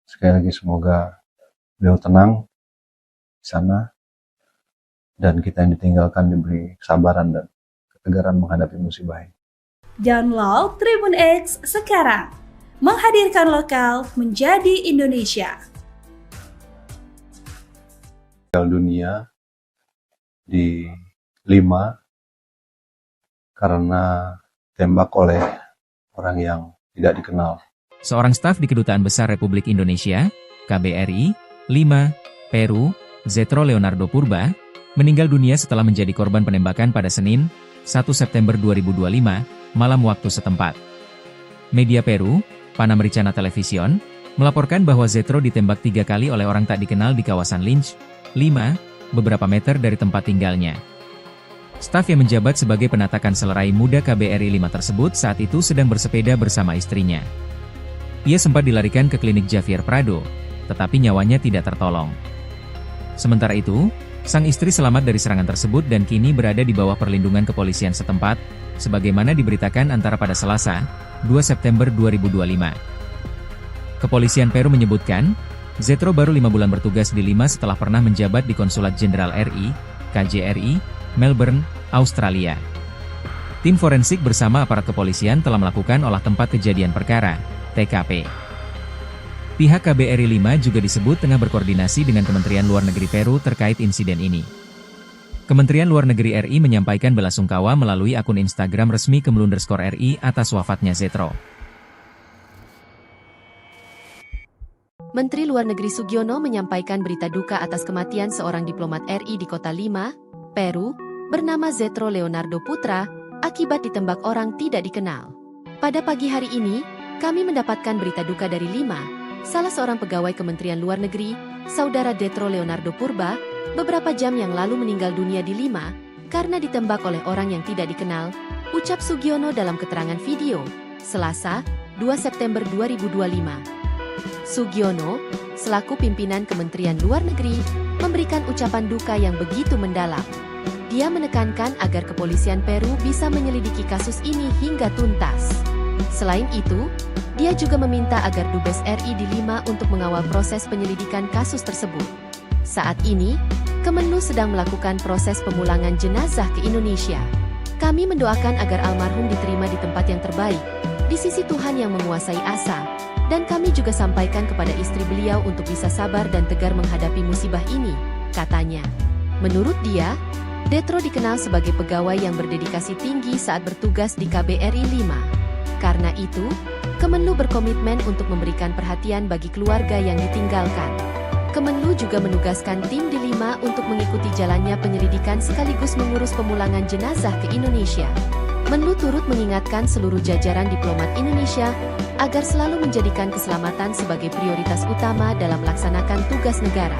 Sekali lagi semoga beliau tenang di sana dan kita yang ditinggalkan diberi kesabaran dan ketegaran menghadapi musibah ini. Download Tribun X sekarang. Menghadirkan lokal menjadi Indonesia. Meninggal dunia di Lima karena tembak oleh orang yang tidak dikenal. Seorang staf di Kedutaan Besar Republik Indonesia, KBRI, Lima, Peru, Zetro Leonardo Purba, meninggal dunia setelah menjadi korban penembakan pada Senin, 1 September 2025, malam waktu setempat. Media Peru, Panamericana Television, melaporkan bahwa Zetro ditembak 3 kali oleh orang tak dikenal di kawasan Lynch, Lima, beberapa meter dari tempat tinggalnya. Staf yang menjabat sebagai penatakan selerai muda KBRI 5 tersebut saat itu sedang bersepeda bersama istrinya. Ia sempat dilarikan ke klinik Javier Prado, tetapi nyawanya tidak tertolong. Sementara itu, sang istri selamat dari serangan tersebut dan kini berada di bawah perlindungan kepolisian setempat, sebagaimana diberitakan antara pada Selasa, 2 September 2025. Kepolisian Peru menyebutkan, Zetro baru 5 bulan bertugas di Lima setelah pernah menjabat di Konsulat Jenderal RI, KJRI, Melbourne, Australia. Tim forensik bersama aparat kepolisian telah melakukan olah tempat kejadian perkara, TKP. Pihak KBRI 5 juga disebut tengah berkoordinasi dengan Kementerian Luar Negeri Peru terkait insiden ini. Kementerian Luar Negeri RI menyampaikan belasungkawa melalui akun Instagram resmi @RI atas wafatnya Zetro. Menteri Luar Negeri Sugiono menyampaikan berita duka atas kematian seorang diplomat RI di kota Lima, Peru, bernama Zetro Leonardo Putra, akibat ditembak orang tidak dikenal. Pada pagi hari ini, kami mendapatkan berita duka dari Lima, salah seorang pegawai Kementerian Luar Negeri, saudara Zetro Leonardo Purba, beberapa jam yang lalu meninggal dunia di Lima, karena ditembak oleh orang yang tidak dikenal, ucap Sugiono dalam keterangan video, Selasa, 2 September 2025. Sugiono, selaku pimpinan Kementerian Luar Negeri, memberikan ucapan duka yang begitu mendalam. Dia menekankan agar kepolisian Peru bisa menyelidiki kasus ini hingga tuntas. Selain itu, dia juga meminta agar Dubes RI di Lima untuk mengawal proses penyelidikan kasus tersebut. Saat ini, Kemenlu sedang melakukan proses pemulangan jenazah ke Indonesia. Kami mendoakan agar almarhum diterima di tempat yang terbaik, di sisi Tuhan yang menguasai asa, dan kami juga sampaikan kepada istri beliau untuk bisa sabar dan tegar menghadapi musibah ini, katanya. Menurut dia, Zetro dikenal sebagai pegawai yang berdedikasi tinggi saat bertugas di KBRI 5. Karena itu, Kemenlu berkomitmen untuk memberikan perhatian bagi keluarga yang ditinggalkan. Kemenlu juga menugaskan tim di Lima untuk mengikuti jalannya penyelidikan sekaligus mengurus pemulangan jenazah ke Indonesia. Menlu turut mengingatkan seluruh jajaran diplomat Indonesia agar selalu menjadikan keselamatan sebagai prioritas utama dalam melaksanakan tugas negara.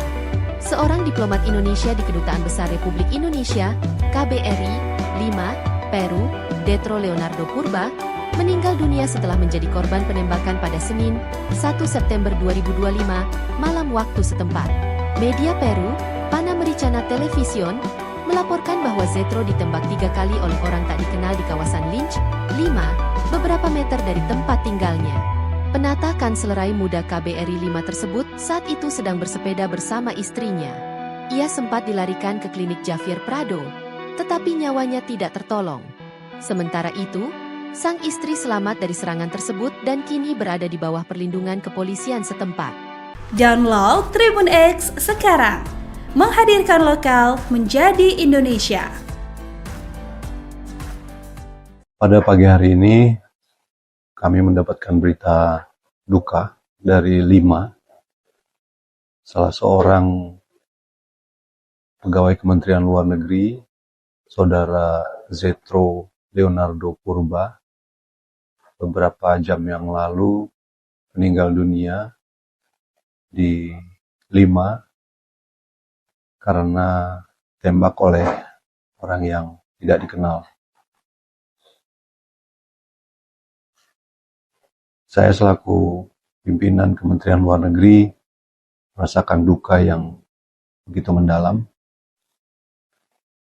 Seorang diplomat Indonesia di Kedutaan Besar Republik Indonesia, KBRI, Lima, Peru, Zetro Leonardo Purba, meninggal dunia setelah menjadi korban penembakan pada Senin, 1 September 2025, malam waktu setempat. Media Peru, Panamericana Television, melaporkan bahwa Zetro ditembak 3 kali oleh orang tak dikenal di kawasan Lynch, 5, beberapa meter dari tempat tinggalnya. Penata kanslerai muda KBRI 5 tersebut saat itu sedang bersepeda bersama istrinya. Ia sempat dilarikan ke klinik Javier Prado, tetapi nyawanya tidak tertolong. Sementara itu, sang istri selamat dari serangan tersebut dan kini berada di bawah perlindungan kepolisian setempat. Download Tribun X sekarang, menghadirkan lokal menjadi Indonesia. Pada pagi hari ini, kami mendapatkan berita duka dari 5, salah seorang pegawai Kementerian Luar Negeri, Saudara Zetro Leonardo Purba, beberapa jam yang lalu meninggal dunia di 5 karena tembak oleh orang yang tidak dikenal. Saya selaku pimpinan Kementerian Luar Negeri merasakan duka yang begitu mendalam.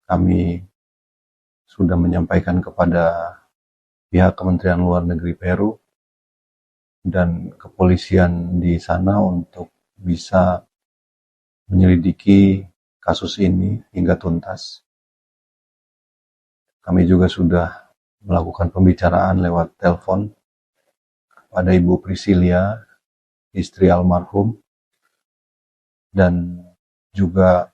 Kami sudah menyampaikan kepada pihak Kementerian Luar Negeri Peru dan kepolisian di sana untuk bisa menyelidiki kasus ini hingga tuntas. Kami juga sudah melakukan pembicaraan lewat telepon pada Ibu Priscilia, istri almarhum, dan juga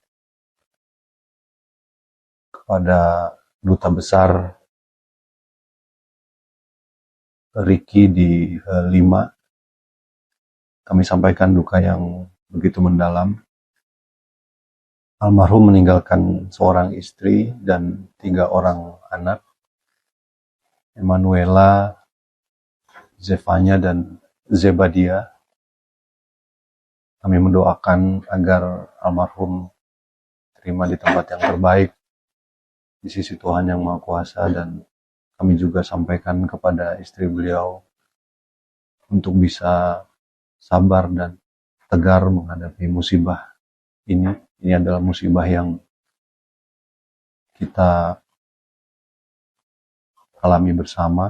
kepada Duta Besar Ricky di 5. Kami sampaikan duka yang begitu mendalam. Almarhum meninggalkan seorang istri dan 3 orang anak, Emanuela, Zefanya, dan Zebadia. Kami mendoakan agar almarhum terima di tempat yang terbaik di sisi Tuhan Yang Maha Kuasa, dan kami juga sampaikan kepada istri beliau untuk bisa sabar dan tegar menghadapi musibah ini. Ini adalah musibah yang kita alami bersama,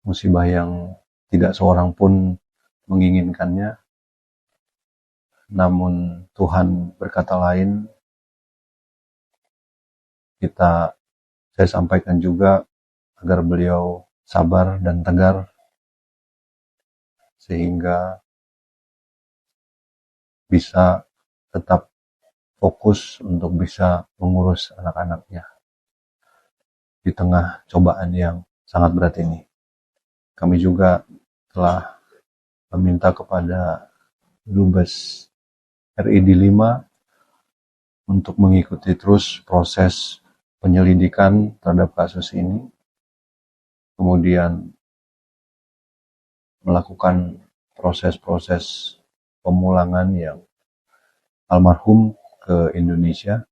musibah yang tidak seorang pun menginginkannya, namun Tuhan berkata lain. Saya sampaikan juga agar beliau sabar dan tegar sehingga bisa tetap fokus untuk bisa mengurus anak-anaknya di tengah cobaan yang sangat berat ini. Kami juga telah meminta kepada Dubes RI di 5 untuk mengikuti terus proses penyelidikan terhadap kasus ini, kemudian melakukan proses-proses pemulangan yang almarhum ke Indonesia.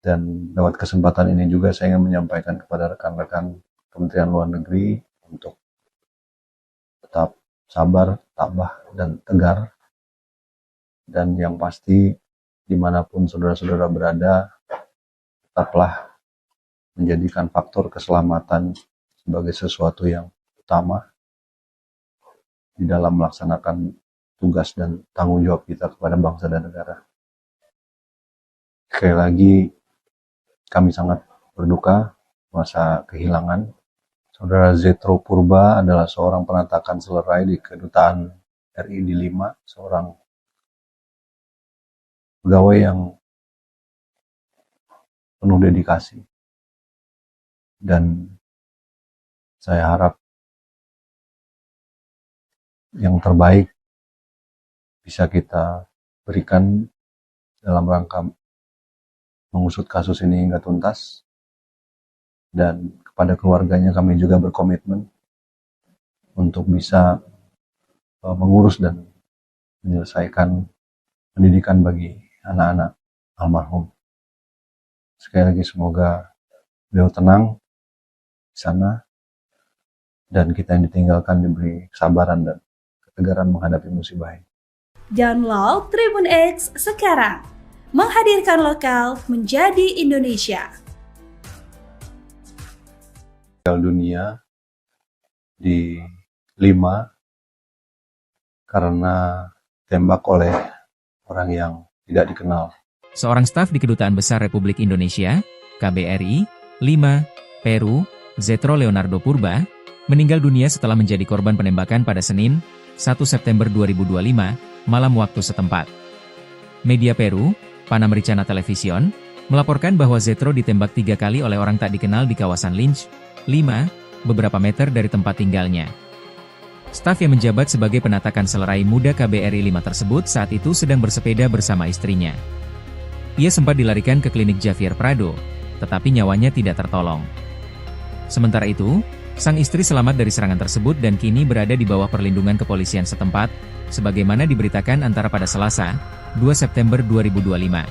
Dan lewat kesempatan ini juga saya ingin menyampaikan kepada rekan-rekan Kementerian Luar Negeri untuk tetap sabar, tabah, dan tegar. Dan yang pasti, dimanapun saudara-saudara berada, tetaplah menjadikan faktor keselamatan sebagai sesuatu yang utama di dalam melaksanakan tugas dan tanggung jawab kita kepada bangsa dan negara. Sekali lagi, kami sangat berduka masa kehilangan. Saudara Zetro Purba adalah seorang penata kanslerai di Kedutaan RI di 5, seorang pegawai yang penuh dedikasi. Dan saya harap yang terbaik bisa kita berikan dalam rangka mengusut kasus ini hingga tuntas. Dan kepada keluarganya kami juga berkomitmen untuk bisa mengurus dan menyelesaikan pendidikan bagi anak-anak almarhum. Sekali lagi semoga beliau tenang di sana, dan kita yang ditinggalkan diberi kesabaran dan ketegaran menghadapi musibah ini. Download Tribun X sekarang, menghadirkan lokal menjadi Indonesia. Meninggal dunia di 5 karena tembak oleh orang yang tidak dikenal. Seorang staf di Kedutaan Besar Republik Indonesia, KBRI, 5, Peru, Zetro Leonardo Purba, meninggal dunia setelah menjadi korban penembakan pada Senin, 1 September 2025, malam waktu setempat. Media Peru, Panamericana Television, melaporkan bahwa Zetro ditembak 3 kali oleh orang tak dikenal di kawasan Lynch, 5, beberapa meter dari tempat tinggalnya. Staf yang menjabat sebagai penata Kanselerai Muda KBRI 5 tersebut saat itu sedang bersepeda bersama istrinya. Ia sempat dilarikan ke klinik Javier Prado, tetapi nyawanya tidak tertolong. Sementara itu, sang istri selamat dari serangan tersebut dan kini berada di bawah perlindungan kepolisian setempat, sebagaimana diberitakan antara pada Selasa, 2 September 2025.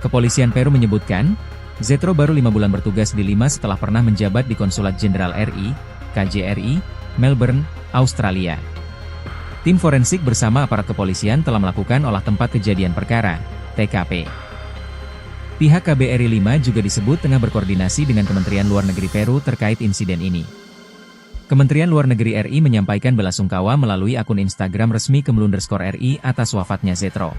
Kepolisian Peru menyebutkan, Zetro baru 5 bulan bertugas di Lima setelah pernah menjabat di Konsulat Jenderal RI, KJRI, Melbourne, Australia. Tim forensik bersama aparat kepolisian telah melakukan olah tempat kejadian perkara, TKP. Pihak KBRI 5 juga disebut tengah berkoordinasi dengan Kementerian Luar Negeri Peru terkait insiden ini. Kementerian Luar Negeri RI menyampaikan belasungkawa melalui akun Instagram resmi Kemlu_RI atas wafatnya Zetro.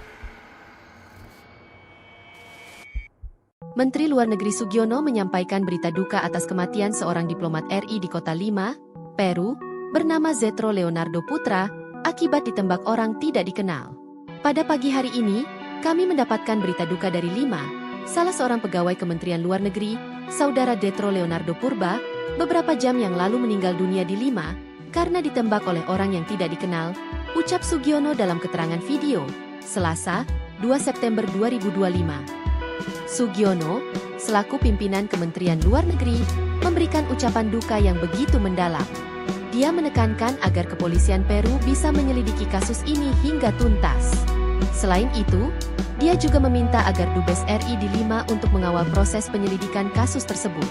Menteri Luar Negeri Sugiono menyampaikan berita duka atas kematian seorang diplomat RI di kota Lima, Peru, bernama Zetro Leonardo Putra, akibat ditembak orang tidak dikenal. Pada pagi hari ini, kami mendapatkan berita duka dari Lima, salah seorang pegawai Kementerian Luar Negeri, saudara Zetro Leonardo Purba, beberapa jam yang lalu meninggal dunia di Lima, karena ditembak oleh orang yang tidak dikenal, ucap Sugiono dalam keterangan video, Selasa, 2 September 2025. Sugiono, selaku pimpinan Kementerian Luar Negeri, memberikan ucapan duka yang begitu mendalam. Dia menekankan agar kepolisian Peru bisa menyelidiki kasus ini hingga tuntas. Selain itu, dia juga meminta agar Dubes RI di Lima untuk mengawal proses penyelidikan kasus tersebut.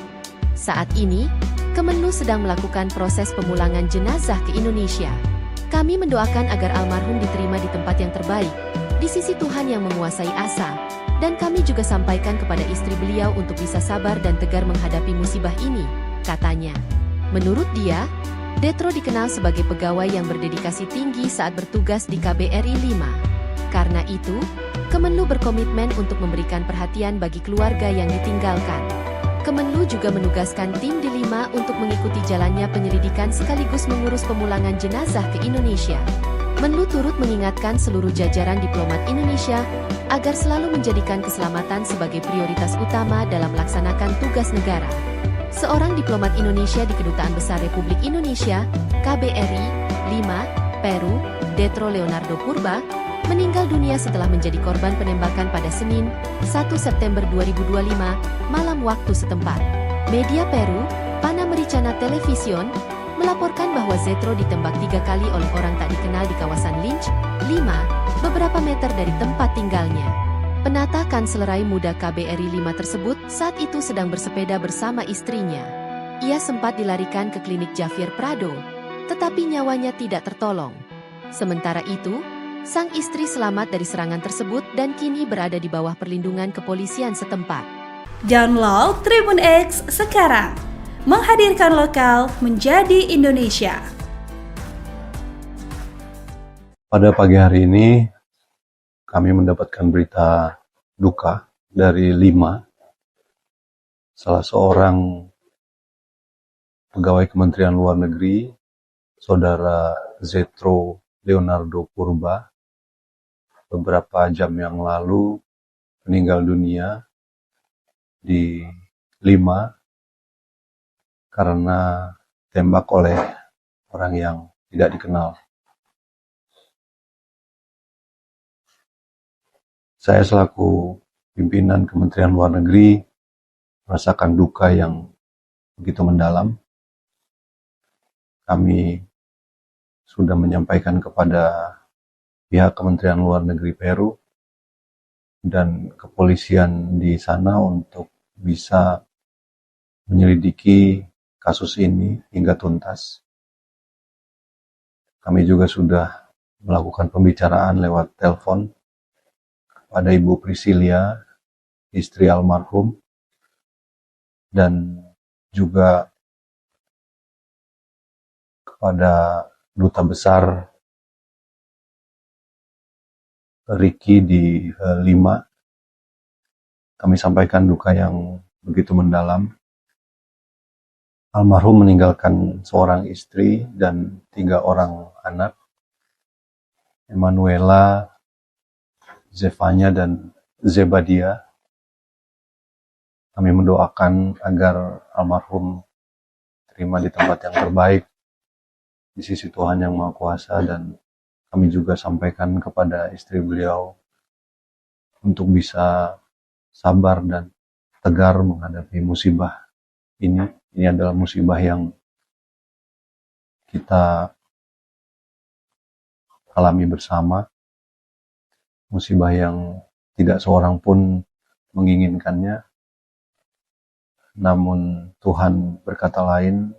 Saat ini, Kemenlu sedang melakukan proses pemulangan jenazah ke Indonesia. Kami mendoakan agar almarhum diterima di tempat yang terbaik, di sisi Tuhan yang menguasai asa, dan kami juga sampaikan kepada istri beliau untuk bisa sabar dan tegar menghadapi musibah ini, katanya. Menurut dia, Zetro dikenal sebagai pegawai yang berdedikasi tinggi saat bertugas di KBRI 5. Karena itu, Kemenlu berkomitmen untuk memberikan perhatian bagi keluarga yang ditinggalkan. Kemenlu juga menugaskan tim di Lima untuk mengikuti jalannya penyelidikan sekaligus mengurus pemulangan jenazah ke Indonesia. Menlu turut mengingatkan seluruh jajaran diplomat Indonesia agar selalu menjadikan keselamatan sebagai prioritas utama dalam melaksanakan tugas negara. Seorang diplomat Indonesia di Kedutaan Besar Republik Indonesia, KBRI, 5, Peru, Zetro Leonardo Purba, meninggal dunia setelah menjadi korban penembakan pada Senin, 1 September 2025, malam waktu setempat. Media Peru, Panamericana Television, melaporkan bahwa Zetro ditembak 3 kali oleh orang tak dikenal di kawasan Lynch, 5, beberapa meter dari tempat tinggalnya. Penata Kanselerai Muda KBRI 5 tersebut saat itu sedang bersepeda bersama istrinya. Ia sempat dilarikan ke klinik Javier Prado, tetapi nyawanya tidak tertolong. Sementara itu, sang istri selamat dari serangan tersebut dan kini berada di bawah perlindungan kepolisian setempat. Download Tribun X sekarang, menghadirkan lokal menjadi Indonesia. Pada pagi hari ini, kami mendapatkan berita duka dari Lima, salah seorang pegawai Kementerian Luar Negeri, saudara Zetro Leonardo Purba, beberapa jam yang lalu meninggal dunia di Lima karena tembak oleh orang yang tidak dikenal. Saya selaku pimpinan Kementerian Luar Negeri merasakan duka yang begitu mendalam. Kami sudah menyampaikan kepada pihak Kementerian Luar Negeri Peru dan kepolisian di sana untuk bisa menyelidiki kasus ini hingga tuntas. Kami juga sudah melakukan pembicaraan lewat telepon kepada Ibu Priscilia, istri almarhum, dan juga kepada Duta Besar Ricky di Lima. Kami sampaikan duka yang begitu mendalam. Almarhum meninggalkan seorang istri dan 3 orang anak, Emanuela, Zefanya, dan Zebadia. Kami mendoakan agar almarhum terima di tempat yang terbaik di sisi Tuhan Yang Maha Kuasa, dan kami juga sampaikan kepada istri beliau untuk bisa sabar dan tegar menghadapi musibah ini. Ini adalah musibah yang kita alami bersama, musibah yang tidak seorang pun menginginkannya. Namun Tuhan berkata lain.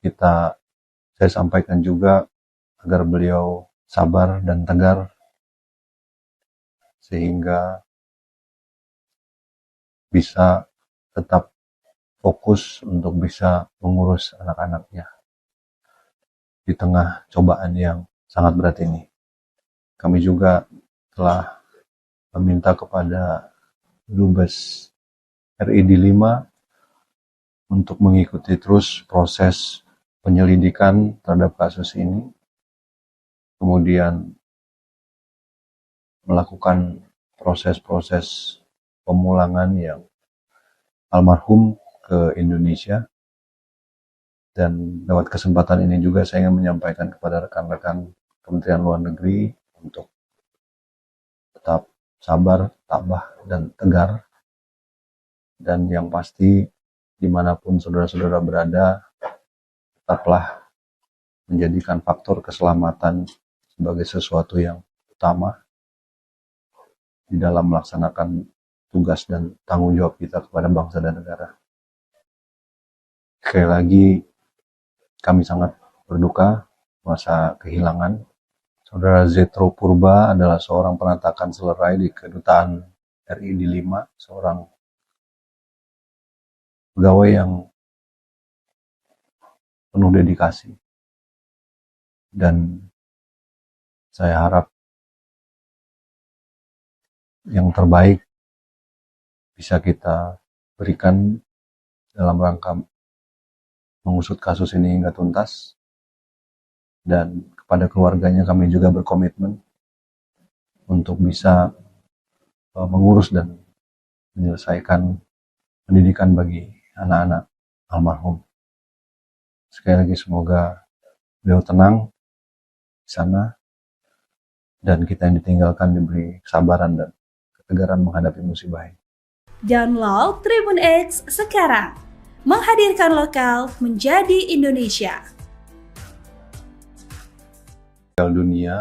Saya sampaikan juga agar beliau sabar dan tegar, sehingga bisa tetap fokus untuk bisa mengurus anak-anaknya di tengah cobaan yang sangat berat ini. Kami juga telah meminta kepada Dubes RI di Lima untuk mengikuti terus proses penyelidikan terhadap kasus ini, kemudian melakukan proses-proses pemulangan yang almarhum ke Indonesia. Dan lewat kesempatan ini juga saya ingin menyampaikan kepada rekan-rekan Kementerian Luar Negeri untuk tetap sabar, tabah, dan tegar. Dan yang pasti, dimanapun saudara-saudara berada, tetaplah menjadikan faktor keselamatan sebagai sesuatu yang utama di dalam melaksanakan tugas dan tanggung jawab kita kepada bangsa dan negara. Sekali lagi, kami sangat berduka masa kehilangan. Saudara Zetro Purba adalah seorang penatakan selerai di Kedutaan RI di Lima, seorang pegawai yang penuh dedikasi. Dan saya harap yang terbaik bisa kita berikan dalam rangka mengusut kasus ini hingga tuntas. Dan kepada keluarganya kami juga berkomitmen untuk bisa mengurus dan menyelesaikan pendidikan bagi anak-anak almarhum. Sekali lagi semoga beliau tenang di sana, dan kita yang ditinggalkan diberi kesabaran dan ketegaran menghadapi musibah ini. Download Tribun X sekarang, menghadirkan lokal menjadi Indonesia. Meninggal dunia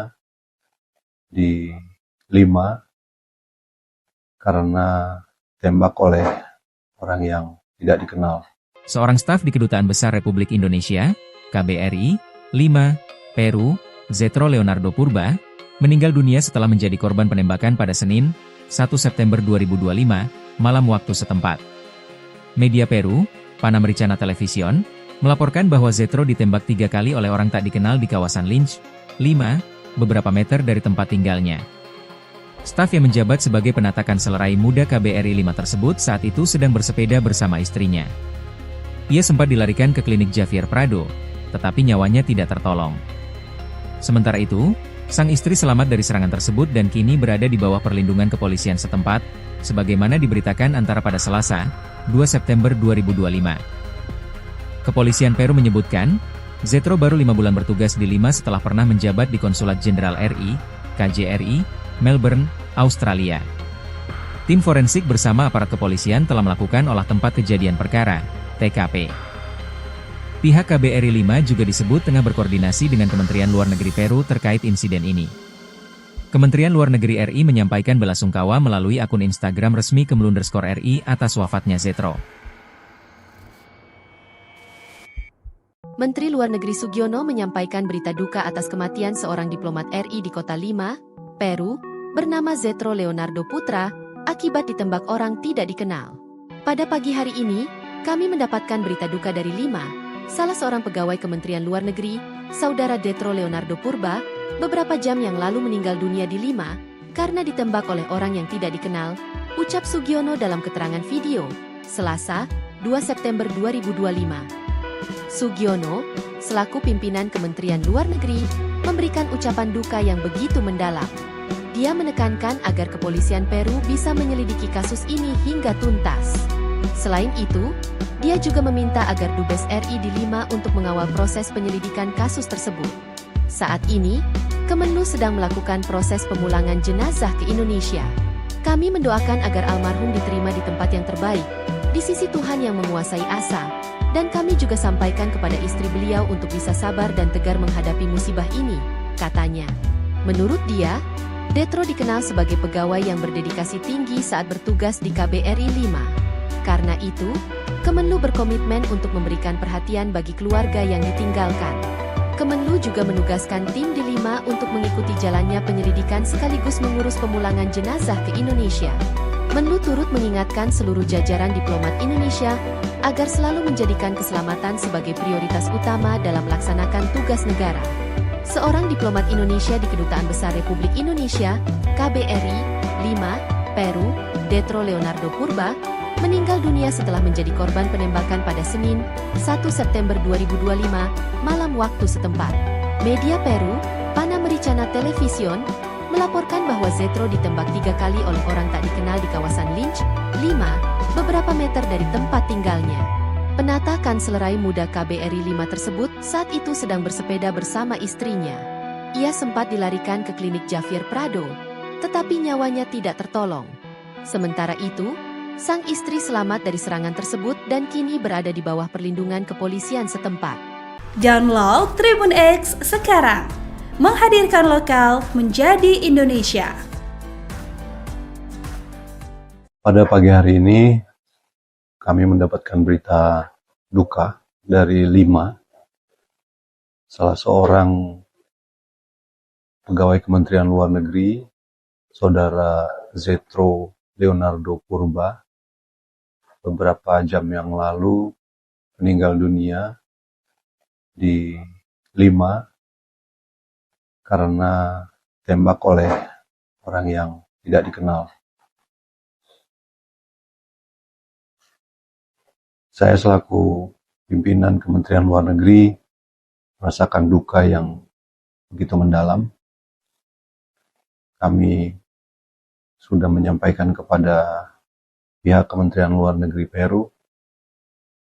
di Lima karena tembak oleh orang yang tidak dikenal. Seorang staf di Kedutaan Besar Republik Indonesia, KBRI, Lima, Peru, Zetro Leonardo Purba, meninggal dunia setelah menjadi korban penembakan pada Senin, 1 September 2025, malam waktu setempat. Media Peru, Panamericana Television, melaporkan bahwa Zetro ditembak 3 kali oleh orang tak dikenal di kawasan Lynch, Lima, beberapa meter dari tempat tinggalnya. Staf yang menjabat sebagai penatakan selerai muda KBRI 5 tersebut saat itu sedang bersepeda bersama istrinya. Ia sempat dilarikan ke klinik Javier Prado, tetapi nyawanya tidak tertolong. Sementara itu, sang istri selamat dari serangan tersebut dan kini berada di bawah perlindungan kepolisian setempat, sebagaimana diberitakan antara pada Selasa, 2 September 2025. Kepolisian Peru menyebutkan, Zetro baru 5 bulan bertugas di Lima setelah pernah menjabat di Konsulat Jenderal RI, KJRI, Melbourne, Australia. Tim forensik bersama aparat kepolisian telah melakukan olah tempat kejadian perkara, TKP. Pihak KBRI 5 juga disebut tengah berkoordinasi dengan Kementerian Luar Negeri Peru terkait insiden ini. Kementerian Luar Negeri RI menyampaikan belasungkawa melalui akun Instagram resmi Kemlu_RI atas wafatnya Zetro. Menteri Luar Negeri Sugiono menyampaikan berita duka atas kematian seorang diplomat RI di Kota Lima, Peru, bernama Zetro Leonardo Putra, akibat ditembak orang tidak dikenal. Pada pagi hari ini, kami mendapatkan berita duka dari Lima, salah seorang pegawai Kementerian Luar Negeri, saudara Zetro Leonardo Purba, beberapa jam yang lalu meninggal dunia di Lima, karena ditembak oleh orang yang tidak dikenal, ucap Sugiono dalam keterangan video, Selasa, 2 September 2025. Sugiono, selaku pimpinan Kementerian Luar Negeri, memberikan ucapan duka yang begitu mendalam. Dia menekankan agar kepolisian Peru bisa menyelidiki kasus ini hingga tuntas. Selain itu, dia juga meminta agar Dubes RI di Lima untuk mengawal proses penyelidikan kasus tersebut. Saat ini, Kemenlu sedang melakukan proses pemulangan jenazah ke Indonesia. Kami mendoakan agar almarhum diterima di tempat yang terbaik, di sisi Tuhan yang menguasai asa, dan kami juga sampaikan kepada istri beliau untuk bisa sabar dan tegar menghadapi musibah ini, katanya. Menurut dia, Zetro dikenal sebagai pegawai yang berdedikasi tinggi saat bertugas di KBRI 5. Karena itu, Kemenlu berkomitmen untuk memberikan perhatian bagi keluarga yang ditinggalkan. Kemenlu juga menugaskan tim di Lima untuk mengikuti jalannya penyelidikan sekaligus mengurus pemulangan jenazah ke Indonesia. Menlu turut mengingatkan seluruh jajaran diplomat Indonesia agar selalu menjadikan keselamatan sebagai prioritas utama dalam melaksanakan tugas negara. Seorang diplomat Indonesia di Kedutaan Besar Republik Indonesia, KBRI, Lima, Peru, Zetro Leonardo Purba, meninggal dunia setelah menjadi korban penembakan pada Senin, 1 September 2025, malam waktu setempat. Media Peru, Panamericana Television, melaporkan bahwa Zetro ditembak 3 kali oleh orang tak dikenal di kawasan Lynch, Lima, beberapa meter dari tempat tinggalnya. Penata kanslerai muda KBRI 5 tersebut saat itu sedang bersepeda bersama istrinya. Ia sempat dilarikan ke klinik Javier Prado, tetapi nyawanya tidak tertolong. Sementara itu, sang istri selamat dari serangan tersebut dan kini berada di bawah perlindungan kepolisian setempat. Download Tribun X sekarang, menghadirkan lokal menjadi Indonesia. Pada pagi hari ini, kami mendapatkan berita duka dari Lima, salah seorang pegawai Kementerian Luar Negeri, saudara Zetro Leonardo Purba, beberapa jam yang lalu meninggal dunia di Lima karena tembak oleh orang yang tidak dikenal. Saya selaku pimpinan Kementerian Luar Negeri merasakan duka yang begitu mendalam. Kami sudah menyampaikan kepada pihak Kementerian Luar Negeri Peru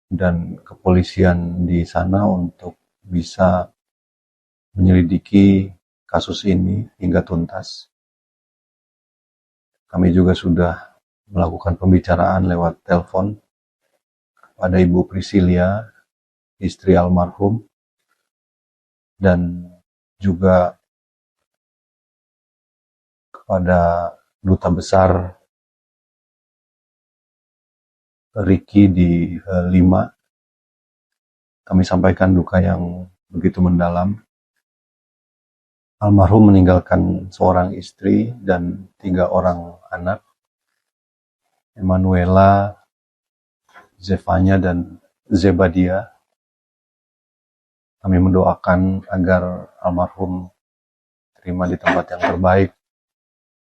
dan kepolisian di sana untuk bisa menyelidiki kasus ini hingga tuntas. Kami juga sudah melakukan pembicaraan lewat telepon pada Ibu Priscilia, istri almarhum, dan juga kepada Duta Besar Ricky di Lima. Kami sampaikan duka yang begitu mendalam. Almarhum meninggalkan seorang istri dan 3 orang anak, Emanuela, Zefanya, dan Zebadia. Kami mendoakan agar almarhum terima di tempat yang terbaik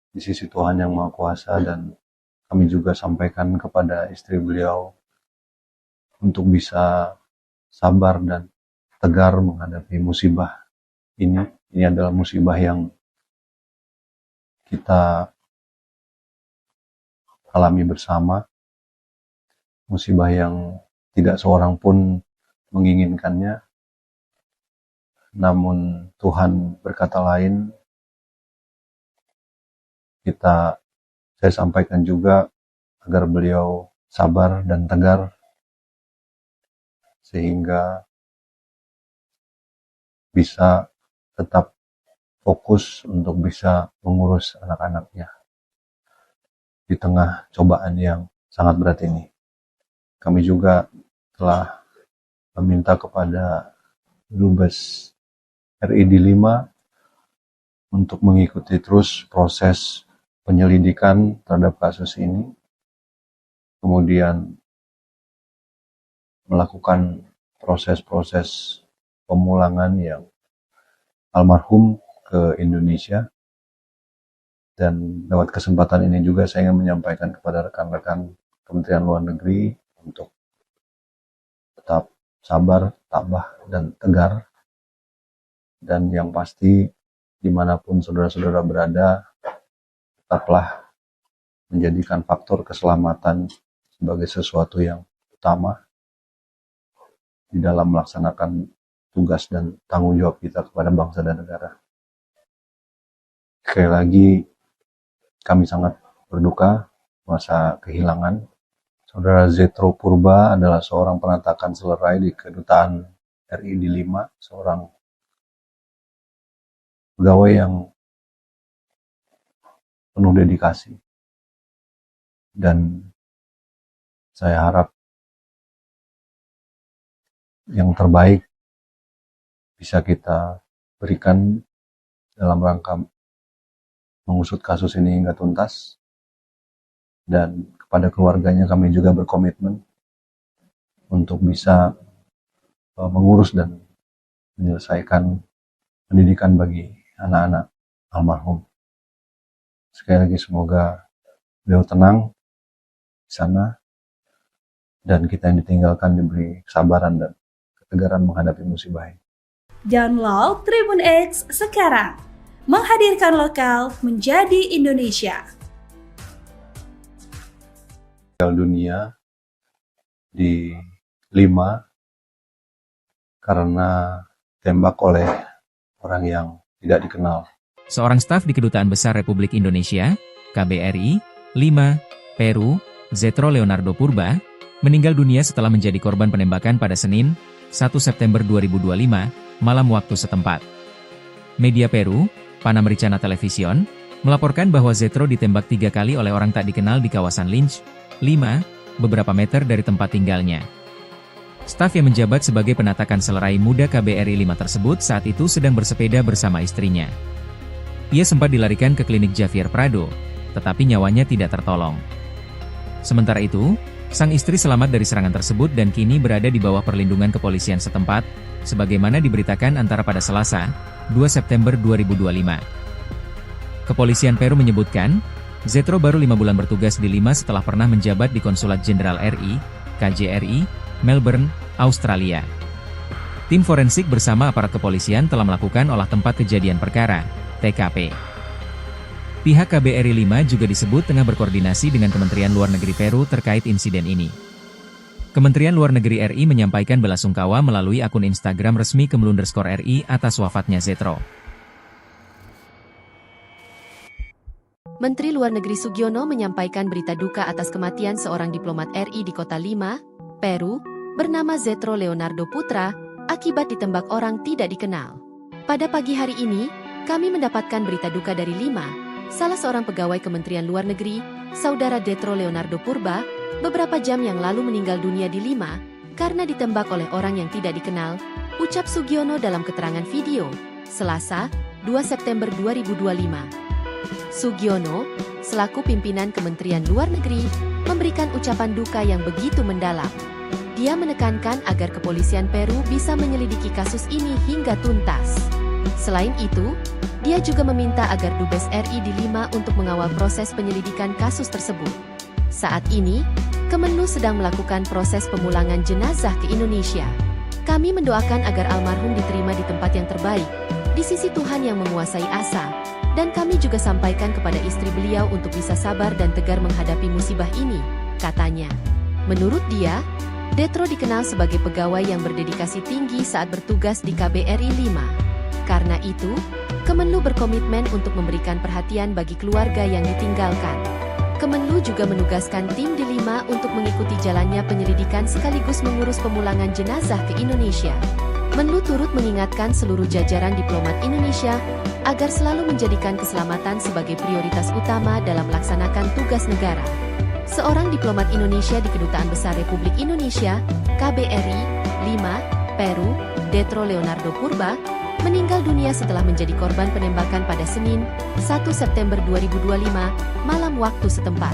di sisi Tuhan yang Maha Kuasa, dan kami juga sampaikan kepada istri beliau untuk bisa sabar dan tegar menghadapi musibah ini. Ini adalah musibah yang kita alami bersama, musibah yang tidak seorang pun menginginkannya, namun Tuhan berkata lain. Saya sampaikan juga agar beliau sabar dan tegar, sehingga bisa tetap fokus untuk bisa mengurus anak-anaknya di tengah cobaan yang sangat berat ini. Kami juga telah meminta kepada Dubes RI di Lima untuk mengikuti terus proses penyelidikan terhadap kasus ini, kemudian melakukan proses-proses pemulangan yang almarhum ke Indonesia. Dan lewat kesempatan ini juga saya ingin menyampaikan kepada rekan-rekan Kementerian Luar Negeri untuk tetap sabar, tabah, dan tegar. Dan yang pasti, dimanapun saudara-saudara berada, tetaplah menjadikan faktor keselamatan sebagai sesuatu yang utama di dalam melaksanakan tugas dan tanggung jawab kita kepada bangsa dan negara. Sekali lagi, kami sangat berduka masa kehilangan. Saudara Zetro Purba adalah seorang penatakan selerai di Kedutaan RI di Lima, seorang pegawai yang penuh dedikasi. Dan saya harap yang terbaik bisa kita berikan dalam rangka mengusut kasus ini hingga tuntas. Dan kepada keluarganya kami juga berkomitmen untuk bisa mengurus dan menyelesaikan pendidikan bagi anak-anak almarhum. Sekali lagi semoga beliau tenang di sana dan kita yang ditinggalkan diberi kesabaran dan ketegaran menghadapi musibah ini. Download Tribun X sekarang. Menghadirkan lokal menjadi Indonesia. Meninggal dunia di Lima karena tembak oleh orang yang tidak dikenal. Seorang staf di Kedutaan Besar Republik Indonesia, KBRI, Lima, Peru, Zetro Leonardo Purba, meninggal dunia setelah menjadi korban penembakan pada Senin, 1 September 2025, malam waktu setempat. Media Peru, Panamericana Television, melaporkan bahwa Zetro ditembak 3 kali oleh orang tak dikenal di kawasan Lynch, Lima, beberapa meter dari tempat tinggalnya. Staf yang menjabat sebagai penatakan selerai muda KBRI 5 tersebut saat itu sedang bersepeda bersama istrinya. Ia sempat dilarikan ke klinik Javier Prado, tetapi nyawanya tidak tertolong. Sementara itu, sang istri selamat dari serangan tersebut dan kini berada di bawah perlindungan kepolisian setempat, sebagaimana diberitakan antara pada Selasa, 2 September 2025. Kepolisian Peru menyebutkan, Zetro baru 5 bulan bertugas di Lima setelah pernah menjabat di Konsulat Jenderal RI, KJRI, Melbourne, Australia. Tim forensik bersama aparat kepolisian telah melakukan olah tempat kejadian perkara, TKP. Pihak KBRI 5 juga disebut tengah berkoordinasi dengan Kementerian Luar Negeri Peru terkait insiden ini. Kementerian Luar Negeri RI menyampaikan belasungkawa melalui akun Instagram resmi @RI atas wafatnya Zetro. Menteri Luar Negeri Sugiono menyampaikan berita duka atas kematian seorang diplomat RI di kota Lima, Peru, bernama Zetro Leonardo Putra, akibat ditembak orang tidak dikenal. Pada pagi hari ini, kami mendapatkan berita duka dari Lima, salah seorang pegawai Kementerian Luar Negeri, saudara Zetro Leonardo Purba, beberapa jam yang lalu meninggal dunia di Lima, karena ditembak oleh orang yang tidak dikenal, ucap Sugiono dalam keterangan video, Selasa, 2 September 2025. Sugiono, selaku pimpinan Kementerian Luar Negeri, memberikan ucapan duka yang begitu mendalam. Dia menekankan agar kepolisian Peru bisa menyelidiki kasus ini hingga tuntas. Selain itu, dia juga meminta agar Dubes RI di Lima untuk mengawal proses penyelidikan kasus tersebut. Saat ini, Kemenlu sedang melakukan proses pemulangan jenazah ke Indonesia. Kami mendoakan agar almarhum diterima di tempat yang terbaik, di sisi Tuhan yang menguasai asa, dan kami juga sampaikan kepada istri beliau untuk bisa sabar dan tegar menghadapi musibah ini, katanya. Menurut dia, Zetro dikenal sebagai pegawai yang berdedikasi tinggi saat bertugas di KBRI 5. Karena itu, Kemenlu berkomitmen untuk memberikan perhatian bagi keluarga yang ditinggalkan. Kemenlu juga menugaskan tim di Lima untuk mengikuti jalannya penyelidikan sekaligus mengurus pemulangan jenazah ke Indonesia. Menlu turut mengingatkan seluruh jajaran diplomat Indonesia agar selalu menjadikan keselamatan sebagai prioritas utama dalam melaksanakan tugas negara. Seorang diplomat Indonesia di Kedutaan Besar Republik Indonesia, KBRI, Lima, Peru, Zetro Leonardo Purba, meninggal dunia setelah menjadi korban penembakan pada Senin, 1 September 2025, malam waktu setempat.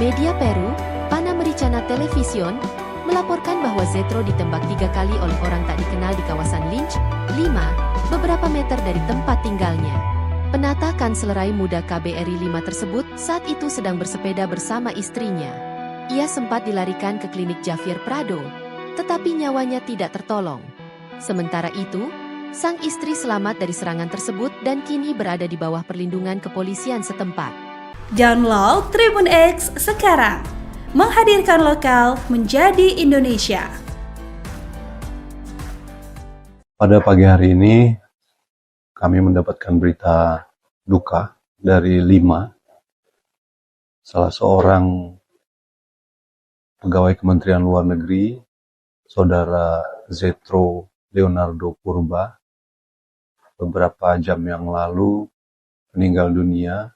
Media Peru, Panamericana Television, melaporkan bahwa Zetro ditembak 3 kali oleh orang tak dikenal di kawasan Lynch, 5, beberapa meter dari tempat tinggalnya. Penata Kanslerai Muda KBRI 5 tersebut saat itu sedang bersepeda bersama istrinya. Ia sempat dilarikan ke klinik Javier Prado, tetapi nyawanya tidak tertolong. Sementara itu, sang istri selamat dari serangan tersebut dan kini berada di bawah perlindungan kepolisian setempat. Download Tribun X sekarang, menghadirkan lokal menjadi Indonesia. Pada pagi hari ini, kami mendapatkan berita duka dari 5, salah seorang pegawai Kementerian Luar Negeri, Saudara Zetro Leonardo Purba, beberapa jam yang lalu meninggal dunia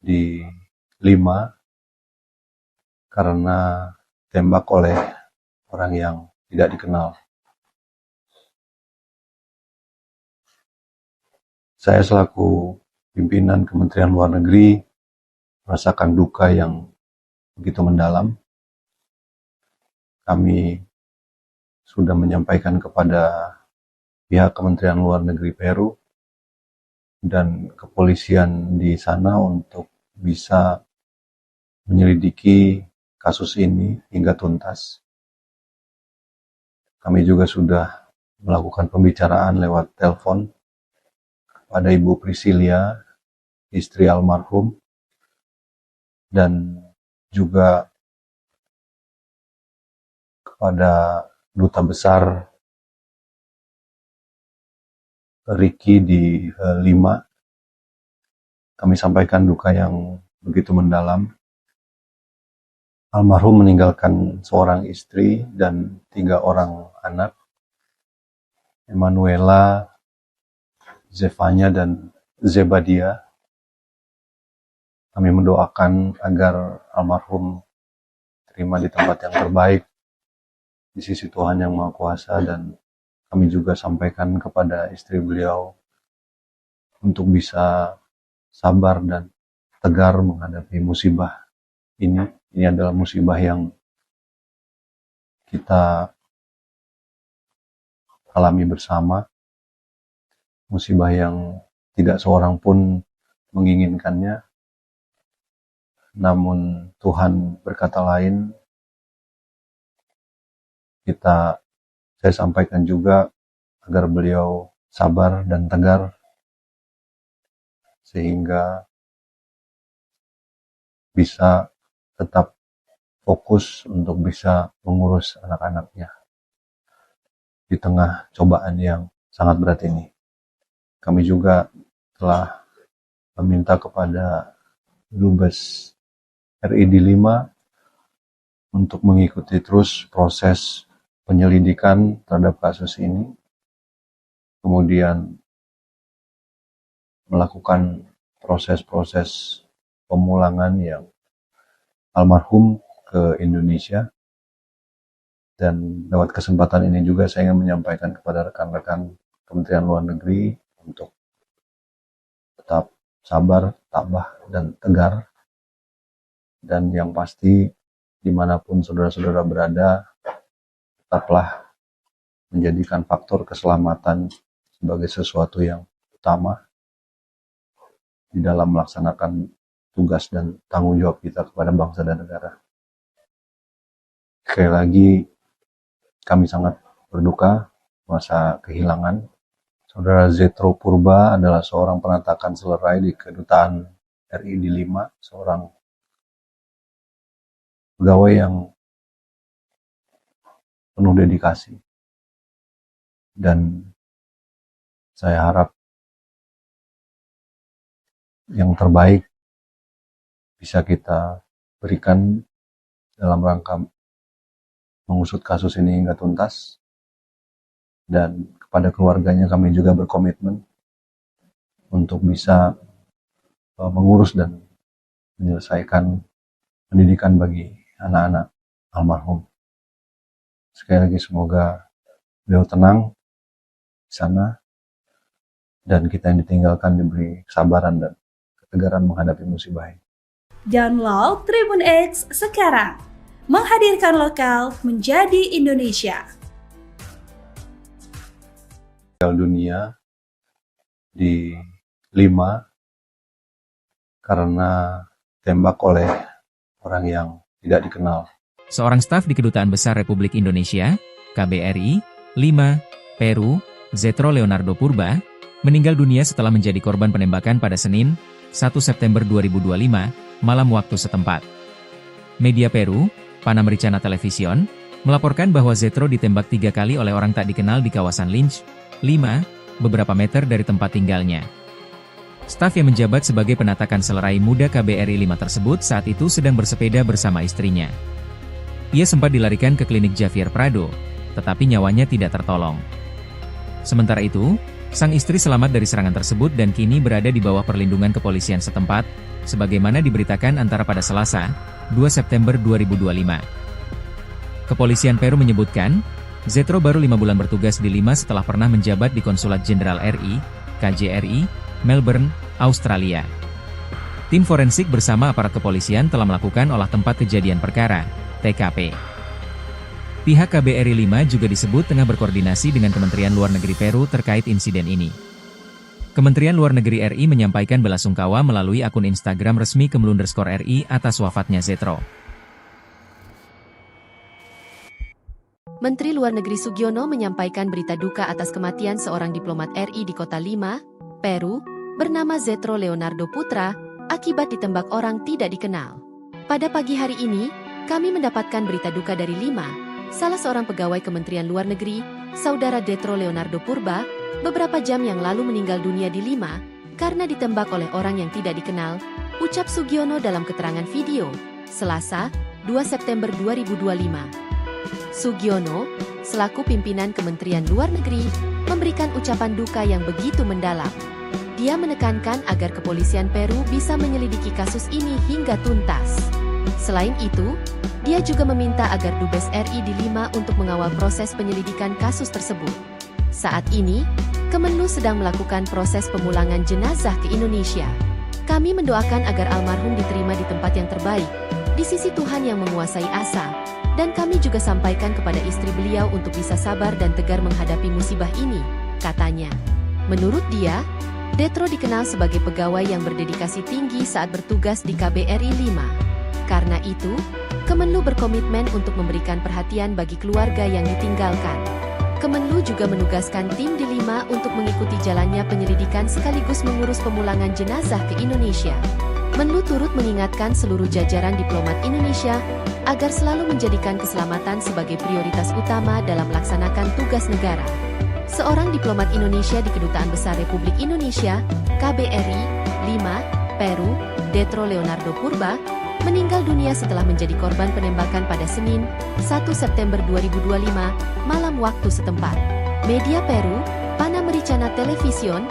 di 5 karena tembak oleh orang yang tidak dikenal. Saya selaku pimpinan Kementerian Luar Negeri merasakan duka yang begitu mendalam. Kami sudah menyampaikan kepada pihak Kementerian Luar Negeri Peru dan kepolisian di sana untuk bisa menyelidiki kasus ini hingga tuntas. Kami juga sudah melakukan pembicaraan lewat telepon kepada Ibu Priscilia, istri almarhum, dan juga kepada Duta Besar Riki di 5. Kami sampaikan duka yang begitu mendalam. Almarhum meninggalkan seorang istri dan 3 orang anak, Emanuela, Zefanya, dan Zebadia. Kami mendoakan agar almarhum terima di tempat yang terbaik di sisi Tuhan Yang Maha Kuasa, dan kami juga sampaikan kepada istri beliau untuk bisa sabar dan tegar menghadapi musibah ini. Ini adalah musibah yang kita alami bersama, musibah yang tidak seorang pun menginginkannya, namun Tuhan berkata lain. Saya sampaikan juga agar beliau sabar dan tegar sehingga bisa tetap fokus untuk bisa mengurus anak-anaknya di tengah cobaan yang sangat berat ini. Kami juga telah meminta kepada Dubes RI di 5 untuk mengikuti terus proses penyelidikan terhadap kasus ini, kemudian melakukan proses-proses pemulangan yang almarhum ke Indonesia. Dan lewat kesempatan ini juga saya ingin menyampaikan kepada rekan-rekan Kementerian Luar Negeri untuk tetap sabar, tabah, dan tegar. Dan yang pasti, dimanapun saudara-saudara berada, tetaplah menjadikan faktor keselamatan sebagai sesuatu yang utama di dalam melaksanakan tugas dan tanggung jawab kita kepada bangsa dan negara. Sekali lagi, kami sangat berduka masa kehilangan. Saudara Zetro Purba adalah seorang penata kanslerai di Kedutaan RI di 5, seorang pegawai yang penuh dedikasi. Dan saya harap yang terbaik bisa kita berikan dalam rangka mengusut kasus ini hingga tuntas. Dan kepada keluarganya kami juga berkomitmen untuk bisa mengurus dan menyelesaikan pendidikan bagi anak-anak almarhum. Sekali lagi semoga beliau tenang sana, dan kita yang ditinggalkan diberi kesabaran dan ketegaran menghadapi musibah ini. Download Tribun X sekarang, menghadirkan lokal menjadi Indonesia. Meninggal dunia di 5 karena tembak oleh orang yang tidak dikenal. Seorang staf di Kedutaan Besar Republik Indonesia, KBRI, Lima, Peru, Zetro Leonardo Purba, meninggal dunia setelah menjadi korban penembakan pada Senin, 1 September 2025, malam waktu setempat. Media Peru, Panamericana Television, melaporkan bahwa Zetro ditembak 3 kali oleh orang tak dikenal di kawasan Lynch, 5, beberapa meter dari tempat tinggalnya. Staf yang menjabat sebagai penata Kanselerai Muda KBRI 5 tersebut saat itu sedang bersepeda bersama istrinya. Ia sempat dilarikan ke klinik Javier Prado, tetapi nyawanya tidak tertolong. Sementara itu, sang istri selamat dari serangan tersebut dan kini berada di bawah perlindungan kepolisian setempat, sebagaimana diberitakan antara pada Selasa, 2 September 2025. Kepolisian Peru menyebutkan, Zetro baru 5 bulan bertugas di Lima setelah pernah menjabat di Konsulat Jenderal RI, KJRI, Melbourne, Australia. Tim forensik bersama aparat kepolisian telah melakukan olah tempat kejadian perkara, TKP. Pihak KBRI 5 juga disebut tengah berkoordinasi dengan Kementerian Luar Negeri Peru terkait insiden ini. Kementerian Luar Negeri RI menyampaikan belasungkawa melalui akun Instagram resmi @RI atas wafatnya Zetro. Menteri Luar Negeri Sugiono menyampaikan berita duka atas kematian seorang diplomat RI di kota Lima, Peru, bernama Zetro Leonardo Putra, akibat ditembak orang tidak dikenal. Pada pagi hari ini, kami mendapatkan berita duka dari Lima, salah seorang pegawai Kementerian Luar Negeri, saudara Zetro Leonardo Purba, beberapa jam yang lalu meninggal dunia di Lima, karena ditembak oleh orang yang tidak dikenal, ucap Sugiono dalam keterangan video, Selasa, 2 September 2025. Sugiono, selaku pimpinan Kementerian Luar Negeri, memberikan ucapan duka yang begitu mendalam. Dia menekankan agar kepolisian Peru bisa menyelidiki kasus ini hingga tuntas. Selain itu, dia juga meminta agar Dubes RI di Lima untuk mengawal proses penyelidikan kasus tersebut. Saat ini, Kemenlu sedang melakukan proses pemulangan jenazah ke Indonesia. Kami mendoakan agar almarhum diterima di tempat yang terbaik, di sisi Tuhan yang menguasai asa, dan kami juga sampaikan kepada istri beliau untuk bisa sabar dan tegar menghadapi musibah ini, katanya. Menurut dia, Zetro dikenal sebagai pegawai yang berdedikasi tinggi saat bertugas di KBRI 5. Karena itu, Kemenlu berkomitmen untuk memberikan perhatian bagi keluarga yang ditinggalkan. Kemenlu juga menugaskan tim di Lima untuk mengikuti jalannya penyelidikan sekaligus mengurus pemulangan jenazah ke Indonesia. Menlu turut mengingatkan seluruh jajaran diplomat Indonesia agar selalu menjadikan keselamatan sebagai prioritas utama dalam melaksanakan tugas negara. Seorang diplomat Indonesia di Kedutaan Besar Republik Indonesia, KBRI, Lima, Peru, Zetro Leonardo Purba, meninggal dunia setelah menjadi korban penembakan pada Senin, 1 September 2025, malam waktu setempat. Media Peru, Panamericana Television,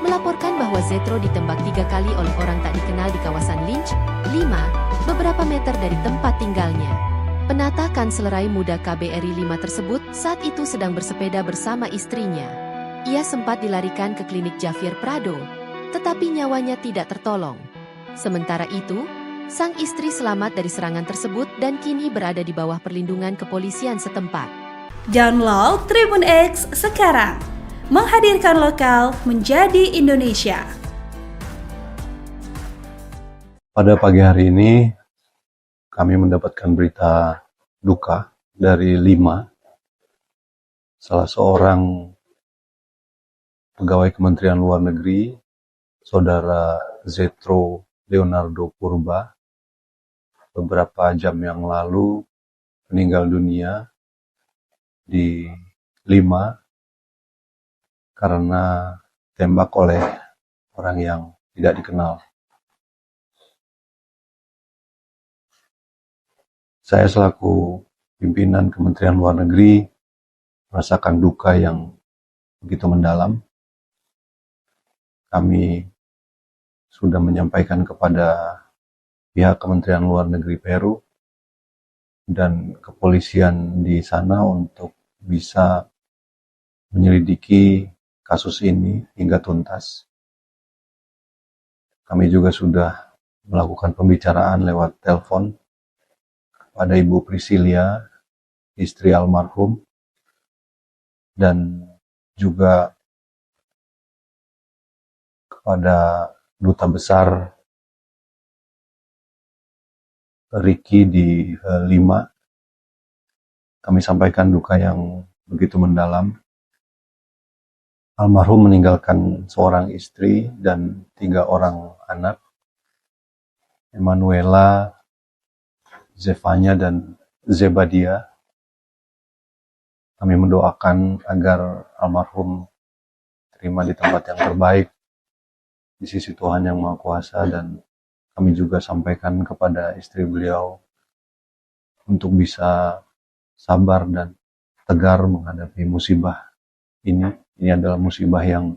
melaporkan bahwa Zetro ditembak 3 kali oleh orang tak dikenal di kawasan Lynch, 5, beberapa meter dari tempat tinggalnya. Penata Kanselerai Muda KBRI 5 tersebut saat itu sedang bersepeda bersama istrinya. Ia sempat dilarikan ke klinik Javier Prado, tetapi nyawanya tidak tertolong. Sementara itu, sang istri selamat dari serangan tersebut dan kini berada di bawah perlindungan kepolisian setempat. Download Tribun X sekarang, menghadirkan lokal menjadi Indonesia. Pada pagi hari ini, kami mendapatkan berita duka dari Lima, salah seorang pegawai Kementerian Luar Negeri, saudara Zetro Leonardo Purba, beberapa jam yang lalu meninggal dunia di Lima karena tembak oleh orang yang tidak dikenal. Saya selaku pimpinan Kementerian Luar Negeri merasakan duka yang begitu mendalam. Kami sudah menyampaikan kepada pihak Kementerian Luar Negeri Peru dan kepolisian di sana untuk bisa menyelidiki kasus ini hingga tuntas. Kami juga sudah melakukan pembicaraan lewat telepon kepada Ibu Priscilia, istri almarhum, dan juga kepada Duta Besar Ricky di Lima. Kami sampaikan duka yang begitu mendalam. Almarhum meninggalkan seorang istri dan 3 orang anak, Emanuela, Zefanya, dan Zebadia. Kami mendoakan agar almarhum terima di tempat yang terbaik di sisi Tuhan Yang Maha Kuasa, dan kami juga sampaikan kepada istri beliau untuk bisa sabar dan tegar menghadapi musibah ini. Ini adalah musibah yang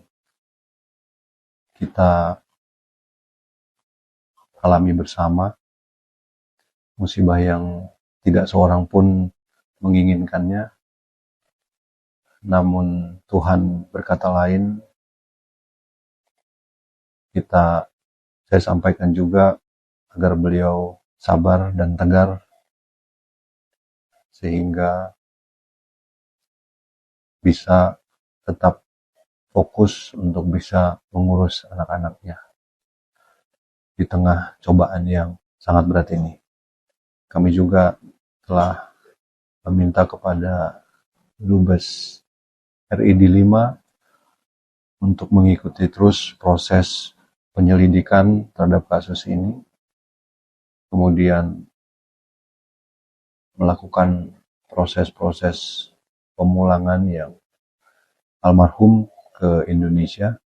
kita alami bersama, musibah yang tidak seorang pun menginginkannya, namun Tuhan berkata lain. Saya sampaikan juga agar beliau sabar dan tegar, sehingga bisa tetap fokus untuk bisa mengurus anak-anaknya di tengah cobaan yang sangat berat ini. Kami juga telah meminta kepada Dubes RI di Lima untuk mengikuti terus proses penyelidikan terhadap kasus ini, kemudian melakukan proses-proses pemulangan yang almarhum ke Indonesia.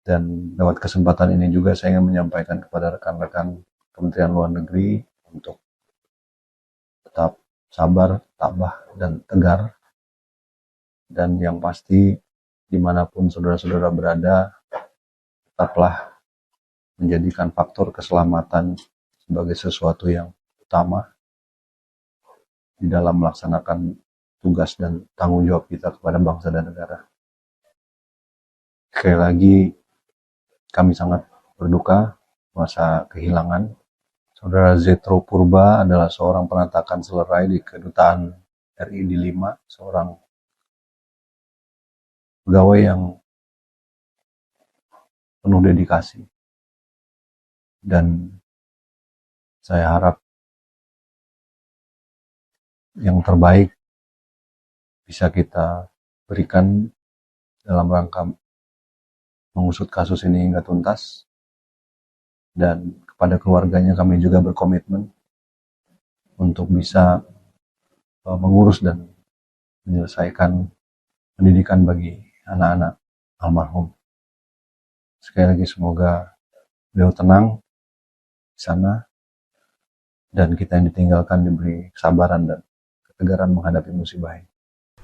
Dan lewat kesempatan ini juga saya ingin menyampaikan kepada rekan-rekan Kementerian Luar Negeri untuk tetap sabar, tabah, dan tegar. Dan yang pasti, dimanapun saudara-saudara berada, tetaplah menjadikan faktor keselamatan sebagai sesuatu yang utama di dalam melaksanakan tugas dan tanggung jawab kita kepada bangsa dan negara. Sekali lagi, kami sangat berduka masa kehilangan. Saudara Zetro Purba adalah seorang penatakan selerai di Kedutaan RI di Lima, seorang pegawai yang penuh dedikasi. Dan saya harap yang terbaik bisa kita berikan dalam rangka mengusut kasus ini hingga tuntas. Dan kepada keluarganya kami juga berkomitmen untuk bisa mengurus dan menyelesaikan pendidikan bagi anak-anak almarhum. Sekali lagi semoga beliau tenang di sana, dan kita yang ditinggalkan diberi kesabaran dan ketegaran menghadapi musibah ini.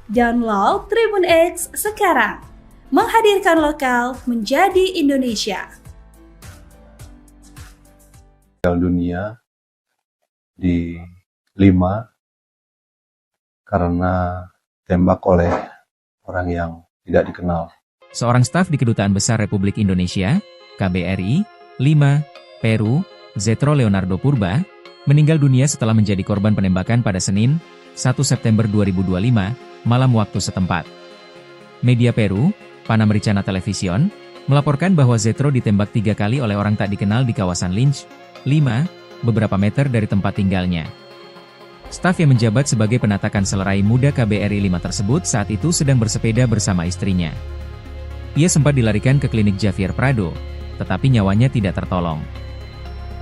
Download Tribun X sekarang, menghadirkan lokal menjadi Indonesia. Meninggal dunia di Lima karena tembak oleh orang yang tidak dikenal. Seorang staf di Kedutaan Besar Republik Indonesia, KBRI, Lima, Peru, Zetro Leonardo Purba, meninggal dunia setelah menjadi korban penembakan pada Senin, 1 September 2025, malam waktu setempat. Media Peru, Panamericana Television, melaporkan bahwa Zetro ditembak 3 kali oleh orang tak dikenal di kawasan Lynch, Lima, beberapa meter dari tempat tinggalnya. Staf yang menjabat sebagai penatakan selerai muda KBRI 5 tersebut saat itu sedang bersepeda bersama istrinya. Ia sempat dilarikan ke klinik Javier Prado, tetapi nyawanya tidak tertolong.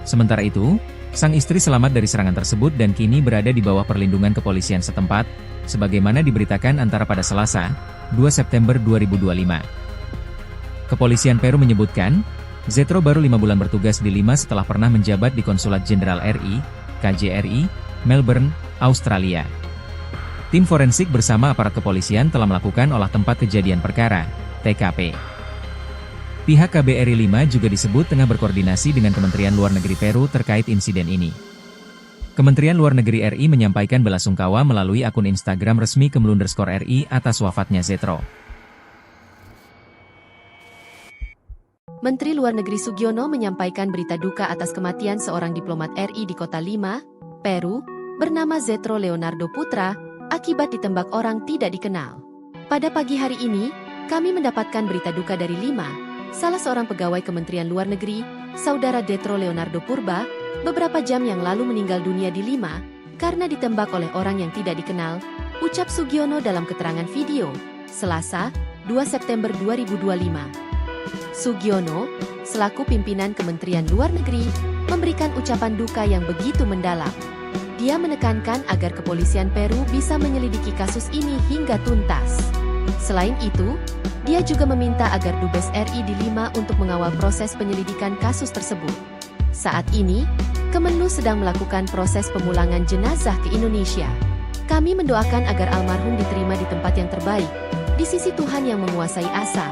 Sementara itu, sang istri selamat dari serangan tersebut dan kini berada di bawah perlindungan kepolisian setempat, sebagaimana diberitakan antara pada Selasa, 2 September 2025. Kepolisian Peru menyebutkan, Zetro baru 5 bulan bertugas di Lima setelah pernah menjabat di Konsulat Jenderal RI, KJRI, Melbourne, Australia. Tim forensik bersama aparat kepolisian telah melakukan olah tempat kejadian perkara, TKP. Pihak KBRI 5 juga disebut tengah berkoordinasi dengan Kementerian Luar Negeri Peru terkait insiden ini. Kementerian Luar Negeri RI menyampaikan belasungkawa melalui akun Instagram resmi Kemlu_RI atas wafatnya Zetro. Menteri Luar Negeri Sugiono menyampaikan berita duka atas kematian seorang diplomat RI di Kota Lima, Peru, bernama Zetro Leonardo Putra, akibat ditembak orang tidak dikenal. Pada pagi hari ini, kami mendapatkan berita duka dari Lima, salah seorang pegawai Kementerian Luar Negeri, saudara Zetro Leonardo Purba, beberapa jam yang lalu meninggal dunia di Lima, karena ditembak oleh orang yang tidak dikenal, ucap Sugiono dalam keterangan video, Selasa, 2 September 2025. Sugiono, selaku pimpinan Kementerian Luar Negeri, memberikan ucapan duka yang begitu mendalam. Dia menekankan agar kepolisian Peru bisa menyelidiki kasus ini hingga tuntas. Selain itu, dia juga meminta agar Dubes RI di Lima untuk mengawal proses penyelidikan kasus tersebut. Saat ini, Kemenlu sedang melakukan proses pemulangan jenazah ke Indonesia. Kami mendoakan agar almarhum diterima di tempat yang terbaik, di sisi Tuhan yang menguasai asa,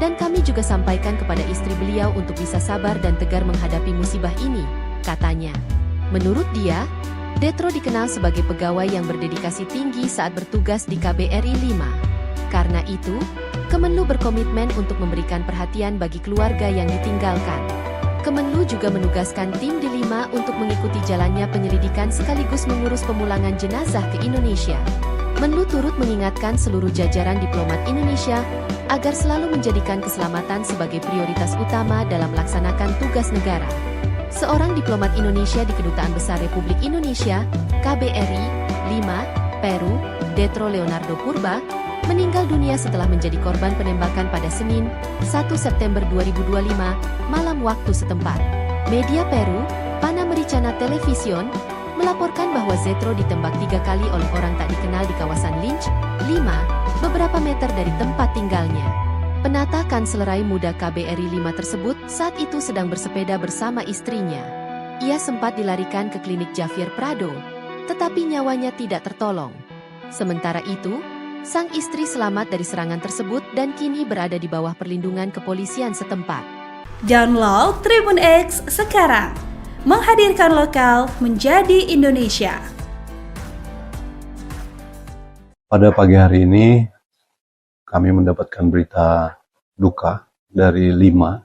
dan kami juga sampaikan kepada istri beliau untuk bisa sabar dan tegar menghadapi musibah ini, katanya. Menurut dia, Zetro dikenal sebagai pegawai yang berdedikasi tinggi saat bertugas di KBRI 5. Karena itu, Kemenlu berkomitmen untuk memberikan perhatian bagi keluarga yang ditinggalkan. Kemenlu juga menugaskan tim di Lima untuk mengikuti jalannya penyelidikan sekaligus mengurus pemulangan jenazah ke Indonesia. Menlu turut mengingatkan seluruh jajaran diplomat Indonesia agar selalu menjadikan keselamatan sebagai prioritas utama dalam melaksanakan tugas negara. Seorang diplomat Indonesia di Kedutaan Besar Republik Indonesia, KBRI, Lima, Peru, Zetro Leonardo Purba, meninggal dunia setelah menjadi korban penembakan pada Senin, 1 September 2025, malam waktu setempat. Media Peru, Panamericana Television, melaporkan bahwa Zetro ditembak 3 kali oleh orang tak dikenal di kawasan Lynch, Lima, beberapa meter dari tempat tinggalnya. Penata kanslerai muda KBRI 5 tersebut saat itu sedang bersepeda bersama istrinya. Ia sempat dilarikan ke klinik Javier Prado, tetapi nyawanya tidak tertolong. Sementara itu, sang istri selamat dari serangan tersebut dan kini berada di bawah perlindungan kepolisian setempat. Download Tribun X sekarang, menghadirkan lokal menjadi Indonesia. Pada pagi hari ini, kami mendapatkan berita duka dari Lima,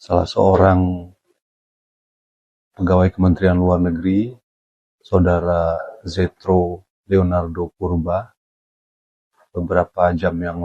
salah seorang pegawai Kementerian Luar Negeri, saudara Zetro Leonardo Purba, beberapa jam yang lalu